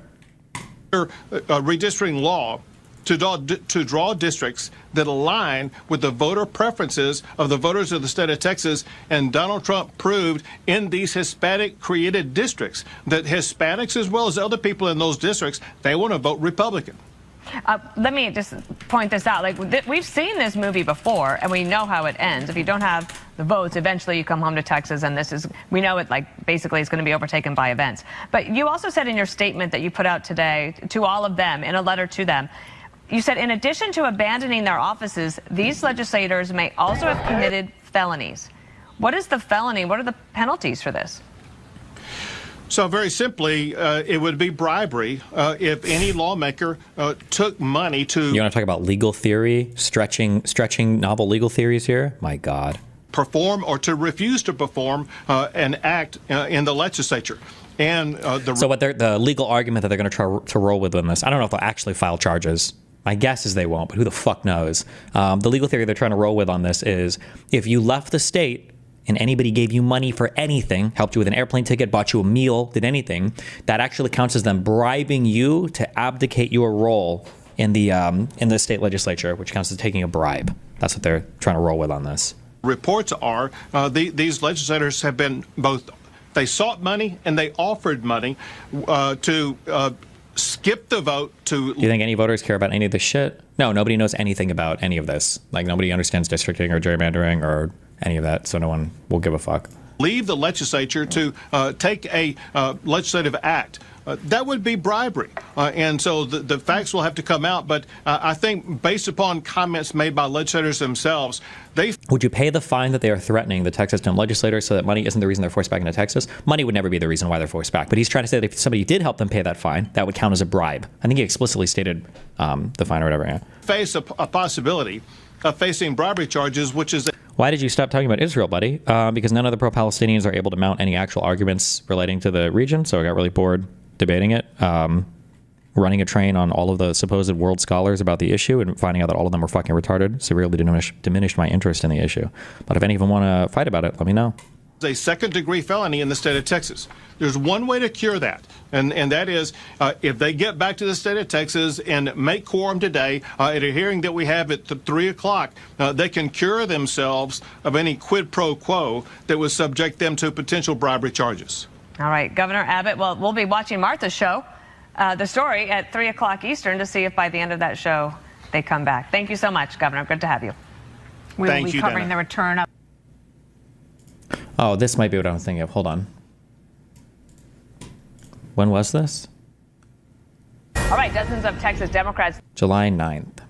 Redistricting law to draw districts that align with the voter preferences of the voters of the state of Texas. And Donald Trump proved in these Hispanic-created districts that Hispanics, as well as other people in those districts, they want to vote Republican. Let me just point this out. We've seen this movie before, and we know how it ends. If you don't have the votes, eventually you come home to Texas, and we know it, basically it's going to be overtaken by events. But you also said in your statement that you put out today to all of them, in a letter to them, you said, in addition to abandoning their offices, these legislators may also have committed felonies. What is the felony? What are the penalties for this? So very simply, it would be bribery if any lawmaker took money to... You want to talk about legal theory? Stretching novel legal theories here? My God. Perform or to refuse to perform an act in the legislature. And so what the legal argument that they're going to try to roll with on this, I don't know if they'll actually file charges. My guess is they won't, but who the fuck knows? The legal theory they're trying to roll with on this is if you left the state and anybody gave you money for anything, helped you with an airplane ticket, bought you a meal, did anything, that actually counts as them bribing you to abdicate your role in the state legislature, which counts as taking a bribe. That's what they're trying to roll with on this. Reports are these legislators have been both, they sought money and they offered money to skip the vote to... Do you think any voters care about any of this shit? No, nobody knows anything about any of this. Like, nobody understands districting or gerrymandering or any of that, so no one will give a fuck. Leave the legislature to take a legislative act. That would be bribery. And so the facts will have to come out. But I think based upon comments made by legislators themselves, Would you pay the fine that they are threatening the Texas legislators so that money isn't the reason they're forced back into Texas? Money would never be the reason why they're forced back. But he's trying to say that if somebody did help them pay that fine, that would count as a bribe. I think he explicitly stated the fine or whatever. Yeah. Face a possibility of facing bribery charges, which is... Why did you stop talking about Israel, buddy? Because none of the pro-Palestinians are able to mount any actual arguments relating to the region, so I got really bored debating it. Running a train on all of the supposed world scholars about the issue and finding out that all of them were fucking retarded severely diminished my interest in the issue. But if any of them want to fight about it, let me know. A second-degree felony in the state of Texas. There's one way to cure that, and that is if they get back to the state of Texas and make quorum today at a hearing that we have at 3 o'clock, they can cure themselves of any quid pro quo that would subject them to potential bribery charges. All right, Governor Abbott, well, we'll be watching Martha's show, the story at 3 o'clock Eastern to see if by the end of that show they come back. Thank you so much, Governor. Good to have you. We will be covering the return of... Oh, this might be what I'm thinking of. Hold on. When was this? All right, dozens of Texas Democrats. July 9th.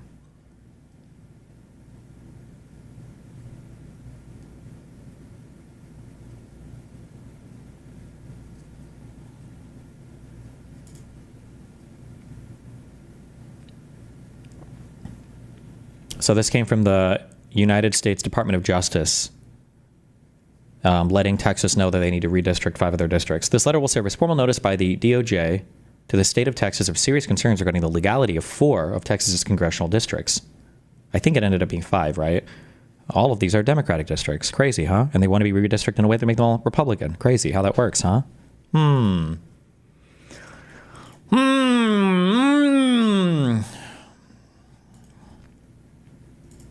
So this came from the United States Department of Justice, letting Texas know that they need to redistrict 5 of their districts. This letter will serve as formal notice by the DOJ to the state of Texas of serious concerns regarding the legality of 4 of Texas's congressional districts. I think it ended up being 5, right? All of these are Democratic districts. Crazy, huh? And they want to be redistricted in a way that make them all Republican. Crazy how that works, huh?